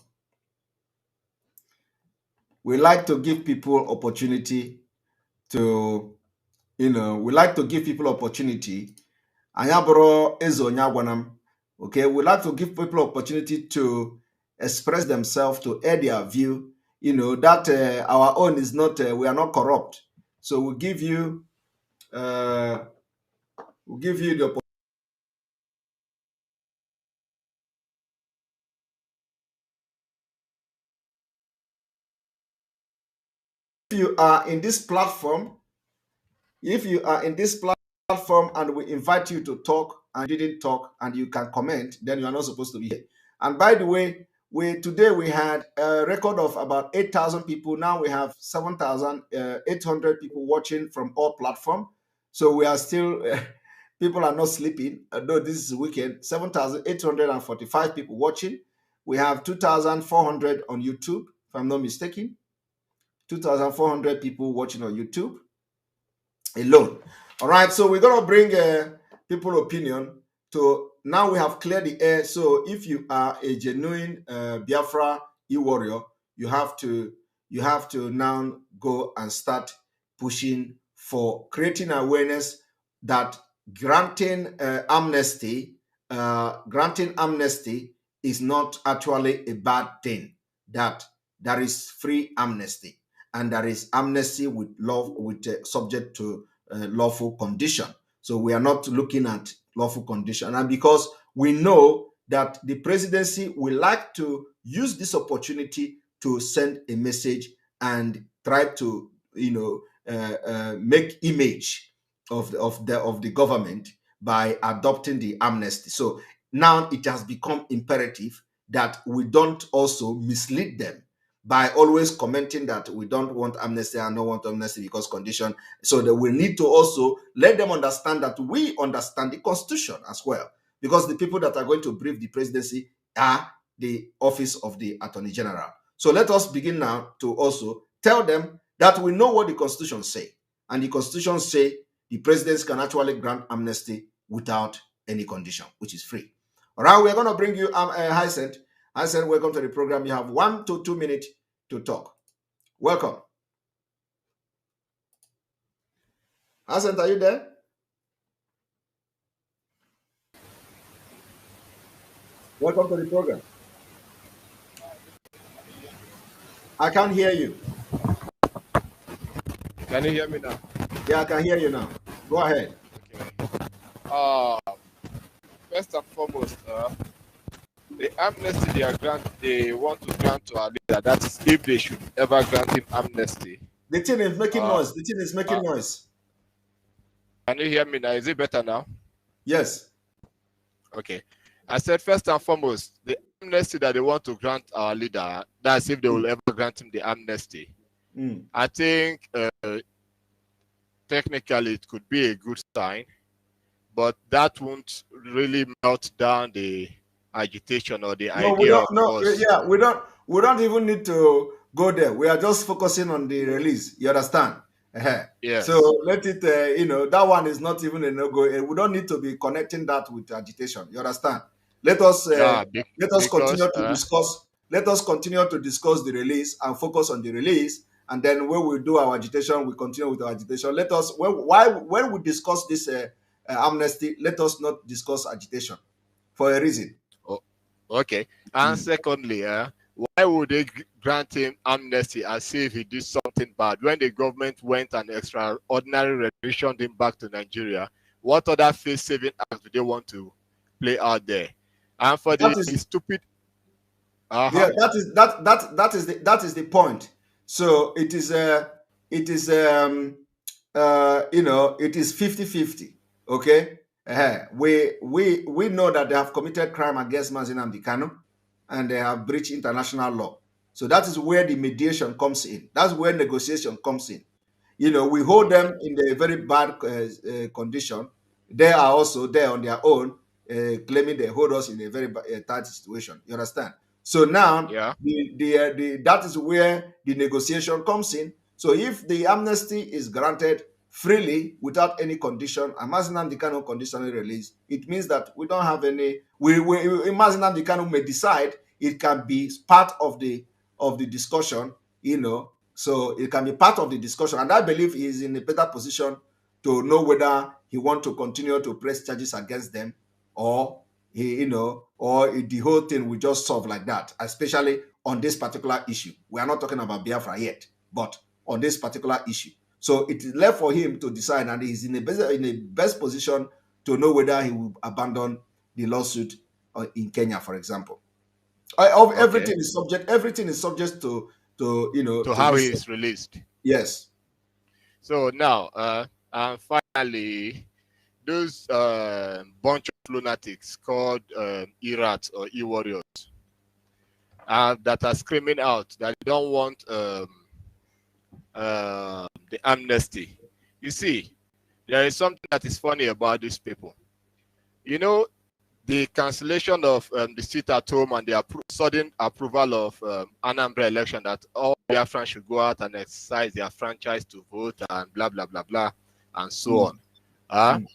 We like to give people opportunity to, we like to give people opportunity. Okay, we like to give people opportunity to express themselves, to air their view. That our own is not, we are not corrupt. So we give you the opportunity. If you are in this platform, if you are in this platform and we invite you to talk and you didn't talk and you can comment, then you are not supposed to be here. And by the way, today we had a record of about 8,000 people. Now we have 7,800 people watching from all platforms. So we are still, people are not sleeping. Though this is weekend, 7,845 people watching. We have 2,400 on YouTube, if I'm not mistaken. 2,400 people watching on YouTube alone. All right, so we're gonna bring people opinion to now. We have cleared the air. So if you are a genuine Biafra e-warrior, you have to now go and start pushing for creating awareness that granting amnesty is not actually a bad thing. That there is free amnesty, and there is amnesty with subject to lawful condition. So we are not looking at lawful condition, and because we know that the presidency will like to use this opportunity to send a message and try to make image of the government by adopting the amnesty. So now it has become imperative that we don't also mislead them by always commenting that we don't want amnesty and don't want amnesty because condition. So they will need to also let them understand that we understand the Constitution as well, because the people that are going to brief the presidency are the office of the Attorney General. So let us begin now to also tell them that we know what the Constitution say, and the Constitution say the presidents can actually grant amnesty without any condition, which is free. All right, we're going to bring you Hyacinth. Hyacinth, welcome to the program. You have 1 to 2 minutes to talk. Welcome. Hyacinth, are you there? Welcome to the program. I can't hear you. Can you hear me now? Yeah, I can hear you now. Go ahead. Okay. First and foremost, the amnesty they want to grant to our leader, that is if they should ever grant him amnesty. The thing is making noise. The thing is making noise. Can you hear me now? Is it better now? Yes. Okay. I said first and foremost, the amnesty that they want to grant our leader, that's if they will ever grant him the amnesty. I think technically it could be a good sign, but that won't really melt down the agitation or the idea of us. Yeah, we don't even need to go there. We are just focusing on the release. You understand? Yes. So let it, that one is not even a no-go. We don't need to be connecting that with agitation. You understand? Let us continue to discuss. Let us continue to discuss the release and focus on the release. And then when we do our agitation, we continue with our agitation. Let us, when we discuss this amnesty, let us not discuss agitation for a reason. Oh, okay. And secondly, why would they grant him amnesty as if he did something bad? When the government went and extraordinary retributioned him back to Nigeria, what other face-saving act do they want to play out there? And for the stupid... Yeah, that is the point. So it is 50-50. Okay, we know that they have committed crime against Nnamdi Kanu, and they have breached international law. So that is where the mediation comes in. That's where negotiation comes in. We hold them in a very bad condition. They are also there on their own, claiming they hold us in a very tight situation. You understand? So now, that is where the negotiation comes in. So if the amnesty is granted freely without any condition, and Nnamdi Kanu conditionally released, it means that we don't have any. Nnamdi Kanu may decide it can be part of the discussion. So it can be part of the discussion, and I believe he is in a better position to know whether he wants to continue to press charges against them, or the whole thing will just solve like that, especially on this particular issue. We are not talking about Biafra yet, but on this particular issue. So it is left for him to decide, and he's in a best position to know whether he will abandon the lawsuit in Kenya, for example. Everything is subject to how he is released. Yes. So now, And finally, those bunch of lunatics called E-rats or E-warriors that are screaming out that they don't want the amnesty. You see, there is something that is funny about these people. You know, the cancellation of the sit at home and the sudden approval of Anambra election, that all Biafrans should go out and exercise their franchise to vote and blah, blah, blah, blah, and so on.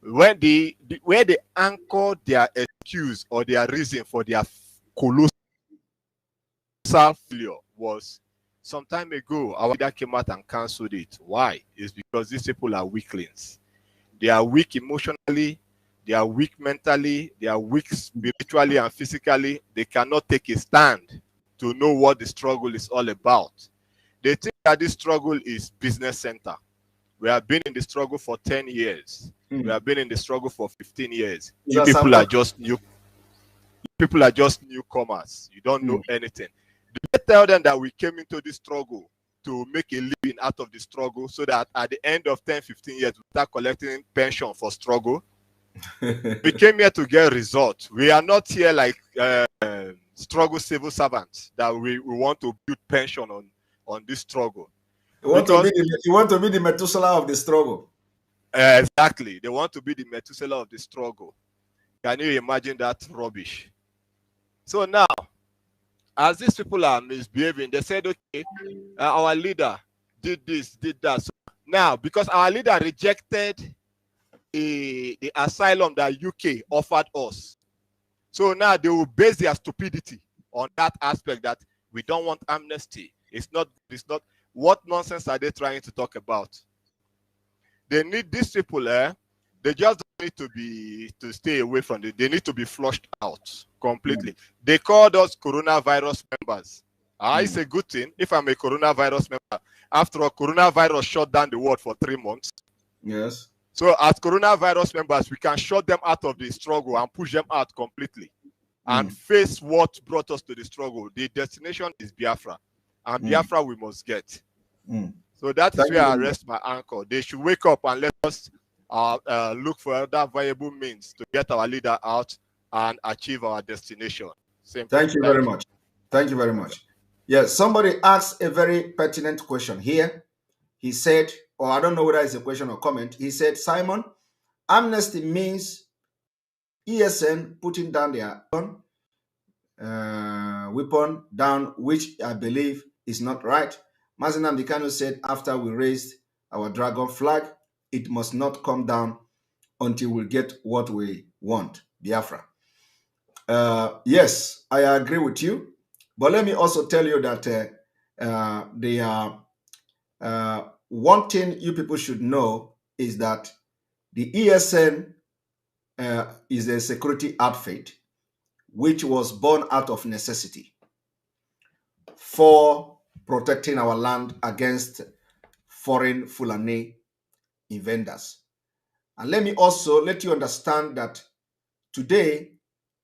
Where they anchored their excuse or their reason for their colossal failure was some time ago, our leader came out and cancelled it. Why? It's because these people are weaklings. They are weak emotionally, they are weak mentally, they are weak spiritually and physically. They cannot take a stand to know what the struggle is all about. They think that this struggle is business center. We have been in the struggle for 10 years. We have been in the struggle for 15 years. You people are just new. People are just newcomers. You don't know anything. They tell them that we came into this struggle to make a living out of the struggle, so that at the end of 10, 15 years, we start collecting pension for struggle. We came here to get results. We are not here like struggle civil servants that we want to build pension on this struggle. You want to be the Methuselah of the struggle. Exactly. They want to be the Methuselah of the struggle. Can you imagine that rubbish? So now, as these people are misbehaving, they said, okay, our leader did this, did that. So now, because our leader rejected the asylum that UK offered us, so now they will base their stupidity on that aspect, that we don't want amnesty. It's not. What nonsense are they trying to talk about? They need these people, they just don't need to stay away from it. They need to be flushed out completely. They called us coronavirus members. It's a good thing if I'm a coronavirus member. After all, coronavirus shut down the world for 3 months. Yes. So as coronavirus members, we can shut them out of the struggle and push them out completely and face what brought us to the struggle. The destination is Biafra. And Biafra we must get. So that is where I rest my anchor. They should wake up and let us look for other viable means to get our leader out and achieve our destination. Thank you very much. Thank you very much. Yes, somebody asked a very pertinent question here. He said, or I don't know whether it's a question or comment. He said, Simon, amnesty means ESN putting down their weapon down, which I believe is not right. Mazi Nnamdi Kanu said, after we raised our dragon flag, it must not come down until we get what we want, Biafra. Yes, I agree with you. But let me also tell you that one thing you people should know is that the ESN is a security outfit which was born out of necessity for protecting our land against foreign Fulani invaders. And let me also let you understand that today,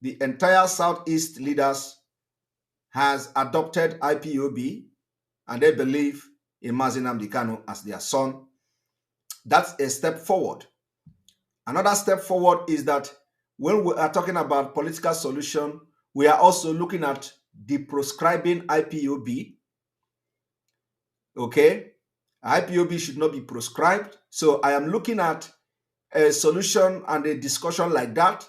the entire Southeast leaders has adopted IPOB, and they believe in Mazi Nnamdi Kanu as their son. That's a step forward. Another step forward is that when we are talking about political solution, we are also looking at deproscribing IPOB. Okay? IPOB should not be proscribed. So I am looking at a solution and a discussion like that,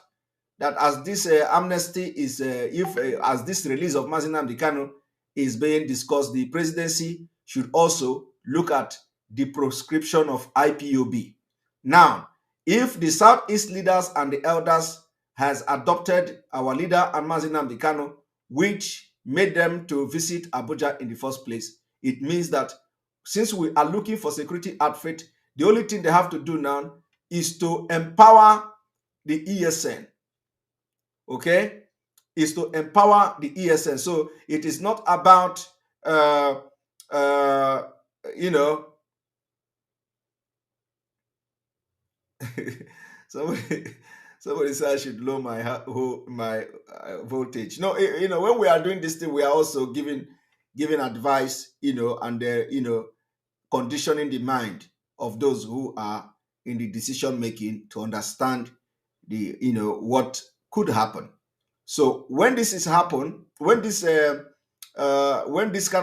that as this amnesty is, as this release of Mazi Nnamdi Kanu is being discussed, the presidency should also look at the proscription of IPOB. Now, if the Southeast leaders and the elders has adopted our leader and Mazi Nnamdi Kanu, which made them to visit Abuja in the first place, it means that since we are looking for security outfit, the only thing they have to do now is to empower the ESN. Okay? Is to empower the ESN. So it is not about, you know, somebody said I should lower my voltage. No, you know, when we are doing this thing, we are also giving advice, you know, and you know, conditioning the mind of those who are in the decision making to understand the what could happen. So when this is happen, when this kind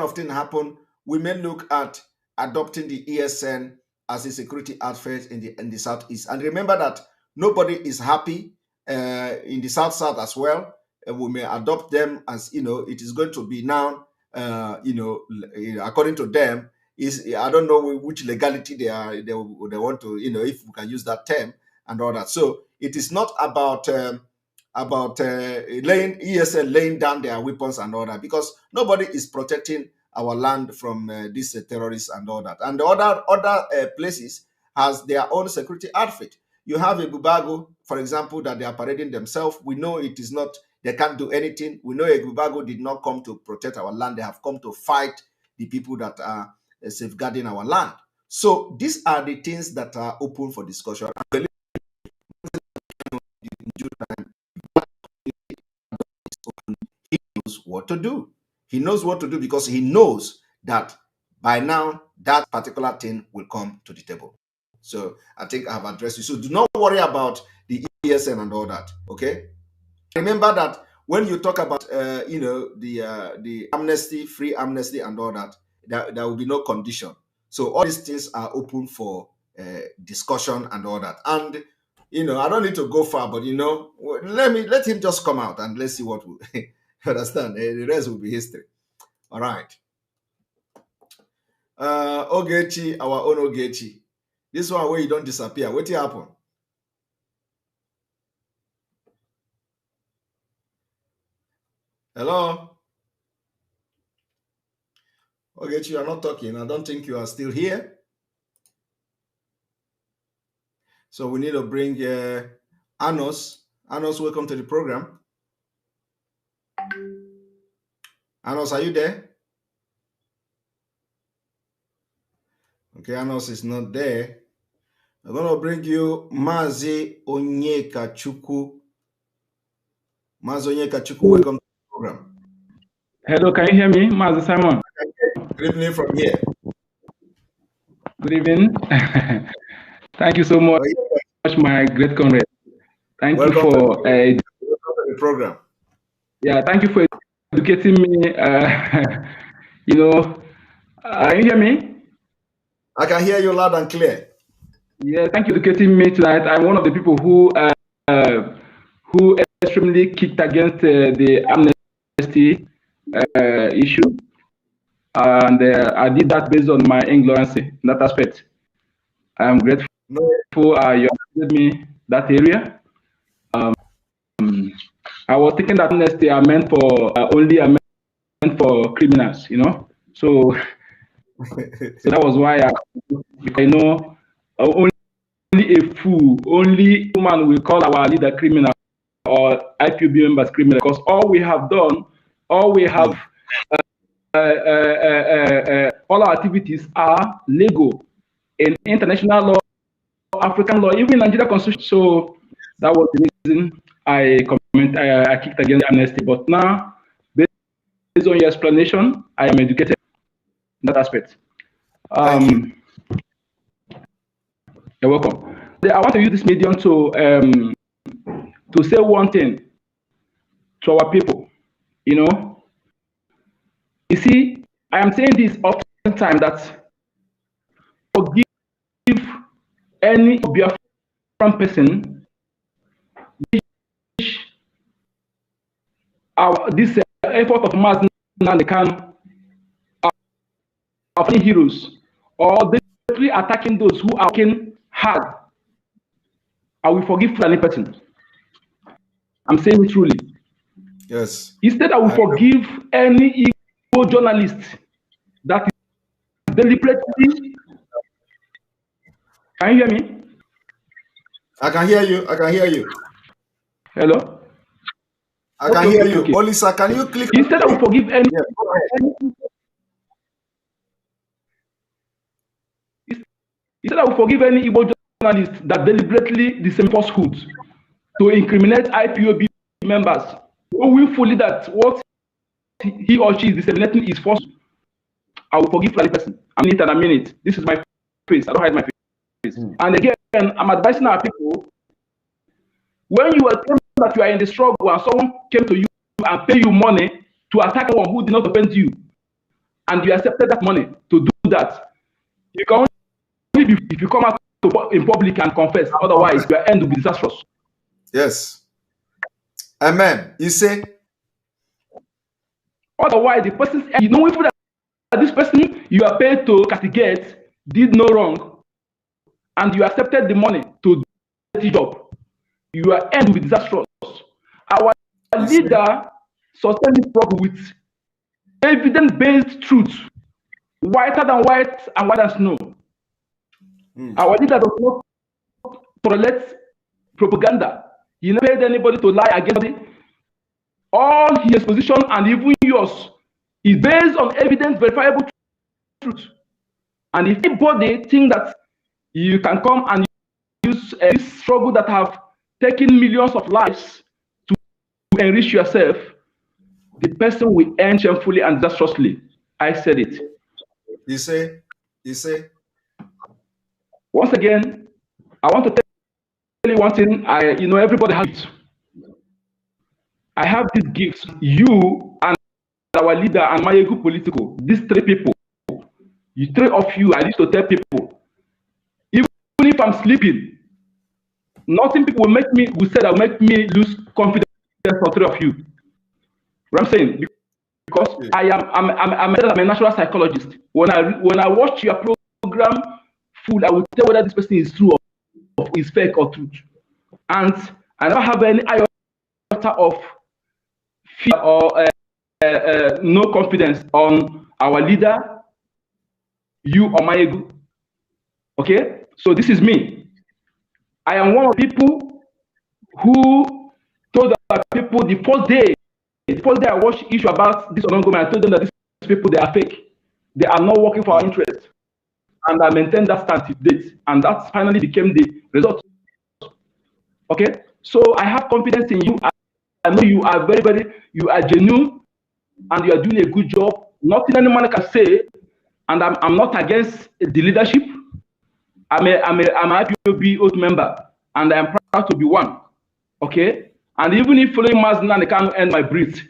of thing happen, we may look at adopting the ESN as a security outfit in the southeast. And remember that nobody is happy in the south as well. We may adopt them as it is going to be now. According to them, is I don't know which legality they want to if we can use that term and all that. So it is not about laying ESL laying down their weapons and all that, because nobody is protecting our land from these terrorists and all that. And the other places has their own security outfit. You have a Bubago, for example, that they are parading themselves. We know it is not, they can't do anything. We know a Bubago did not come to protect our land. They have come to fight the people that are safeguarding our land. So these are the things that are open for discussion. I believe he knows what to do. He knows what to do because he knows that by now that particular thing will come to the table. So I think I've addressed you. So do not worry about the ESN and all that. Okay. Remember that when you talk about the amnesty, free amnesty and all that, there will be no condition. So all these things are open for discussion and all that. And I don't need to go far, but let him just come out and let's see what will understand. The rest will be history. All right. Ogechi, our own Ogechi. This one where you don't disappear. What will happen? Hello? Ogechi, you are not talking. I don't think you are still here. So we need to bring Anos. Anos, welcome to the program. Anos, are you there? Okay, Anos is not there. I'm going to bring you Mazi Onyekachukwu. Mazi Onyekachukwu, welcome to the program. Hello, can you hear me, Mazi Simon? Good evening from here. Good evening. Thank you so much, my great comrade. Thank you for the program. Yeah, thank you for educating me. Can you hear me? I can hear you loud and clear. Yeah, thank you for educating me tonight. I'm one of the people who extremely kicked against the amnesty issue, and I did that based on my ignorance in that aspect. I am grateful you gave me that area. I was thinking that amnesty are meant for for criminals, So, so that was why I know only a fool, only human will call our leader criminal or IPOB members criminal, because all we have done, all our activities are legal in international law, African law, even Nigeria constitution. So that was the reason I kicked against amnesty. But now, based on your explanation, I am educated in that aspect. You're welcome. I want to use this medium to say one thing to our people. You see, I am saying this oftentimes that forgive any Biafran person which this effort of mass Nandekan of any heroes or basically attacking those who are working hard. I will forgive any person. I'm saying it truly. Yes. Instead, I will forgive any ego journalist that is deliberately. Can you hear me? I can hear you. I can hear you. Hello? I can hear you. Olisa, can you click? Instead, I will forgive any. Instead, I will forgive any Igbo journalist that deliberately disseminates falsehoods to incriminate IPOB members who willfully that what he or she is disseminating is false. I will forgive any person. I mean it and I mean it. This is my face. I don't hide my face. And again, I'm advising our people, when you are told that you are in the struggle and someone came to you and pay you money to attack someone who did not offend you, and you accepted that money to do that, you can only be if you come out in public and confess. Otherwise, your end will be disastrous. Yes. Amen. You say? Otherwise, the person, you know, if that this person you are paid to castigate did no wrong, and you accepted the money to do the job, your end will be disastrous. Our leader sustained this struggle with evidence-based truth, whiter than white and whiter than snow. Our leader does not tolerate propaganda. He never paid anybody to lie against it. All his position and even yours is based on evidence, verifiable truth. And if anybody think that you can come and use this struggle that have taken millions of lives to enrich yourself, the person will end shamefully and disastrously. I said it. You say? You say? Once again, I want to tell you one thing. Everybody has it. I have these gifts. You and our leader and Mayegu Political, these three people, you three of you, I used to tell people, even if I'm sleeping, nothing people will say that will make me lose confidence for three of you. What I'm saying, because I'm a natural psychologist. When I watch your program full, I will tell whether this person is true or is fake or truth. And I don't have any iota of fear or no confidence on our leader, you or Mayegu. Okay? So this is me. I am one of the people who told the people the first day I watched issue about this ongoing, I told them that these people, they are fake. They are not working for our interest. And I maintained that stance to date. And that finally became the result. Okay? So I have confidence in you. I know you are you are genuine and you are doing a good job. Nothing anyone can say. And I'm not against the leadership. I'm an IPOB oath member. And I am proud to be one. Okay? And even if following Mazna, I can't end my breath,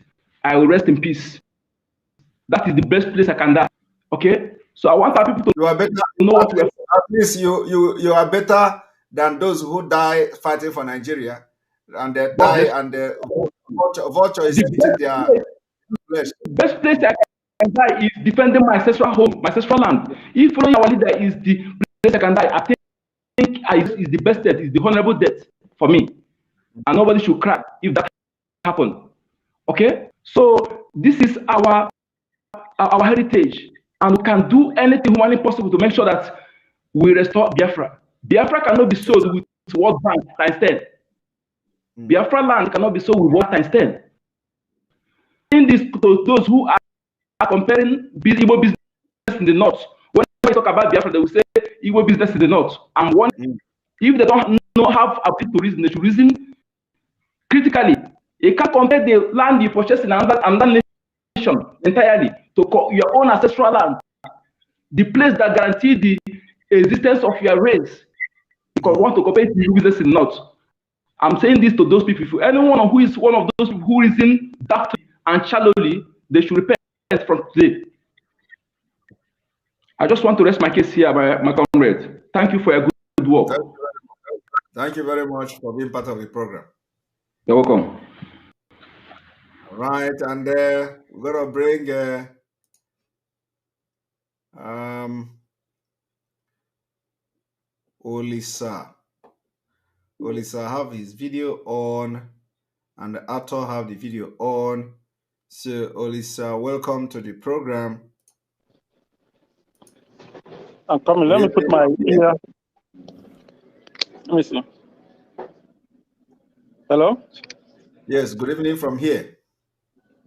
I will rest in peace. That is the best place I can die. Okay? So I want our people to you are better, know what we are. At least you are better than those who die fighting for Nigeria. And they die and the vulture is eating their flesh. The best place I can die is defending my ancestral home, my ancestral land. If following our leader is the place I can die, I think is the best death, is the honorable death for me. And nobody should cry if that happens. Okay? So this is our heritage. And we can do anything humanly possible to make sure that we restore Biafra. Biafra cannot be sold with World Bank times 10. Biafra land cannot be sold with World times 10. In this, those who are comparing Igbo business in the north, when we talk about Biafra, they will say Igbo business in the north. And one, if they don't have a bit to reason, they should reason critically. You can't compare the land you purchase in another nation entirely to your own ancestral land, the place that guarantees the existence of your race. You want to compare it to business in the north. I'm saying this to those people. If anyone who is one of those people who reason darkly and shallowly, they should repent from today. I just want to rest my case here, my comrade. Thank you for your good work. Thank you very much for being part of the program. You're welcome. All right, and we're gonna bring Olisa. Olisa have his video on, and the actor have the video on. So Olisa, welcome to the program. I'm coming. Let me put my ear. Let me see. Hello? Yes, good evening from here.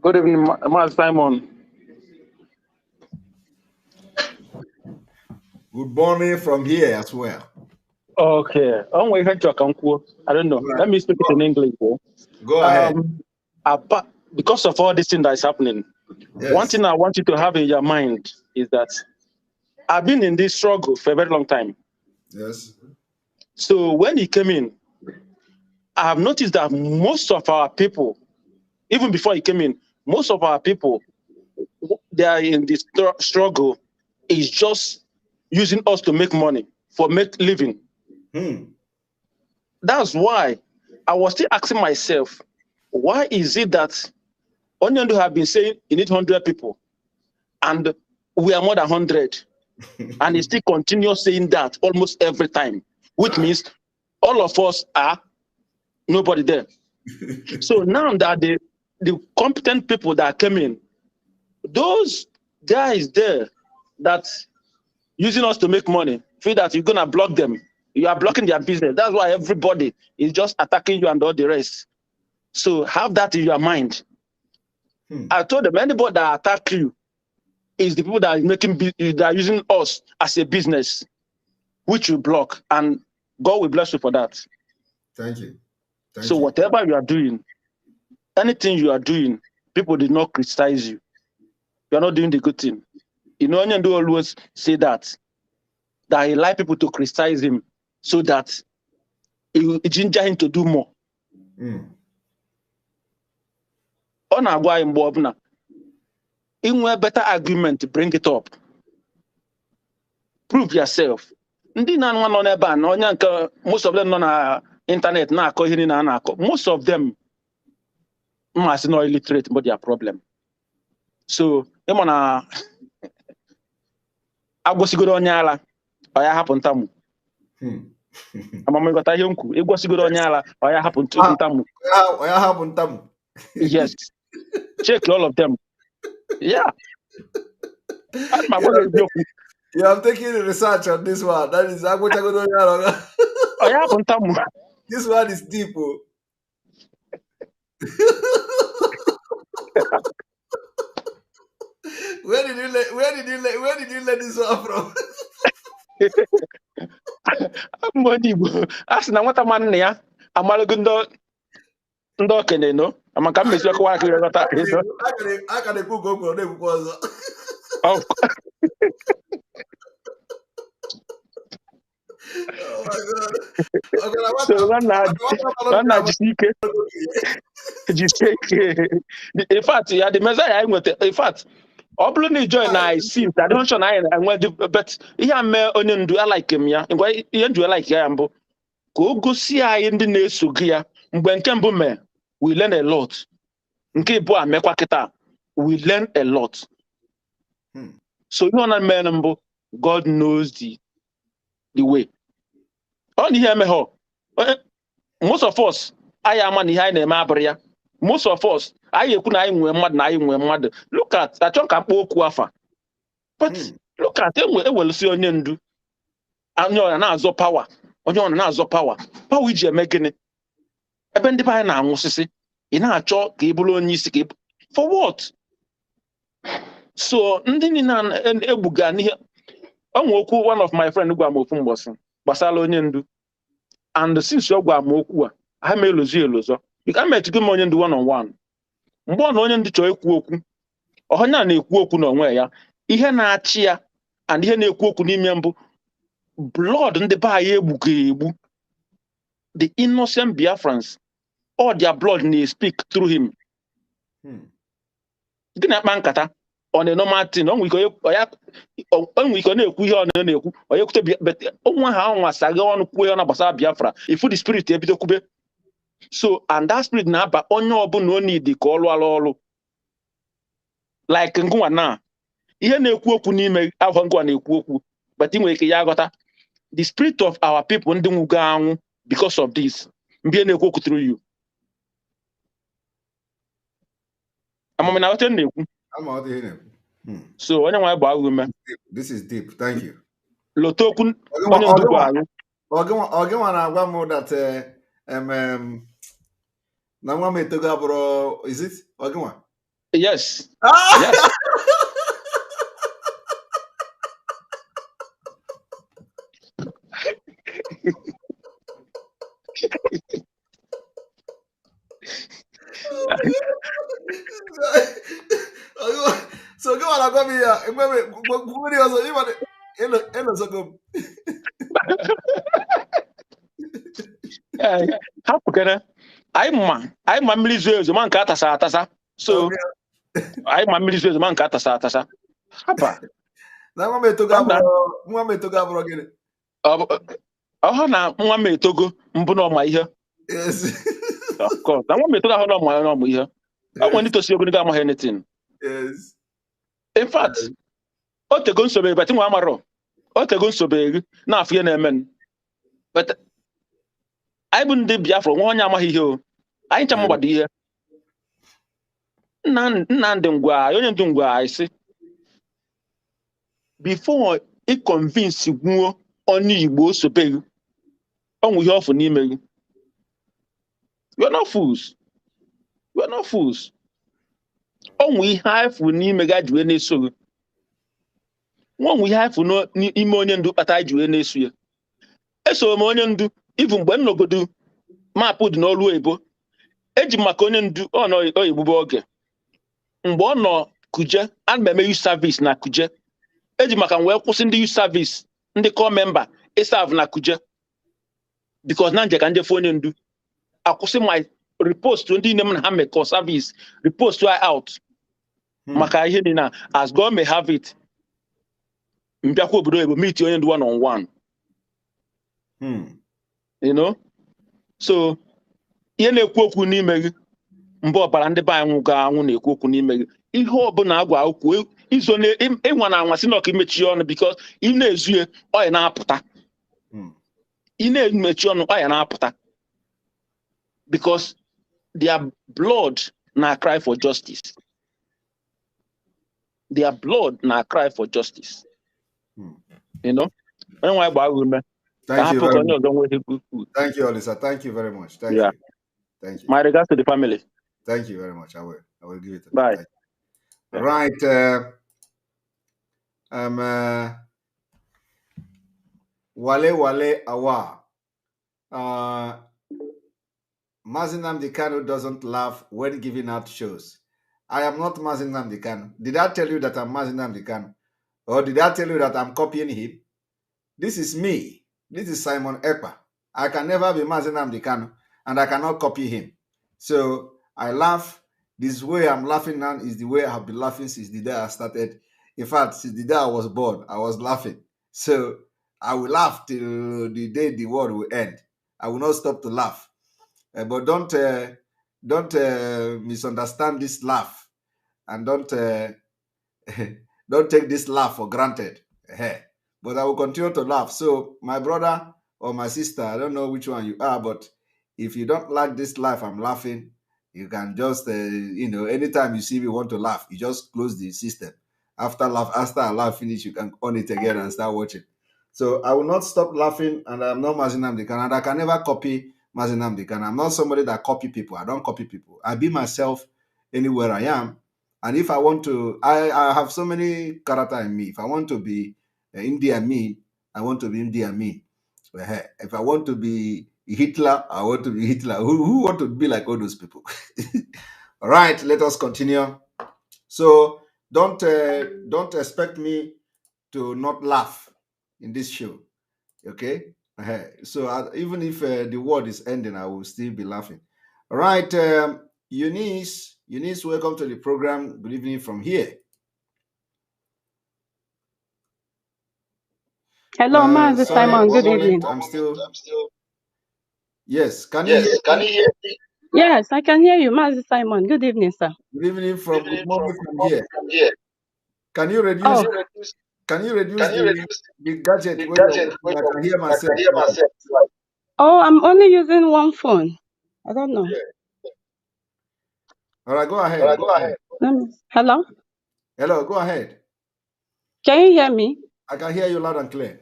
Good evening, Master Simon. Good morning from here as well. Okay. I don't know. Let me speak it in English. Go ahead. Because of all this thing that is happening, yes. One thing I want you to have in your mind is that I've been in this struggle for a very long time. Yes. So when he came in, I have noticed that most of our people, even before he came in, most of our people, they are in this struggle, is just using us to make money, for make living. That's why I was still asking myself, why is it that Onyendu have been saying you need 100 people, and we are more than 100, and he still continues saying that almost every time, which means all of us are nobody there. So now that the competent people that came in, those guys there that using us to make money, feel that you're gonna block them. You are blocking their business. That's why everybody is just attacking you and all the rest. So have that in your mind. I told them anybody that attack you is the people that are that are using us as a business, which you block, and God will bless you for that. Thank you. So whatever you are doing, anything you are doing, people did not criticize you. You are not doing the good thing. You know, Onyendu always say that he like people to criticize him so that it ginger him to do more. On a why in a better argument, bring it up. Prove yourself. Most of them on internet most of them must not illiterate about their problem. So I'm on agwosigodo onye ala ọ ya hapụ ntamu. Amamegota ihe nkwu igwosigodo onye ala ọ ya hapụ ntamu. Ọ ya hapụ ntamu. Yes. Check all of them. Yeah. You have taken the research on this one. That is agwosigodo onye ala. Ọ ya hapụ ntamu. This one is deep. Where did you let this one from? Money, as na nwata man ya amalogo ndo okene no amaka mmesi ọkụ wa kire gota aka na ekwu go na ekwu ọzọ. Oh my God. So one jisike. In fact, yeah, the Messiah in fact, all blue join I see that don't show I but yeah me Onyendu I like him ya. Ngwa Onyendu I like ya mbo. Go see I in the nesu gia. Mgbe nke mbo me we learn a lot. Nke bo amekwa kita we learn a lot. So you want man mbo God knows the way. On here me ho. Most of us I am on here na eme most of us I ekwu na anyị nwe mmadụ na anyị nwe mmadụ. Look at achọ ka mkpa okwu afa. But look at ewelụsi Onyendu. Onye ọ na-azọ power. Onye ọ na-azọ power. Power iji eme gịnị? Ebe ndị be anyị na-anwụsịsị. Ị na-achọ ka ị bụrụ onye isi ka for what? So ndị niile egbuga n'ihe onwe okwu one of my friend gwa m ofu mgbọsị gbasara Onyendu. And since ọ gwa m okwu a ha ma elozo you can met gị m Onyendu one on one. Mgbe ọ na Onyendu chọọ ekwu okwu ọhanya na-ekwu okwu n'onwe ya ihe na-achị ya and ihe na-ekwu okwu n'ime mbụ blood ndị be anyị egbu the innocent Biafrans all their blood na speak through him. Gịnị akpa nkata on a normal thing onwe iko na-ekwu ihe ọ na-ekwu onye kwute onwe ha ọnwa saga ọnụ kwuo ya na gbasara Biafra ifu the spirit ebido kwube. So and that spirit na-aba onye ọbụla o need ka ọ lụọ ọrụ like ngwa na ihe na-ekwu okwu n'ime ahụ ngwa na-ekwu okwu but ị nwere ike ya ghọta the spirit of our people ndị nwugo anwụ because of this mbie na-ekwu okwu through you. Amami na ote na-ekwu. So onye nwa gba ume. This is deep. Thank you. Loto okwu onye ndu gwa anyị. Ogenwa na-agwa m that na nwa m etogo abụrụ is it Ogenwa? Yes. Yes. So go on, go here. hapụ kene anyị ma mmiri zo ezo ma nke atasa atasa so anyị ma mmiri zo ezo ma nke atasa atasa haba na nwa m etogo abụrụ gịnị ọhụ na nwa m etogo mbụ na ọma ihe yes of course na nwa m etogo ahụ na ọma ihe ọ nwere ndị tosi ogologo amaghị anything yes in fact o tego nsogbu ebe nwa amarọ o tego nsogbu eri na-afụ ihe na-eme but anyị bụ ndị Biafra nwa onye amaghị ihe o anyị ncha mgbado ihe Nnamdị ngwa onye ndu ngwa anyị sị before ị convince gwuo onye Igbo sobe gị ọnwụ ihe ọfụ n'ime gị we are not fools ọnwụ ihe afụ n'ime gị ajụ na-eso gị nwanwụ ihe afụ n'ime onye ndu kpata ajụ na-eso ya eso m onye ndu ivu mgbe nnogodo maapụ dị n'ọrụ oyibo eji maka onye ndu ọ nọ oyigbube oge mgbe ọ nọ Kuje ana m eme youth service na Kuje eji maka wee kwụsị ndị youth service ndị core member ịsav na Kuje because na nje ka njefe onye ndu akwụsị my repost ndị nne m na ha mekọ service repost out maka ihe dị na as God may have it mbịakwa obodo oyibo meet onye ndu one on one you know so ihe na-ekwu okwu n'ime gị mgbe ọbara ndị be anyị nwụga anwụ na-ekwu okwu n'ime gị ihe ọbụla agwa okwu izo ịnwa na anwasị na ọka imechi ọnụ because ị na-ezue ọya na-apụta ị na-emechi ọnụ ọya na-apụta because their blood na cry for justice you know onye nwa gba ume Thank you, Olisa. Thank you very much. Thank you. My regards to the family. Thank you very much. I will give it a bye. Right. Wale Awa. Mazi Nnamdi Kanu doesn't laugh when giving out shows. I am not Mazi Nnamdi Kanu. Did I tell you that I'm Mazi Nnamdi Kanu? Or did I tell you that I'm copying him? This is me. This is Simon Ekpa. I can never be Mazi Nnamdi Kanu, and I cannot copy him. So I laugh. This way I'm laughing now is the way I have been laughing since the day I started. In fact, since the day I was born, I was laughing. So I will laugh till the day the world will end. I will not stop to laugh. But don't misunderstand this laugh, and don't take this laugh for granted. But I will continue to laugh. So my brother or my sister, I don't know which one you are, but if you don't like this laugh, I'm laughing, you can just, anytime you see me want to laugh, you just close the system. After I laugh finish, you can on it again and start watching. So I will not stop laughing, and I'm not Mazi Nnamdi Kanu, and I can never copy Mazi Nnamdi Kanu. I'm not somebody that copy people. I don't copy people. I be myself anywhere I am. And if I want to, I have so many character in me. If I want to be India me, I want to be India me. If I want to be Hitler, I want to be Hitler. Who want to be like all those people? All right, let us continue. So don't expect me to not laugh in this show. Okay? So even if the world is ending, I will still be laughing. All right, Eunice, welcome to the program. Good evening from here. Hello, Mazi Simon. Good evening. I'm still. Yes, can you hear me? Yes, I can hear you, Mazi Simon. Good evening, sir. Good evening from good morning from here. Can you reduce? Can you reduce the gadget? I can hear myself. Oh, I'm only using one phone. I don't know. All right, go ahead. Hello? Hello, go ahead. Can you hear me? I can hear you loud and clear.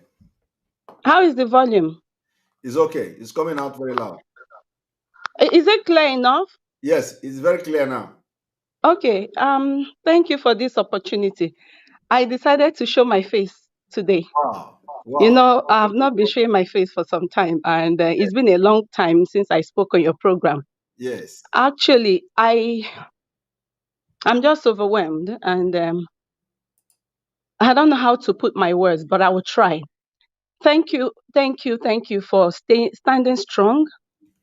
How is the volume? It's okay. It's coming out very loud. Is it clear enough? Yes, it's very clear now. Okay. Thank you for this opportunity. I decided to show my face today. Wow. You know, I have not been showing my face for some time, and it's been a long time since I spoke on your program. Yes. Actually, I'm just overwhelmed, and I don't know how to put my words, but I will try. Thank you for standing strong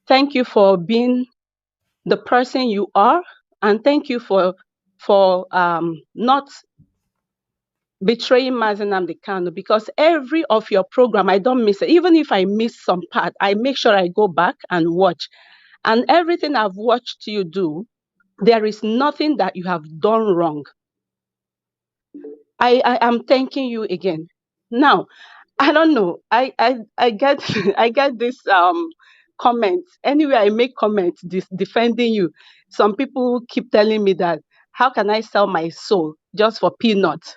Thank you for being the person you are, and thank you for not betraying Mazen Kanu, because every of your program, I don't miss it. Even if I miss some part, I make sure I go back and watch. And everything I've watched you do, there is nothing that you have done wrong. I am thanking you again. Now, I don't know. I get I get this comments. Anyway, I make comments defending you. Some people keep telling me that how can I sell my soul just for peanuts?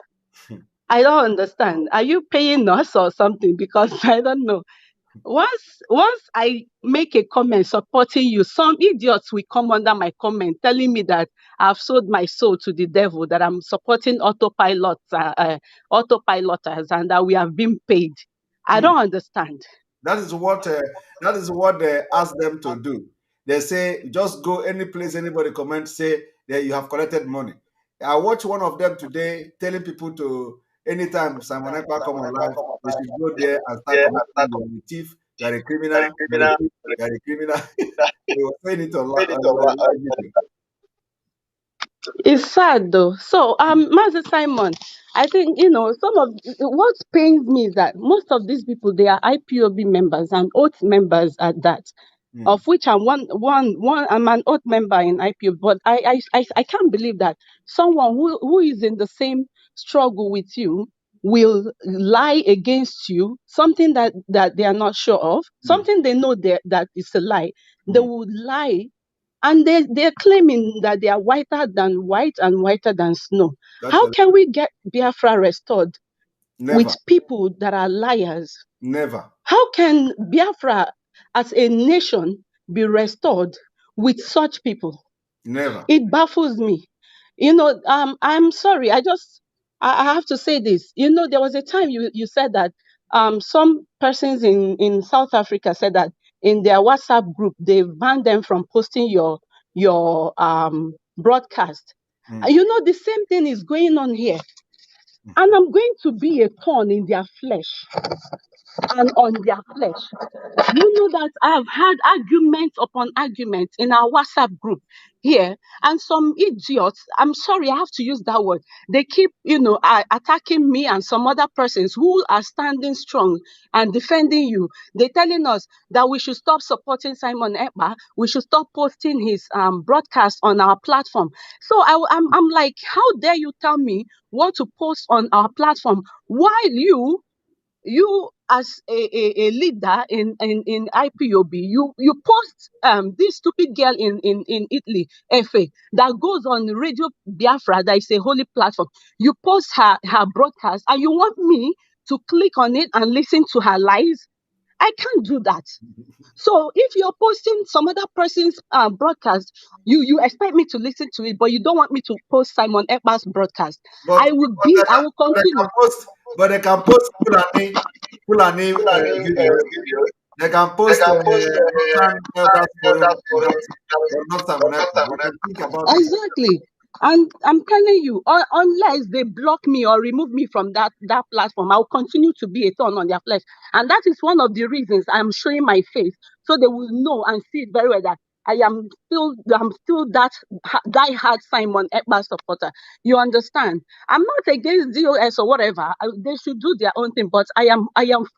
I don't understand. Are you paying us or something? Because I don't know. Once I make a comment supporting you, some idiots will come under my comment telling me that I've sold my soul to the devil, that I'm supporting autopiloters, and that we have been paid. I don't understand. That is what they ask them to do. They say just go any place anybody comment, say that you have collected money. I watched one of them today telling people to anytime Simon Ekpa come on live, they should go there and start commenting. You are a thief, you are a criminal, you are a thief, you are a criminal. They were saying it on live video. It's sad though. So, Master Simon, I think some of what pains me is that most of these people, they are IPOB members and oath members at that. Of which I'm one. I'm an oath member in IPOB, but I can't believe that someone who is in the same struggle with you will lie against you, something that they are not sure of, something they know that is a lie. They would lie, and they're claiming that they are whiter than white and whiter than snow. How can we get Biafra restored with people that are liars? Never. How can Biafra as a nation be restored with such people? Never. It baffles me. I'm sorry. I have to say this. There was a time you said that some persons in South Africa said that in their WhatsApp group they banned them from posting your broadcast. The same thing is going on here, and I'm going to be a thorn in their flesh and on their flesh. You know that I have had argument upon argument in our WhatsApp group here, and some idiots, I'm sorry, I have to use that word, they keep, attacking me and some other persons who are standing strong and defending you. They're telling us that we should stop supporting Simon Ekpa, we should stop posting his broadcast on our platform. So I'm like, how dare you tell me what to post on our platform while you as a leader in IPOB, you post this stupid girl in Italy, FA, that goes on Radio Biafra, that is a holy platform. You post her broadcast, and you want me to click on it and listen to her lies? I can't do that. So if you're posting some other person's broadcast, you expect me to listen to it, but you don't want me to post Simon Ekpa's broadcast. I will continue. But they can post Fulani videos. They can post Northern Elders Forum, not Simon Ekpa. We can think about it. Exactly. And I'm telling you, unless they block me or remove me from that platform, I'll continue to be a thorn on their flesh. And that is one of the reasons I'm showing my face, so they will know and see it very well that I'm still that die-hard Simon Ekpa supporter. You understand? I'm not against DOS or whatever. They should do their own thing, but I am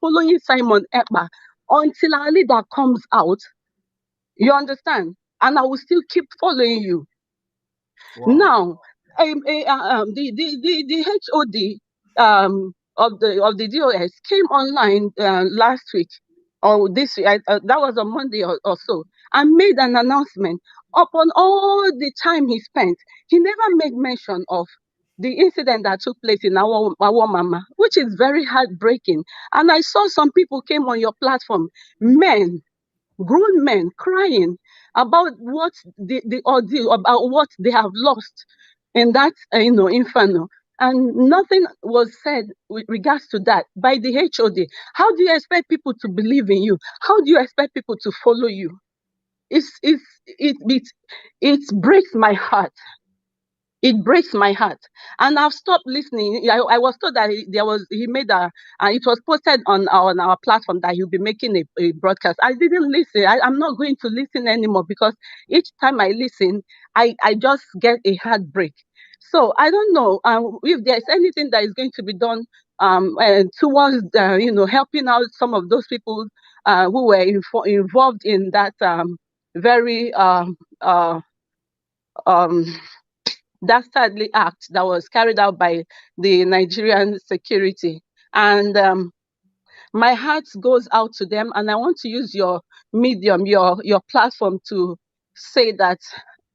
following Simon Ekpa until our leader comes out. You understand? And I will still keep following you. Wow. Now, the HOD of the DOS came online last week or this week. That was on Monday or so, and made an announcement. Upon all the time he spent, he never made mention of the incident that took place in our mama, which is very heartbreaking. And I saw some people came on your platform, grown men crying about what the ordeal, about what they have lost in that inferno, and nothing was said with regards to that by the HOD. How do you expect people to believe in you? How do you expect people to follow you? It breaks my heart. It breaks my heart, and I've stopped listening. I was told that he made it was posted on our platform that he'll be making a broadcast. I didn't listen. I'm not going to listen anymore, because each time I listen, I just get a heartbreak. So I don't know if there's anything that is going to be done towards helping out some of those people who were involved in that very um, dastardly act that was carried out by the Nigerian security. And my heart goes out to them. And I want to use your medium, your platform, to say that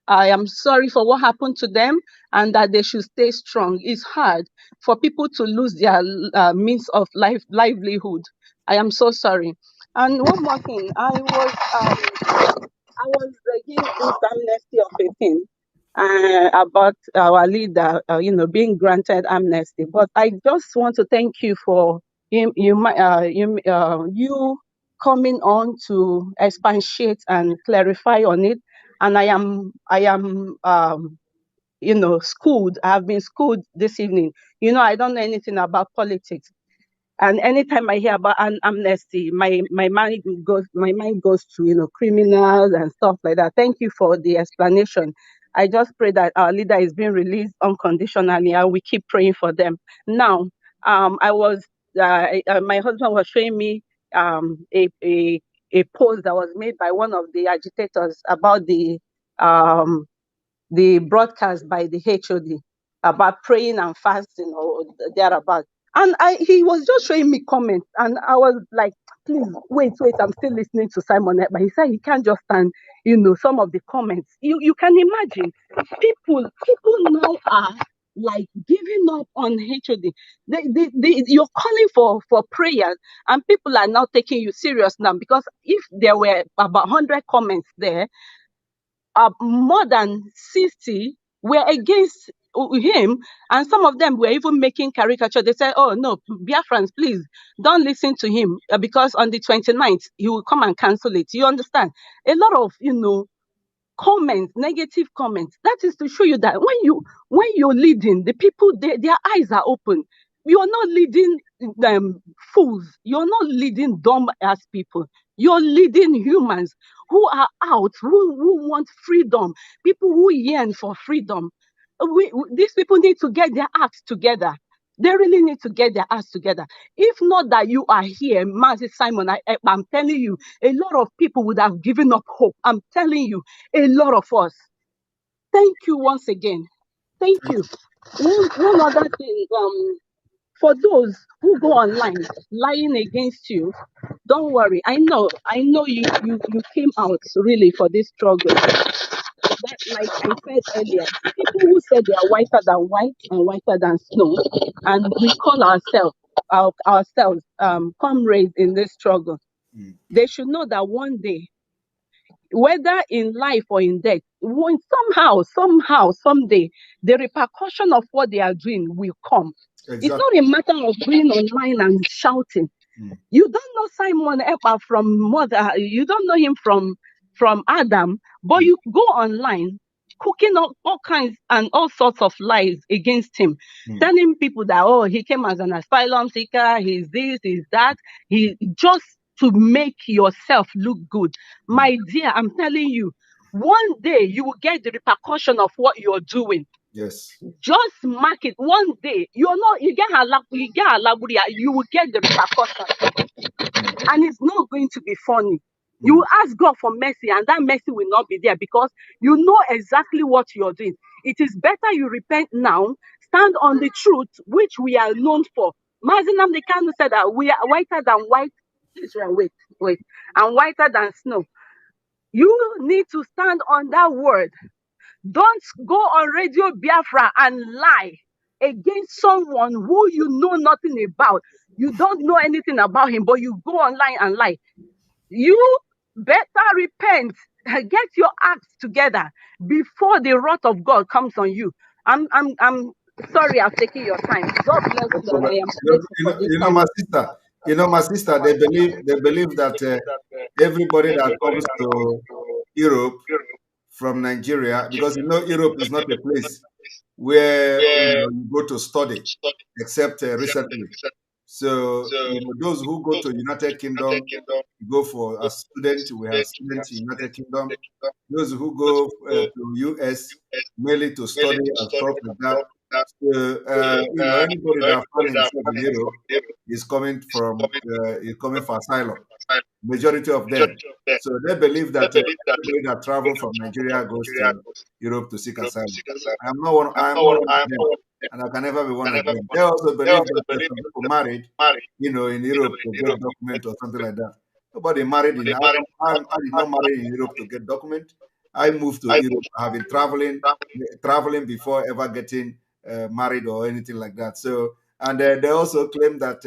I am sorry for what happened to them, and that they should stay strong. It's hard for people to lose their means of livelihood. I am so sorry. And one more thing, I was against this amnesty of a thing about our leader, being granted amnesty. But I just want to thank you for you coming on to expatiate and clarify on it. And I am schooled. I have been schooled this evening. I don't know anything about politics. And anytime I hear about an amnesty, my mind goes to criminals and stuff like that. Thank you for the explanation. I just pray that our leader is being released unconditionally, and we keep praying for them. Now, my husband was showing me a post that was made by one of the agitators about the broadcast by the HOD about praying and fasting or thereabout. And he was just showing me comments, and I was like, please, wait, I'm still listening to Simon Ekpa. He said he can't just stand, some of the comments. You can imagine, people now are like giving up on HOD. You're calling for prayers, and people are now taking you serious now, because if there were about 100 comments there, more than 60 were against him, and some of them were even making caricature. They said, oh no, Biafrans, please don't listen to him, because on the 29th he will come and cancel it. You understand? A lot of comments, negative comments. That is to show you that when you're leading, the people, their eyes are open. You're not leading them fools. You're not leading dumb ass people. You're leading humans who are out, who want freedom, people who yearn for freedom. These people need to get their acts together. They really need to get their acts together. If not that you are here, Master Simon, I'm telling you, a lot of people would have given up hope. I'm telling you, a lot of us. Thank you once again. Thank you. One other thing, for those who go online lying against you, don't worry. I know you came out really for this struggle. That, like I said earlier, people who said they are whiter than white and whiter than snow, and we call ourselves comrades in this struggle. They should know that one day, whether in life or in death, when somehow, someday, the repercussion of what they are doing will come. Exactly. It's not a matter of going online and shouting. You don't know Simon Ekpa from mother. You don't know him from Adam, but you go online cooking up all kinds and all sorts of lies against him, telling people that, oh, he came as an asylum seeker, he's this, he's that, he just to make yourself look good. My dear, I'm telling you, one day you will get the repercussion of what you're doing. Yes. Just mark it. One day you get halaburi, you will get the repercussion, and it's not going to be funny. You will ask God for mercy, and that mercy will not be there, because you know exactly what you're doing. It is better you repent now, stand on the truth which we are known for. Mazinam the Kanu said that we are whiter than white. Israel, wait, and whiter than snow. You need to stand on that word. Don't go on Radio Biafra and lie against someone who you know nothing about. You don't know anything about him, but you go online and lie. You better repent. Get your acts together before the wrath of God comes on you. I'm sorry I've taken your time. God bless you. And I am grateful for this time. My sister, they believe that everybody that comes to Europe from Nigeria, because Europe is not a place where you go to study, except recently. So those who go to United Kingdom, go for a student. We have students in United Kingdom. Those who go to US mainly to study and stuff like that. So anybody that found himself in Europe is coming for asylum. Majority of them. So they believe that everybody that travel from Nigeria goes to Europe to seek asylum. I'm not one of them, and I can never be one of them. They also believe that some people married, in Europe to get document or something like that. Nobody married in. I did not marry in Europe to get document. I moved to Europe. I have been traveling before ever getting married or anything like that. So, and they also claim that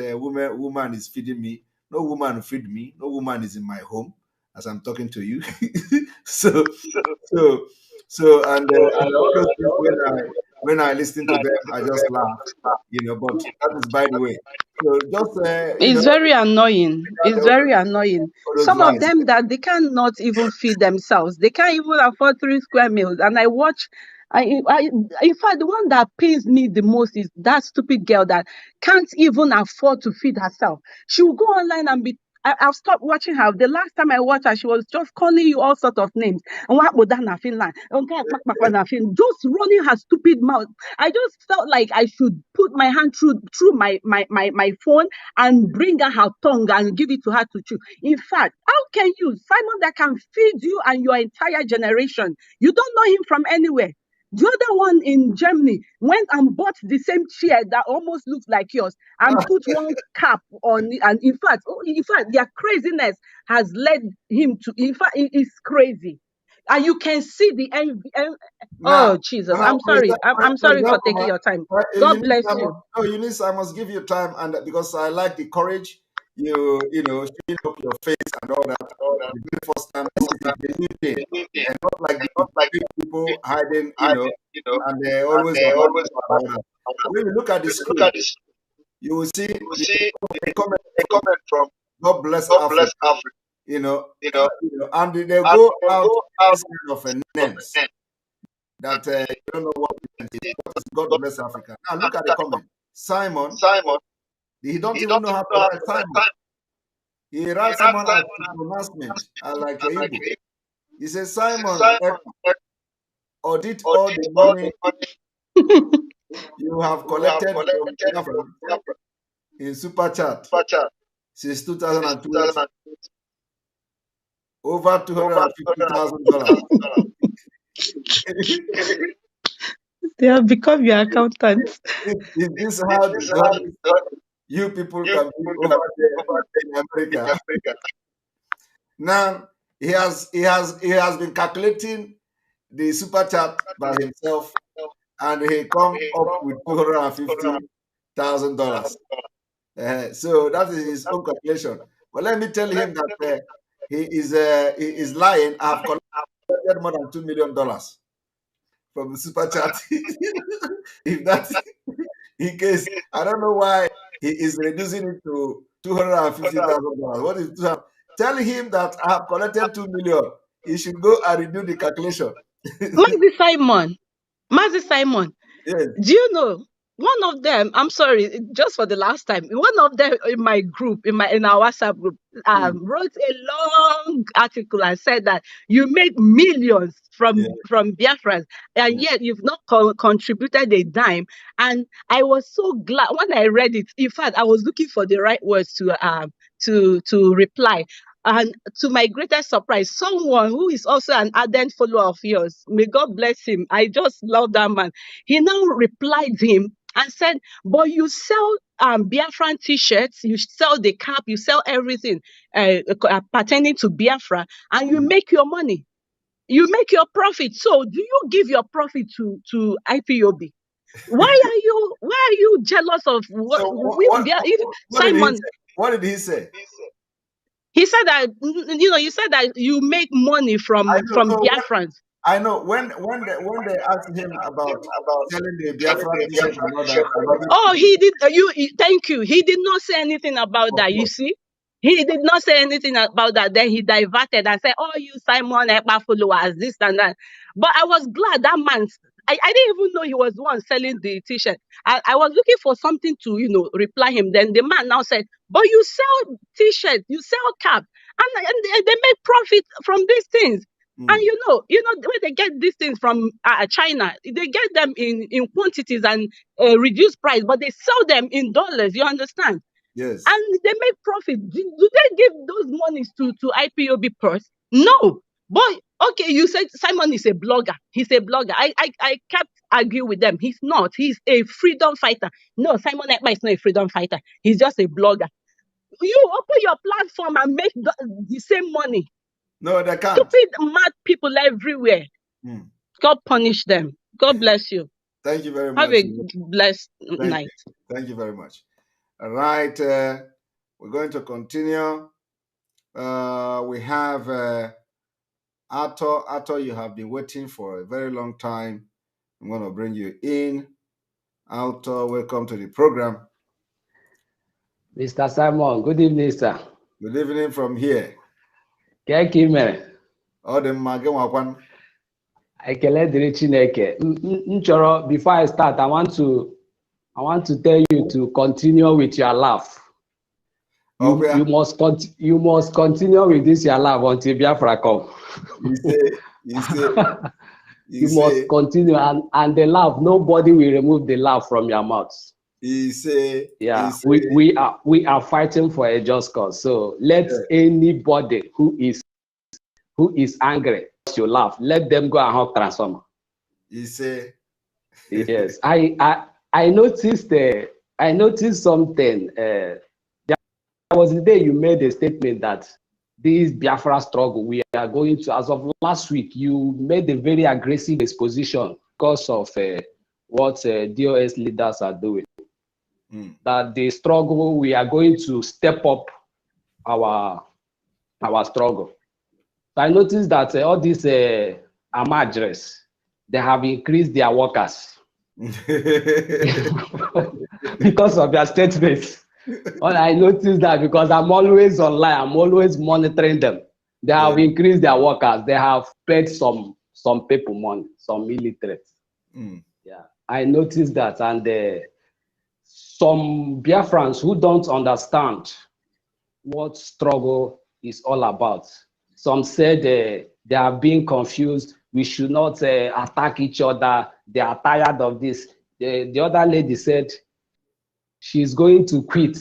woman is feeding me. No woman feed me. No woman is in my home as I'm talking to you. so, so, and all those things when I listen to them, I just laugh, But that is by the way. So just It's very annoying. It's all very annoying. those Some of lies. them that they cannot even feed themselves. They can't even afford 3 square meals. And I watch. In fact, the one that pains me the most is that stupid girl that can't even afford to feed herself. She will go online and be. I've stopped watching her. The last time I watched her, she was just calling you all sorts of names. And what would that Finland? Just running her stupid mouth. I just felt like I should put my hand through my phone and bring her tongue and give it to her to chew. In fact, how can you, Simon, that can feed you and your entire generation, you don't know him from anywhere? The other one in Germany went and bought the same chair that almost looks like yours and put one cap on it. And in fact, their craziness has led him to, in fact, it's crazy. And you can see the envy. Now, Oh, Jesus. I'm sorry. I'm sorry for taking your time. God bless you. No, Eunice, I must give you time, and because I like the courage, showing up your face and all that. The very first time, this is a new thing, and not like the big people hiding, and they always about that. When you look at the screen, you will see the comment from God bless Africa, and they go out this kind of names that you don't know what it is. What is God bless Africa? Now look at the comment. Simon, he don't even know how to write Simon. He writes Simon as pronouncement, like a Igbo. He says Simon Ekpa, audit all the money you have collected from Biafran in super chat since 2020, over $250,000. They have become your accountants. Is this how you people can be over there in America? Now he has been calculating the super chat by himself, and he come up with $250,000. So that is his own calculation. But let me tell him that he is lying. I have collected more than $2 million from the super chat. If that's in case, I don't know why he is reducing it to $250,000. What is that? Tell him that I have collected $2 million. He should go and redo the calculation. Mazi Simon, Yes. do you know one of them? I'm sorry, just for the last time. One of them in my group, in our WhatsApp group, wrote a long article and said that you make millions from Biafrans, and yet you've not contributed a dime. And I was so glad when I read it. In fact, I was looking for the right words to reply. And to my greatest surprise, someone who is also an ardent follower of yours, may God bless him. I just love that man. He now replied him and said, but you sell Biafran t-shirts, you sell the cap, you sell everything pertaining to Biafra, and you make your money. You make your profit. So do you give your profit to IPOB? Why are you jealous of what, Simon? What did he say? He said that you said that you make money from Biafrans. I know when they asked him about selling the Biafran t-shirt and all that. Oh, he did. Thank you. He did not say anything about that. You see, he did not say anything about that. Then he diverted and said, "Oh, you Simon Ekpa followers, this and that." But I was glad that man I didn't even know he was the one selling the t-shirt. I was looking for something to, reply him. Then the man now said, but you sell t-shirt, you sell cap, and they make profit from these things. And when they get these things from China, they get them in quantities and reduced price, but they sell them in dollars. You understand? Yes. And they make profit. Do they give those monies to IPOB purse? No. But okay, you said Simon is a blogger. He's a blogger. I kept arguing with them. He's not. He's a freedom fighter. No, Simon Ekpa is not a freedom fighter. He's just a blogger. You open your platform and make the same money. No, they can't. Stupid, mad people everywhere. God punish them. God bless you. Thank you very much. Have a blessed night. Thank you very much. All right. We're going to continue. We have Arthur, you have been waiting for a very long time. I'm going to bring you in. Arthur, welcome to the program. Mr. Simon, good evening, sir. Good evening from here. Thank you, man. Before I start, I want to tell you to continue with your laugh. You must continue with this your laugh until Biafra come. You must continue and the laugh. Nobody will remove the laugh from your mouth. We are fighting for a just cause. So let anybody who is angry to laugh, let them go and hug transformer. Yes, I noticed something. There was the day you made a statement that this Biafra struggle we are going to, as of last week, you made a very aggressive exposition because of what DOS leaders are doing. That the struggle, we are going to step up our struggle. So I noticed that all these Amadres, they have increased their workers because of their statements. I noticed that because I'm always online, I'm always monitoring them. They have increased their workers. They have paid some people money, some military. Yeah, I noticed that, and some Biafrans who don't understand what struggle is all about. Some said they are being confused. We should not attack each other. They are tired of this. The other lady said she's going to quit.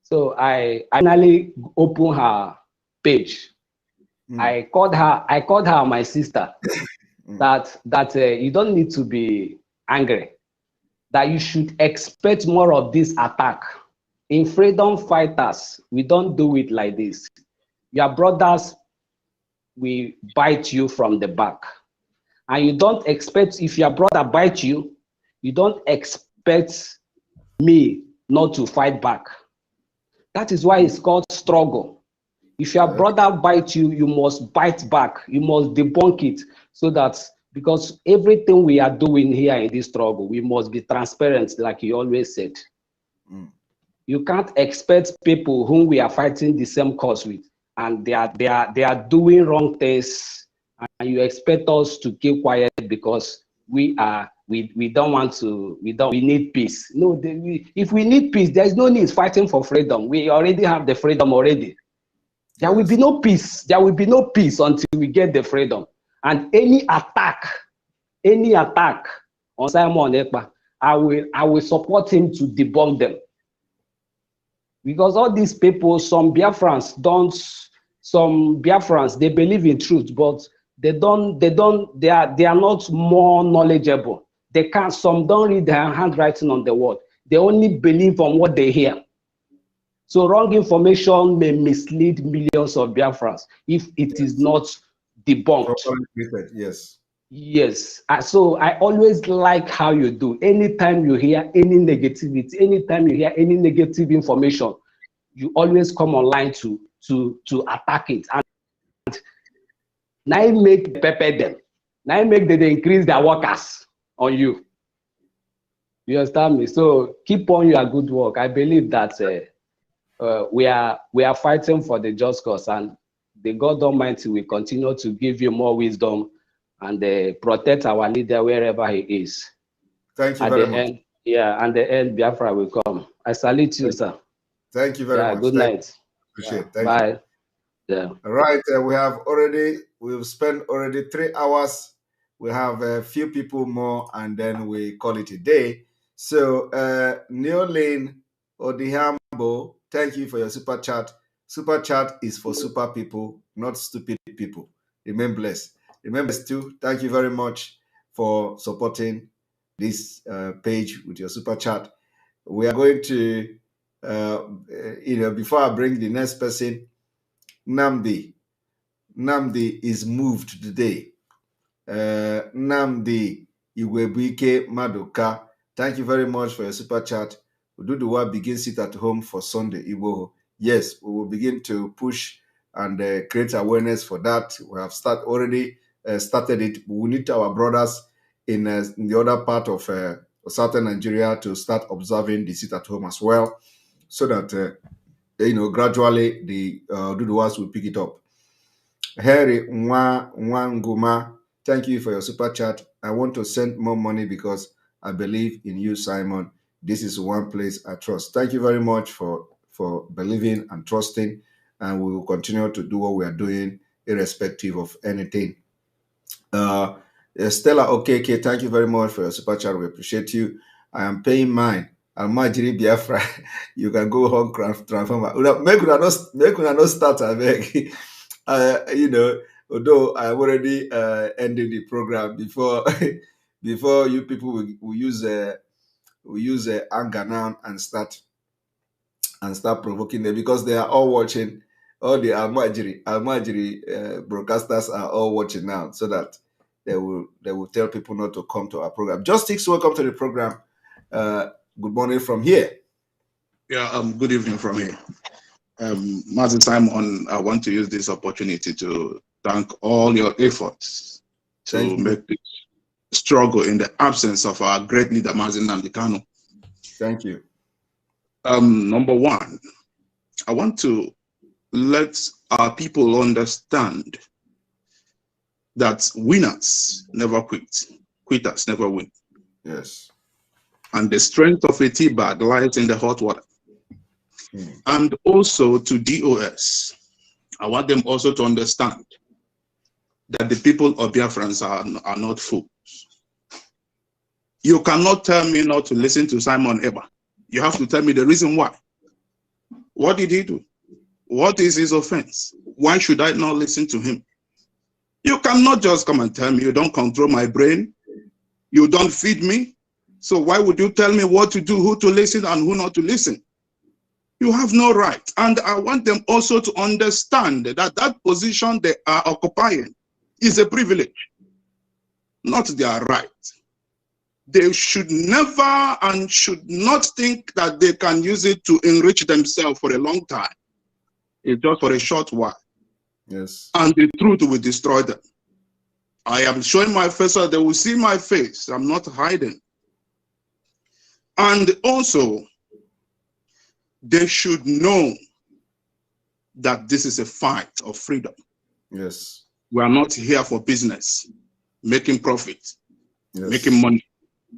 So I finally opened her page. I called her my sister. that you don't need to be angry. That you should expect more of this attack. In freedom fighters, we don't do it like this. Your brothers will bite you from the back. And you don't expect, if your brother bites you, you don't expect me not to fight back. That is why it's called struggle. If your brother bites you, you must bite back. You must debunk it, so that, because everything we are doing here in this struggle, we must be transparent, like you always said. You can't expect people whom we are fighting the same cause with, and they are doing wrong things, and you expect us to keep quiet because we don't want to, we need peace. No, if we need peace, there is no need fighting for freedom. We already have the freedom already. There will be no peace. There will be no peace until we get the freedom. And any attack on Simon Ekpa, I will support him to debunk them. Because all these people, some Biafrans, they believe in truth, but they are not more knowledgeable. Some don't read their handwriting on the wall. They only believe on what they hear. So wrong information may mislead millions of Biafrans if it is not debunked. Yes. Yes. So I always like how you do. Anytime you hear any negativity, anytime you hear any negative information, you always come online to attack it. And now it make pepper them. Now it make them increase their workers on you. You understand me? So keep on your good work. I believe that we are fighting for the just cause, and the God Almighty will continue to give you more wisdom and protect our leader wherever he is. Thank you At very the much. end, yeah, and the end, Biafra will come. I salute you, sir. Thank you very much. Good night. Appreciate it. Yeah, Thank bye. you. Yeah. All right, we've spent already 3 hours. We have a few people more, and then we call it a day. So, Neolane Odihambo, thank you for your super chat. Super chat is for super people, not stupid people. Remain blessed. Remember, Stu, thank you very much for supporting this page with your super chat. We are going to, before I bring the next person, Namdi is moved today. Namdi Iwebuike Madoka, thank you very much for your super chat. Ududuwa begins it at home for Sunday. Igbo. Yes, we will begin to push and create awareness for that. We have already started it. We need our brothers in the other part of southern Nigeria to start observing the sit at home as well, so that gradually the Ududuwas will pick it up. Harry Nwanguma, thank you for your super chat. I want to send more money because I believe in you, Simon. This is one place I trust. Thank you very much for believing and trusting, and we will continue to do what we are doing irrespective of anything. Stella Okeke, thank you very much for your super chat. We appreciate you. I am paying mine. Almajiri Biafra, you can go home transformer. Make una not start, I beg. Although I already ended the program before before you people will use anger now and start provoking them, because they are all watching. All the Almajiri broadcasters are all watching now, so that they will tell people not to come to our program. Justice, welcome to the program. Good morning from here. Yeah, good evening from here. Martin Simon, I want to use this opportunity to thank all your efforts to make this struggle in the absence of our great leader, Mazi Nnamdi Kanu. Thank you. Number one, I want to let our people understand that winners never quit, quitters never win. Yes. And the strength of a tea bag lies in the hot water. And also to DOS, I want them also to understand that the people of Biafrans are not fools. You cannot tell me not to listen to Simon Ekpa. You have to tell me the reason why. What did he do? What is his offense? Why should I not listen to him? You cannot just come and tell me you don't control my brain. You don't feed me. So why would you tell me what to do, who to listen and who not to listen? You have no right. And I want them also to understand that that position they are occupying is a privilege, not their right. They should never and should not think that they can use it to enrich themselves for a long time. It's just for a short while. Yes. And the truth will destroy them. I am showing my face so they will see my face. I'm not hiding. And also, they should know that this is a fight of freedom. Yes. We are not here for business, making profit, making money.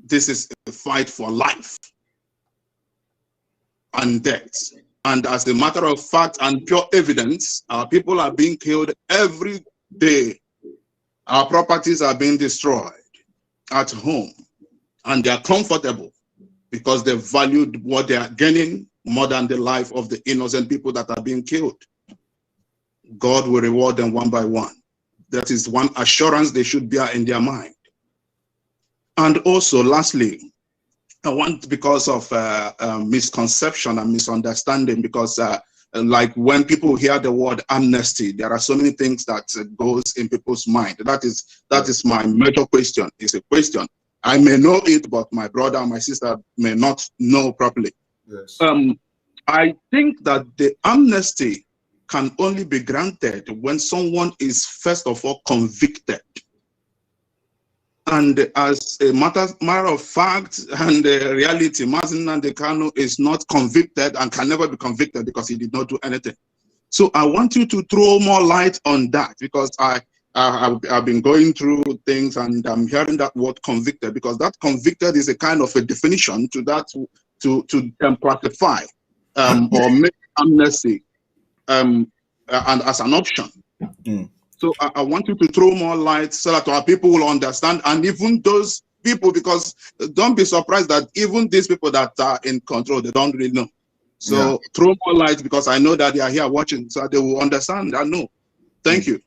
This is a fight for life and death. And as a matter of fact and pure evidence, our people are being killed every day. Our properties are being destroyed at home, and they are comfortable because they valued what they are gaining more than the life of the innocent people that are being killed. God will reward them one by one. That is one assurance they should bear in their mind. And also, lastly, I want, because of misconception and misunderstanding, because like when people hear the word amnesty, there are so many things that goes in people's mind. That is my major question. It's a question. I may know it, but my brother and my sister may not know properly. Yes. I think that the amnesty can only be granted when someone is first of all convicted. And as a matter of fact and reality, Mazi Nnamdi Kanu is not convicted and can never be convicted because he did not do anything. So I want you to throw more light on that, because I've been going through things, and I'm hearing that word convicted, because that convicted is a kind of a definition to that to classify or make amnesty and as an option. So I want you to throw more light so that our people will understand, and even those people, because don't be surprised that even these people that are in control, they don't really know. So throw more light, because I know that they are here watching, so they will understand and know. Thank you.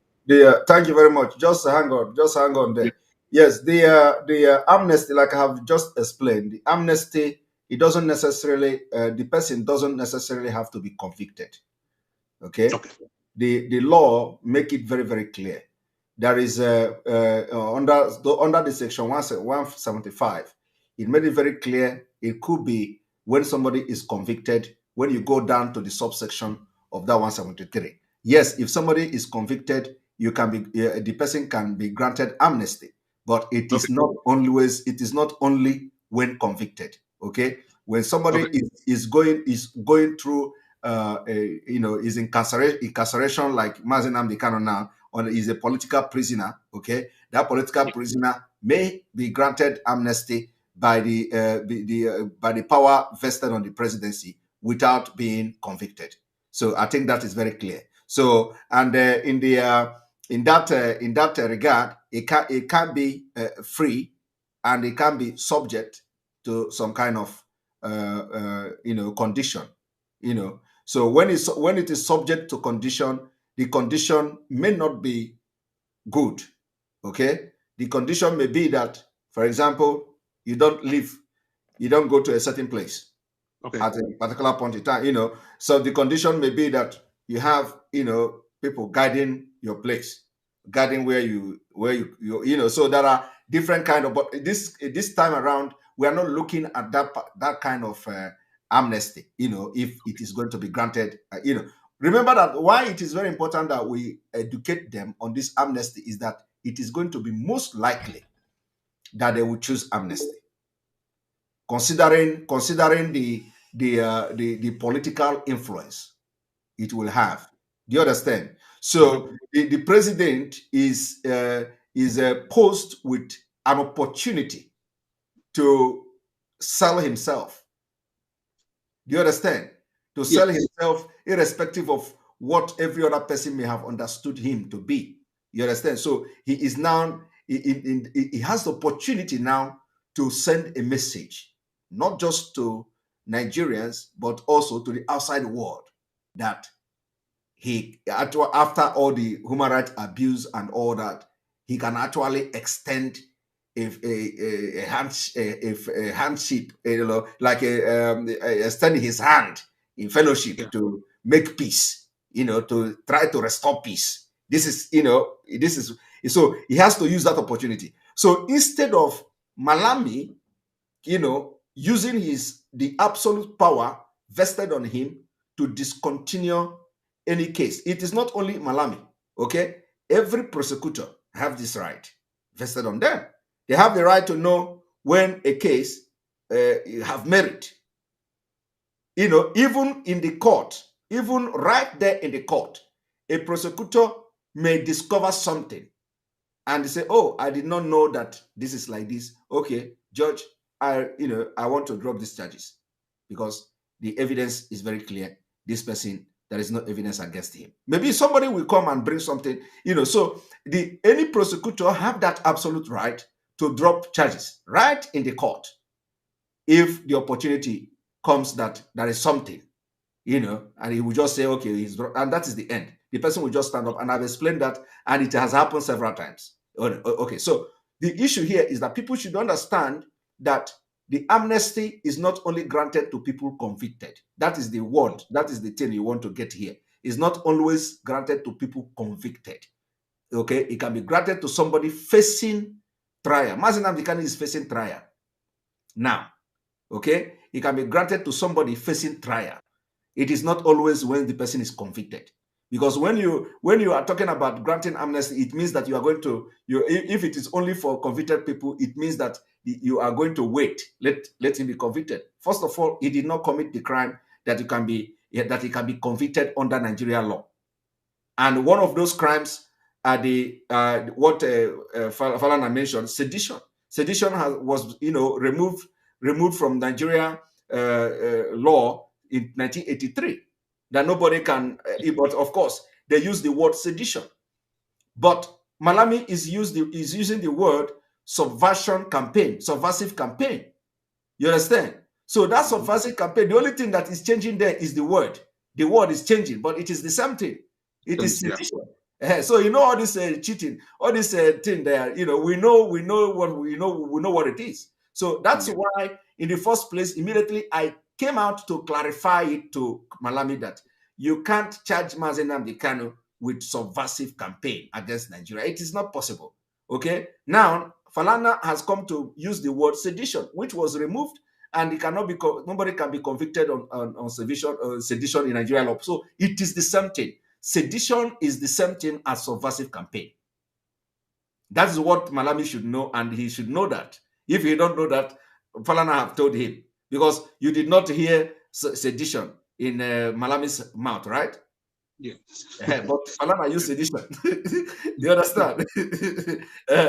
Thank you very much. Just hang on there. Yes, the amnesty, like I have just explained, the amnesty, it doesn't necessarily the person doesn't necessarily have to be convicted. Okay. The law make it very, very clear. There is under the section 175, it made it very clear. It could be when somebody is convicted, when you go down to the subsection of that 173. Yes, if somebody is convicted, you can be the person can be granted amnesty, but it is not always. It is not only when convicted. Okay, when somebody is going through is incarceration like Mazi Nnamdi Kanu now, or is a political prisoner. Okay, that political prisoner may be granted amnesty by the power vested on the presidency without being convicted. So I think that is very clear. So, and in that regard, it can be free, and it can be subject to some kind of condition. So when it is subject to condition, the condition may not be good. Okay, the condition may be that, for example, you don't go to a certain place at a particular point in time. So the condition may be that you have people guiding your place, guiding where you so there are different kind of, but this time around we are not looking at that kind of amnesty, if it is going to be granted. Remember that why it is very important that we educate them on this amnesty is that it is going to be most likely that they will choose amnesty, considering the political influence it will have. Do you understand? So the president is posed with an opportunity to sell himself. Do you understand? To sell himself, irrespective of what every other person may have understood him to be. You understand? So he is now, he has the opportunity now to send a message, not just to Nigerians, but also to the outside world, that he, after all the human rights abuse and all that, he can actually extend a handshake, like extending his hand in fellowship to make peace, to try to restore peace. This is so he has to use that opportunity. So instead of Malami, using the absolute power vested on him to discontinue any case, it is not only Malami. Okay, every prosecutor have this right vested on them. They have the right to know when a case have merit. Even in the court, even right there in the court, a prosecutor may discover something and they say, "Oh, I did not know that this is like this. Okay, judge, I want to drop these charges because the evidence is very clear. This person, there is no evidence against him." Maybe somebody will come and bring something, So any prosecutor have that absolute right to drop charges right in the court if the opportunity comes that there is something, and he will just say, "Okay, and that is the end." The person will just stand up, and I've explained that, and it has happened several times. Okay, so the issue here is that people should understand that the amnesty is not only granted to people convicted. That is the word, that is the thing you want to get here. It's not always granted to people convicted. Okay, it can be granted to somebody facing trial. Mazi Nnamdi Kanu is facing trial now. Okay, it can be granted to somebody facing trial. It is not always when the person is convicted, because when you are talking about granting amnesty, it means that you are going to if it is only for convicted people, it means that you are going to wait, let him be convicted. First of all, he did not commit the crime that he can be convicted under Nigeria law, and one of those crimes are the what Falana mentioned, sedition. Sedition was removed from Nigeria law in 1983. That nobody can, but of course they use the word sedition. But Malami is using the word subversive campaign. You understand? So that subversive campaign, the only thing that is changing there is the word. The word is changing, but it is the same thing. It is sedition. So all this cheating, all this thing there. We know what it is. So that's why, in the first place, immediately I came out to clarify it to Malami that you can't charge Mazi Nnamdi Kanu with subversive campaign against Nigeria. It is not possible. Okay. Now Falana has come to use the word sedition, which was removed, and it cannot be nobody can be convicted on sedition in Nigerian law. So it is the same thing. Sedition is the same thing as subversive campaign. That is what Malami should know, and he should know that. If he don't know that, Falana have told him, because you did not hear sedition in Malami's mouth, right? Yes. But Falana used sedition. You understand?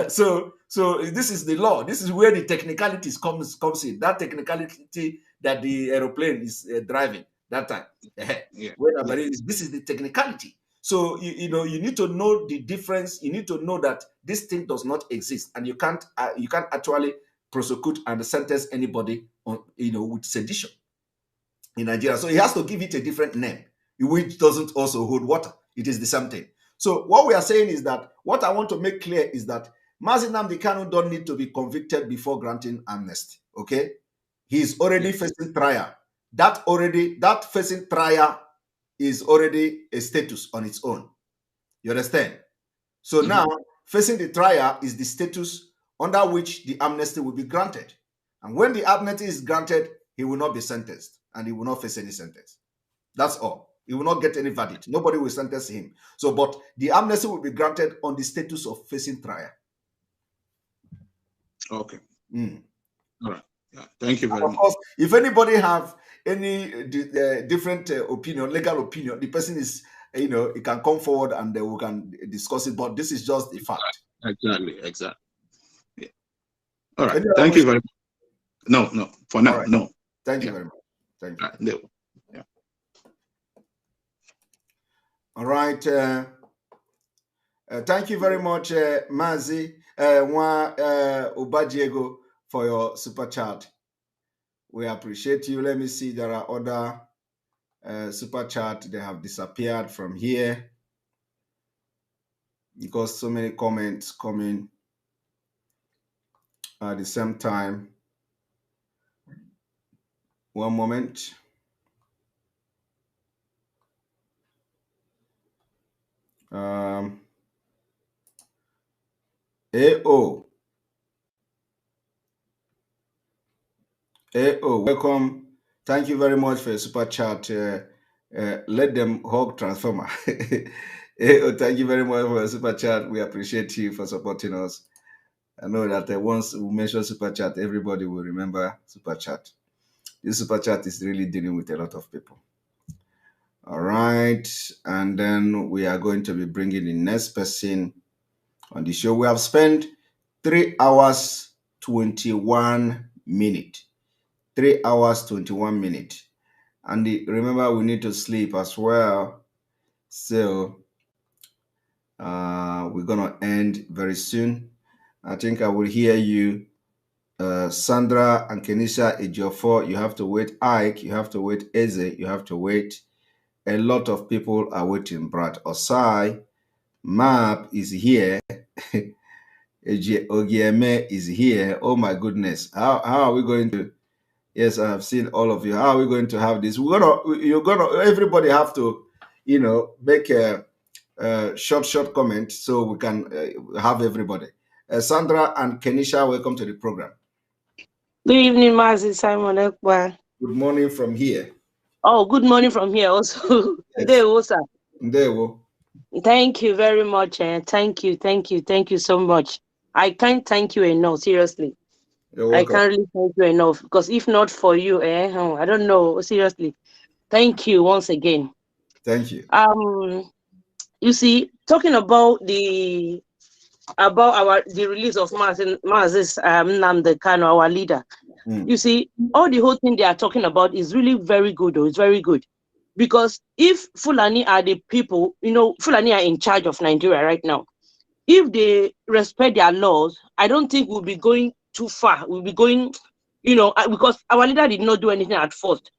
So this is the law. This is where the technicalities comes in. That technicality that the aeroplane is driving that time. This is the technicality. So you need to know the difference. You need to know that this thing does not exist, and you can't actually prosecute and sentence anybody on with sedition in Nigeria. So he has to give it a different name, which doesn't also hold water. It is the same thing. So what we are saying is that what I want to make clear is that Mazi Nnamdi Kanu don't need to be convicted before granting amnesty. Okay, he's already facing trial. That facing trial is already a status on its own. You understand? So now facing the trial is the status under which the amnesty will be granted. And when the amnesty is granted, he will not be sentenced, and he will not face any sentence. That's all. He will not get any verdict. Nobody will sentence him. So, but the amnesty will be granted on the status of facing trial. Okay. All right. Yeah. Thank you very much. Of course, if anybody have any different opinion, legal opinion, the person is, he can come forward and we can discuss it. But this is just the fact. Exactly. Yeah. All right. Thank you very much. No. For now, right. no. Thank you very much. Thank you. No. Yeah. All right. Thank you very much, Mazi Ubajiego, for your super chat. We appreciate you. Let me see. There are other super chat. They have disappeared from here because so many comments coming at the same time. One moment. Welcome. Thank you very much for your super chat. Let them hug transformer. Thank you very much for your super chat. We appreciate you for supporting us. I know that once we mention super chat, everybody will remember super chat. This super chat is really dealing with a lot of people. All right, and then we are going to be bringing the next person on the show. We have spent 3 hours 21 minutes. 3 hours 21 minutes, and remember we need to sleep as well. So we're gonna end very soon. I think I will hear you, Sandra and Kenisha Ejiofor. You have to wait. Ike, you have to wait. Eze, you have to wait. A lot of people are waiting. Brad Osai, Map is here. Ogieme is here. Oh my goodness. How are we going to? Yes, I have seen all of you. How are we going to have this? Everybody have to, make a short comment so we can have everybody. Sandra and Kenisha, welcome to the program. Good evening, Mazi Simon Ekpa. Good morning from here. Oh, good morning from here also. Yes. Thank you very much. Thank you so much. I can't thank you enough, seriously. I can't really thank you enough, because if not for you, I don't know, seriously. Thank you once again. Thank you. You see, talking about the release of Mazis Nnamdi Kanu, our leader. You see, all the whole thing they are talking about is really very good, though. It's very good. Because if Fulani are the people, Fulani are in charge of Nigeria right now. If they respect their laws, I don't think we'll be going too far. We'll be going, because our leader did not do anything at first.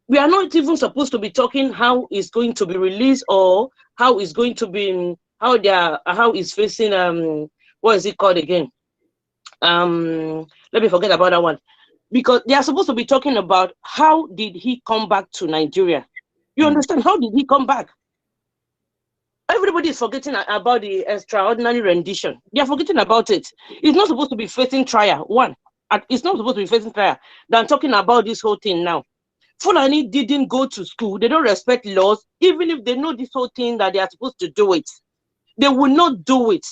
We are not even supposed to be talking how it's going to be released or how it's going to be, how it's facing, what is it called again? Let me forget about that one. Because they are supposed to be talking about how did he come back to Nigeria. You understand? How did he come back? Everybody is forgetting about the extraordinary rendition. They are forgetting about it. It's not supposed to be facing trial. It's not supposed to be facing trial. Than talking about this whole thing now. Fulani didn't go to school. They don't respect laws. Even if they know this whole thing that they are supposed to do it, they will not do it.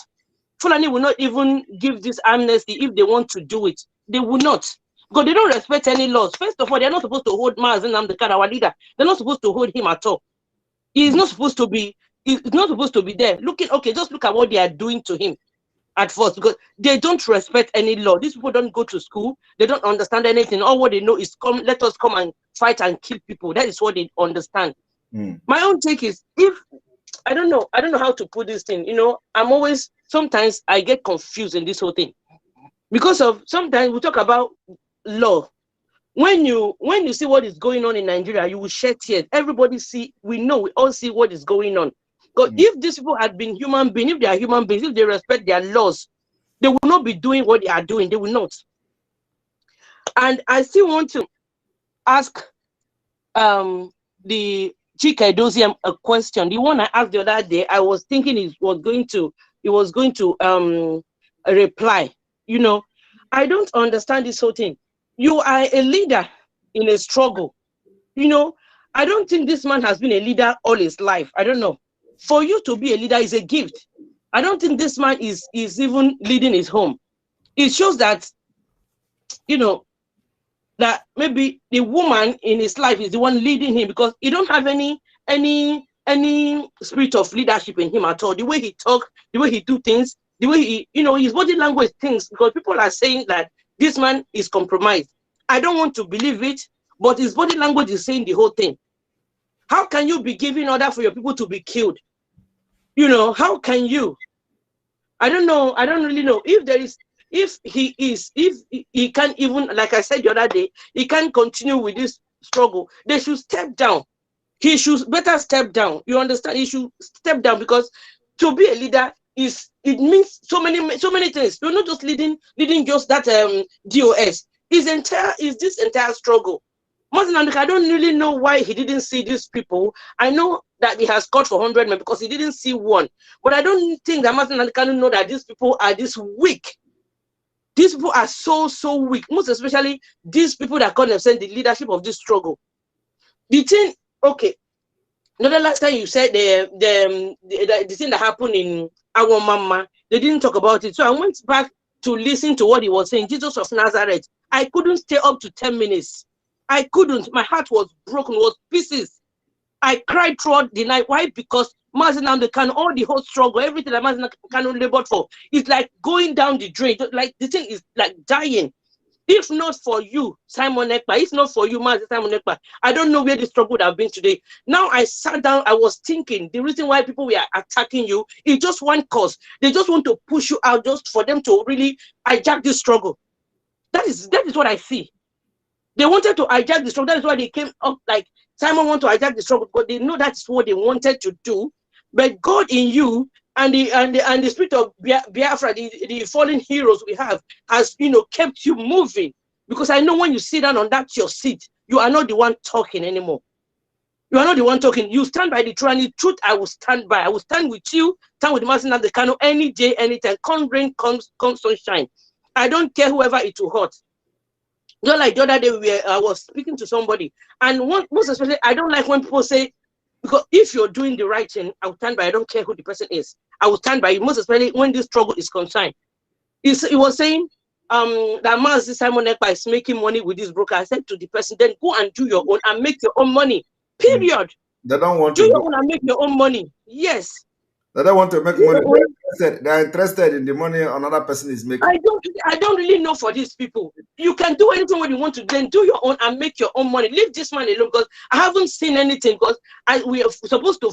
Fulani will not even give this amnesty if they want to do it. They will not. Because they don't respect any laws. First of all, they're not supposed to hold Mazi Nnamdi Kanu, our leader. They're not supposed to hold him at all. He's not supposed to be. It's not supposed to be there. Just look at what they are doing to him at first, because they don't respect any law. These people don't go to school. They don't understand anything. All what they know is let us come and fight and kill people. That is what they understand. My own take is, I don't know how to put this thing. Sometimes I get confused in this whole thing. Because of sometimes we talk about law. When you see what is going on in Nigeria, you will shed tears. Everybody we all see what is going on. Because if these people had been human beings, if they are human beings, if they respect their laws, they will not be doing what they are doing. They will not. And I still want to ask the Chika Edoziam a question. The one I asked the other day, I was thinking he was going to reply. I don't understand this whole thing. You are a leader in a struggle. I don't think this man has been a leader all his life. I don't know. For you to be a leader is a gift. I don't think this man is even leading his home. It shows that, that maybe the woman in his life is the one leading him, because he don't have any spirit of leadership in him at all. The way he talks, the way he do things, the way he, his body language things, because people are saying that this man is compromised. I don't want to believe it, but his body language is saying the whole thing. How can you be giving order for your people to be killed? How can you? I don't know. I don't really know if he can't even, like I said the other day, he can't continue with this struggle. They should step down. He should better step down. You understand? He should step down, because to be a leader it means so many things. You're not just leading just that DOS. Is this entire struggle. I don't really know why he didn't see these people. I know that he has called for 100 men because he didn't see one. But I don't think that Mazi Nnamdi know that these people are this weak. These people are so weak. Most especially these people that call themselves the leadership of this struggle. The thing, okay. The last time you said the thing that happened in our mama, they didn't talk about it. So I went back to listen to what he was saying. Jesus of Nazareth. I couldn't stay up to 10 minutes. I couldn't. My heart was broken, was pieces. I cried throughout the night. Why? Because Mazi Nnamdi Kanu, all the whole struggle, everything that Mazi Nnamdi Kanu labored for, is like going down the drain. Like the thing is like dying. If not for you, Simon Ekpa, if not for you, Simon Ekpa, I don't know where the struggle would have been today. Now I sat down, I was thinking, the reason why people were attacking you is just one cause. They just want to push you out just for them to really hijack this struggle. That is what I see. They wanted to hijack the struggle. That is why they came up like Simon want to hijack the struggle, because they know that's what they wanted to do. But God in you and the spirit of Biafra, the fallen heroes we have, has kept you moving. Because I know when you sit down on that your seat, you are not the one talking anymore. You are not the one talking. You stand by the truth, and the truth I will stand by. I will stand with you, stand with Mazi Nnamdi Kanu any day, anytime. Come rain, come sunshine. I don't care whoever it will hurt. Just like the other day, I was speaking to somebody, and most especially, I don't like when people say, because if you're doing the right thing, I will stand by. I don't care who the person is. I will stand by you, most especially when this struggle is concerned. He was saying that Mazi Simon Ekpa is making money with this broker. I said to the person, then go and do your own and make your own money. Period. They don't want do to your own and make your own money. Yes. They don't want to make money. They're interested in the money another person is making. I don't really know for these people. You can do anything when you want to, then do your own and make your own money. Leave this man alone, because I haven't seen anything, because we are supposed to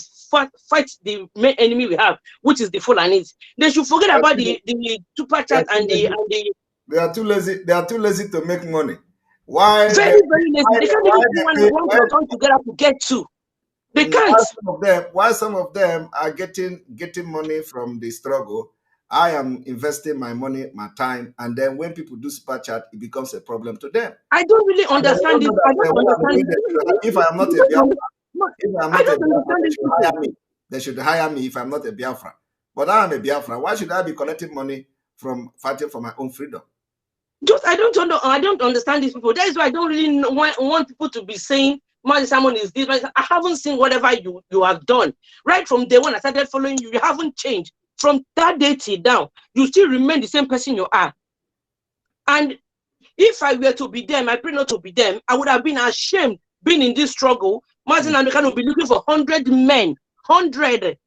fight the main enemy we have, which is the Fulanis. They should forget about the super chat and the They are too lazy. They are too lazy to make money. Why? Very lazy. They can't even do one to come together to get to. They can't. Why some of them are getting money from the struggle? I am investing my money, my time, and then when people do super chat, it becomes a problem to them. I don't really understand this. I don't understand. If I am not a Biafran, they should hire me. They should hire me if I'm not a Biafran. But I am a Biafran. Why should I be collecting money from fighting for my own freedom? I don't understand these people. That is why I don't really want people to be saying, "Man, someone is this." I haven't seen whatever you have done. Right from day one I started following you, you haven't changed. From that day till now, you still remain the same person you are. And if I were to be them, I pray not to be them, I would have been ashamed being in this struggle. Mazin Namdekan will be looking for 100 men, 100.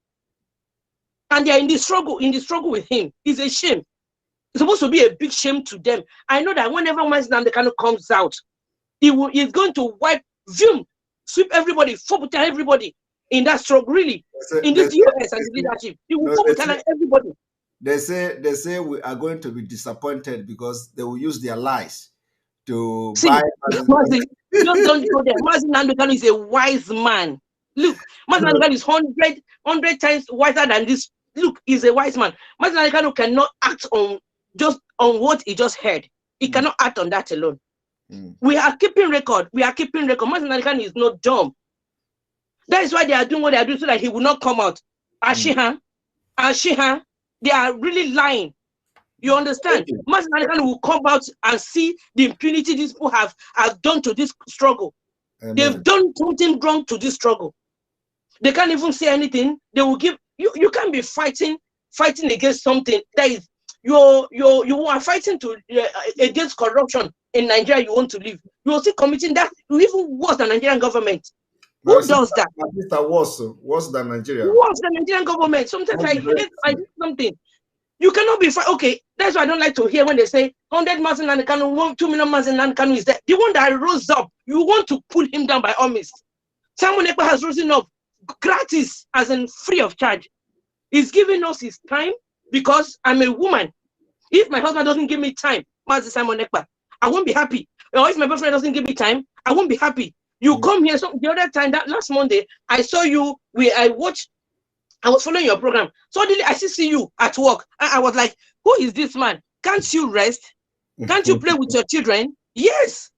And they are in the struggle with him. It's a shame. It's supposed to be a big shame to them. I know that whenever Mazin Namdekan comes out, he's going to sweep everybody, everybody in that struggle, really. In this US and the leadership. He will everybody. They say we are going to be disappointed because they will use their lies to buy. Just don't go there. Mazin Namdekan is a wise man. Look, Mazin Namdekan is 100 times wiser than this. Look, he's a wise man. Mazin Namdekan cannot act on what he just heard. He cannot act on that alone. We are keeping record. Mazin Namdekan is not dumb. That is why they are doing what they are doing, so that he will not come out. Ashiha, they are really lying. You understand? Mazin Namdekan will come out and see the impunity these people have done to this struggle. Amen. They've done something wrong to this struggle. They can't even say anything. They will give you can't be fighting against something that is you are fighting against corruption in Nigeria. You want to live. You are still committing that even worse than Nigerian government. Who does that? My sister worse than Nigeria. Worse than Nigerian government. Sometimes I hate something. You cannot be okay. That's why I don't like to hear when they say 100 Mazin Namdekan, 2 million Mazin Namdekan is there. The one that rose up, you want to pull him down by all means. Simon Ekpa has risen up gratis, as in free of charge. He's giving us his time because I'm a woman. If my husband doesn't give me time, Mazin Simon Ekpa, I won't be happy. Or if my boyfriend doesn't give me time, I won't be happy. You come here. So the other time, that last Monday, I saw you. I was following your program. Suddenly, I see you at work. I was like, who is this man? Can't you rest? Can't you play with your children? Yes.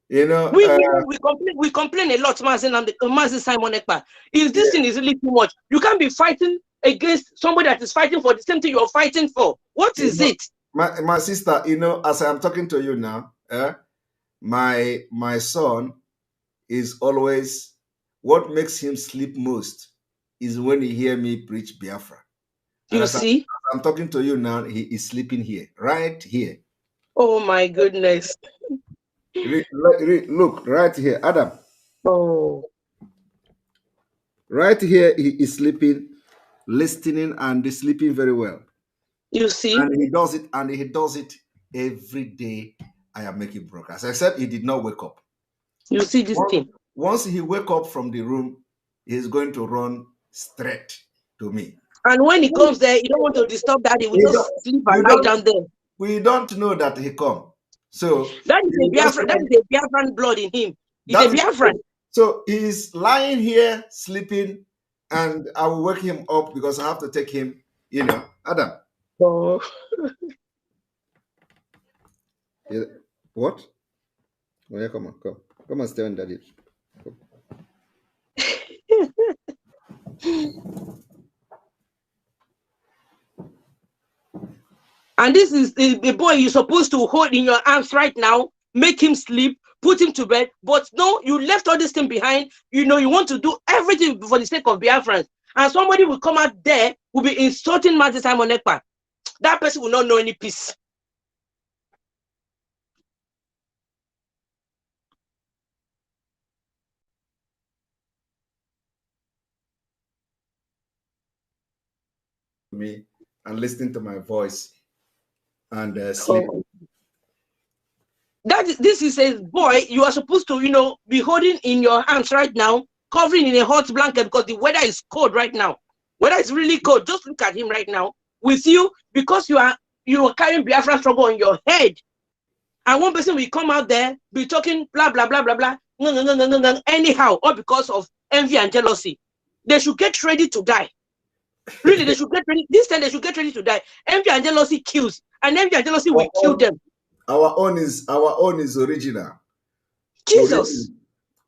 You know, we complain a lot, Mazin Simon Ekpa. This thing is really too much. You can't be fighting against somebody that is fighting for the same thing you're fighting for. What is it? My sister, as I'm talking to you now, my son is always, what makes him sleep most is when he hear me preach Biafra. You see? As I'm talking to you now, he is sleeping here, right here. Oh my goodness. Look, right here, Adam. Oh. Right here, he is sleeping, listening, and sleeping very well. You see? And he does it every day. I am making progress, except he did not wake up. You see this thing? Once he wake up from the room, he's going to run straight to me. And when he comes there, you don't want to disturb Daddy. We just sleep and lie down there. We don't know that he come. So that is a Biafran blood in him. He's a Biafran. So he's lying here sleeping, and I will wake him up because I have to take him. Adam. Oh. What? Oh, yeah, come and stay on Daddy. And this is the boy you're supposed to hold in your arms right now, make him sleep, put him to bed. But no, you left all this thing behind. You want to do everything for the sake of Biafrans. And somebody will come out there, will be insulting Mazin Simon Ekpa. That person will not know any peace. me and listening to my voice and sleep. This is a boy you are supposed to, be holding in your hands right now, covering in a hot blanket because the weather is cold right now. Weather is really cold. Just look at him right now with you because you are carrying Biafra struggle on your head. And one person will come out there, be talking blah, blah, blah, blah, blah, anyhow, all because of envy and jealousy. They should get ready to die. Really, they should get ready. This time they should get ready to die. Envy and jealousy kills, and envy and jealousy will kill them. Our own is original. Jesus.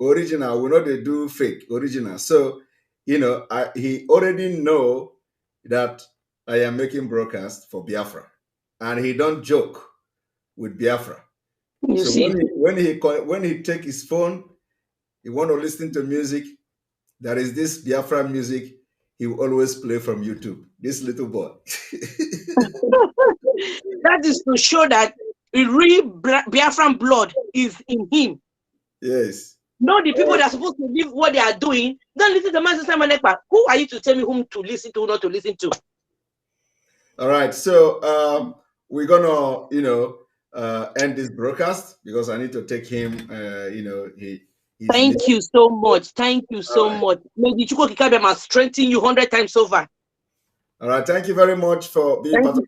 Original. We know they do fake. Original. So, he already know that I am making broadcast for Biafra, and he don't joke with Biafra. You so see? when he take his phone, he want to listen to music. There is this Biafra music he will always play from YouTube. This little boy. That is to show that real Biafran blood is in him. Yes. No, the people that are supposed to live what they are doing, don't listen to Master Simon Ekpa. Who are you to tell me whom to listen to, not to listen to? All right. So we're gonna, end this broadcast because I need to take him. Thank you so much. Thank you so much. May the Chukwu Kikabema strengthen you 100 times over. All right. Thank you very much for being part of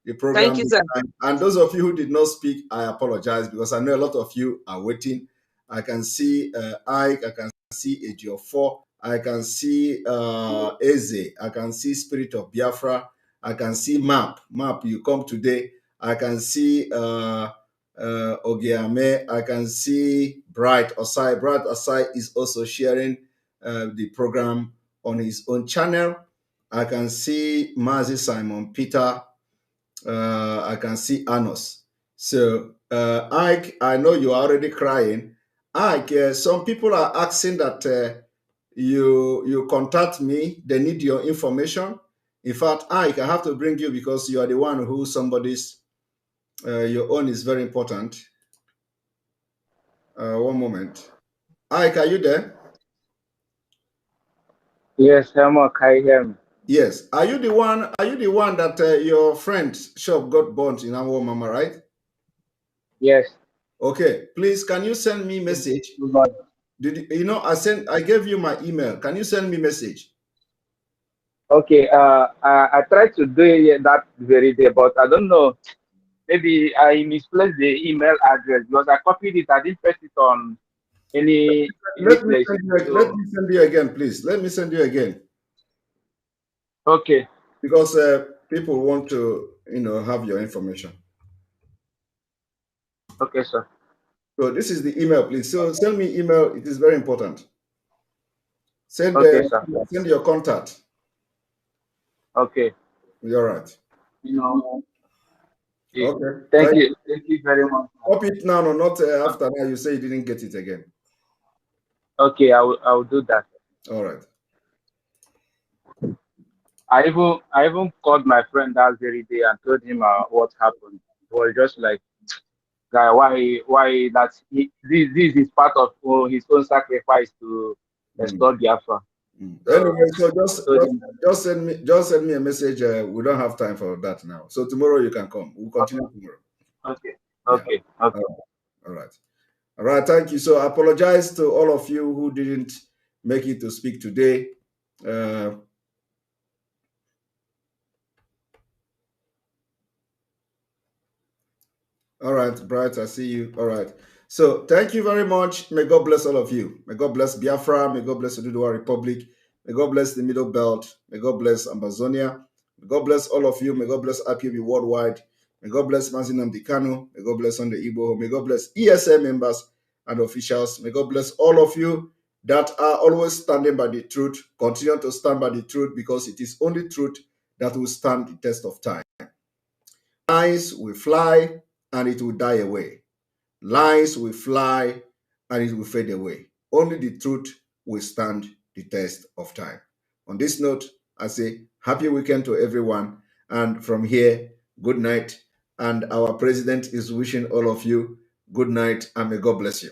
the program. Thank you, sir. And those of you who did not speak, I apologize because I know a lot of you are waiting. I can see Ike, I can see Ejiofor, I can see Eze, I can see Spirit of Biafra, I can see Map, you come today. I can see Ogiame, I can see Bright Osai. Bright Osai is also sharing the program on his own channel. I can see Mazi Simon Peter. I can see Anos. So, Ike, I know you're already crying. Ike, some people are asking that you contact me. They need your information. In fact, Ike, I have to bring you because you are the one who your own is very important. One moment. Ike, are you there? Yes, Emma, can you hear me? Yes. Are you the one that your friend's shop got burnt in our Mama, right? Yes. Okay. Please, can you send me message? I gave you my email. Can you send me message? Okay. I tried to do it that very day, but I don't know. Maybe I misplaced the email address because I copied it. I didn't paste it on any Let me place. send you again, please. Let me send you again. Okay. Because people want to, have your information. Okay, sir. So this is the email, please. So send me email. It is very important. Send your contact. Okay. You're right. Okay. Thank you. Thank you very much. Copy it now, or not after now. You say you didn't get it again. Okay, I will do that. All right. I even called my friend that very day and told him what happened. He was just like, guy, why this is part of his own sacrifice to restore Biafra. Anyway, so just send me a message. We don't have time for that now. So tomorrow you can come. We'll continue tomorrow. Okay. Okay. Yeah. Okay. All right. All right. Thank you. So I apologize to all of you who didn't make it to speak today. All right, Bright, I see you. All right. So thank you very much. May God bless all of you. May God bless Biafra. May God bless the Oduduwa Republic. May God bless the Middle Belt. May God bless Amazonia. May God bless all of you. May God bless IPOB worldwide. May God bless Mazinam Dikano. May God bless on the Igbo. May God bless ESM members and officials. May God bless all of you that are always standing by the truth. Continue to stand by the truth because it is only truth that will stand the test of time. Lies will fly and it will die away. Lies will fly and it will fade away. Only the truth will stand the test of time. On this note, I say happy weekend to everyone. And from here, good night. And our president is wishing all of you good night and may God bless you.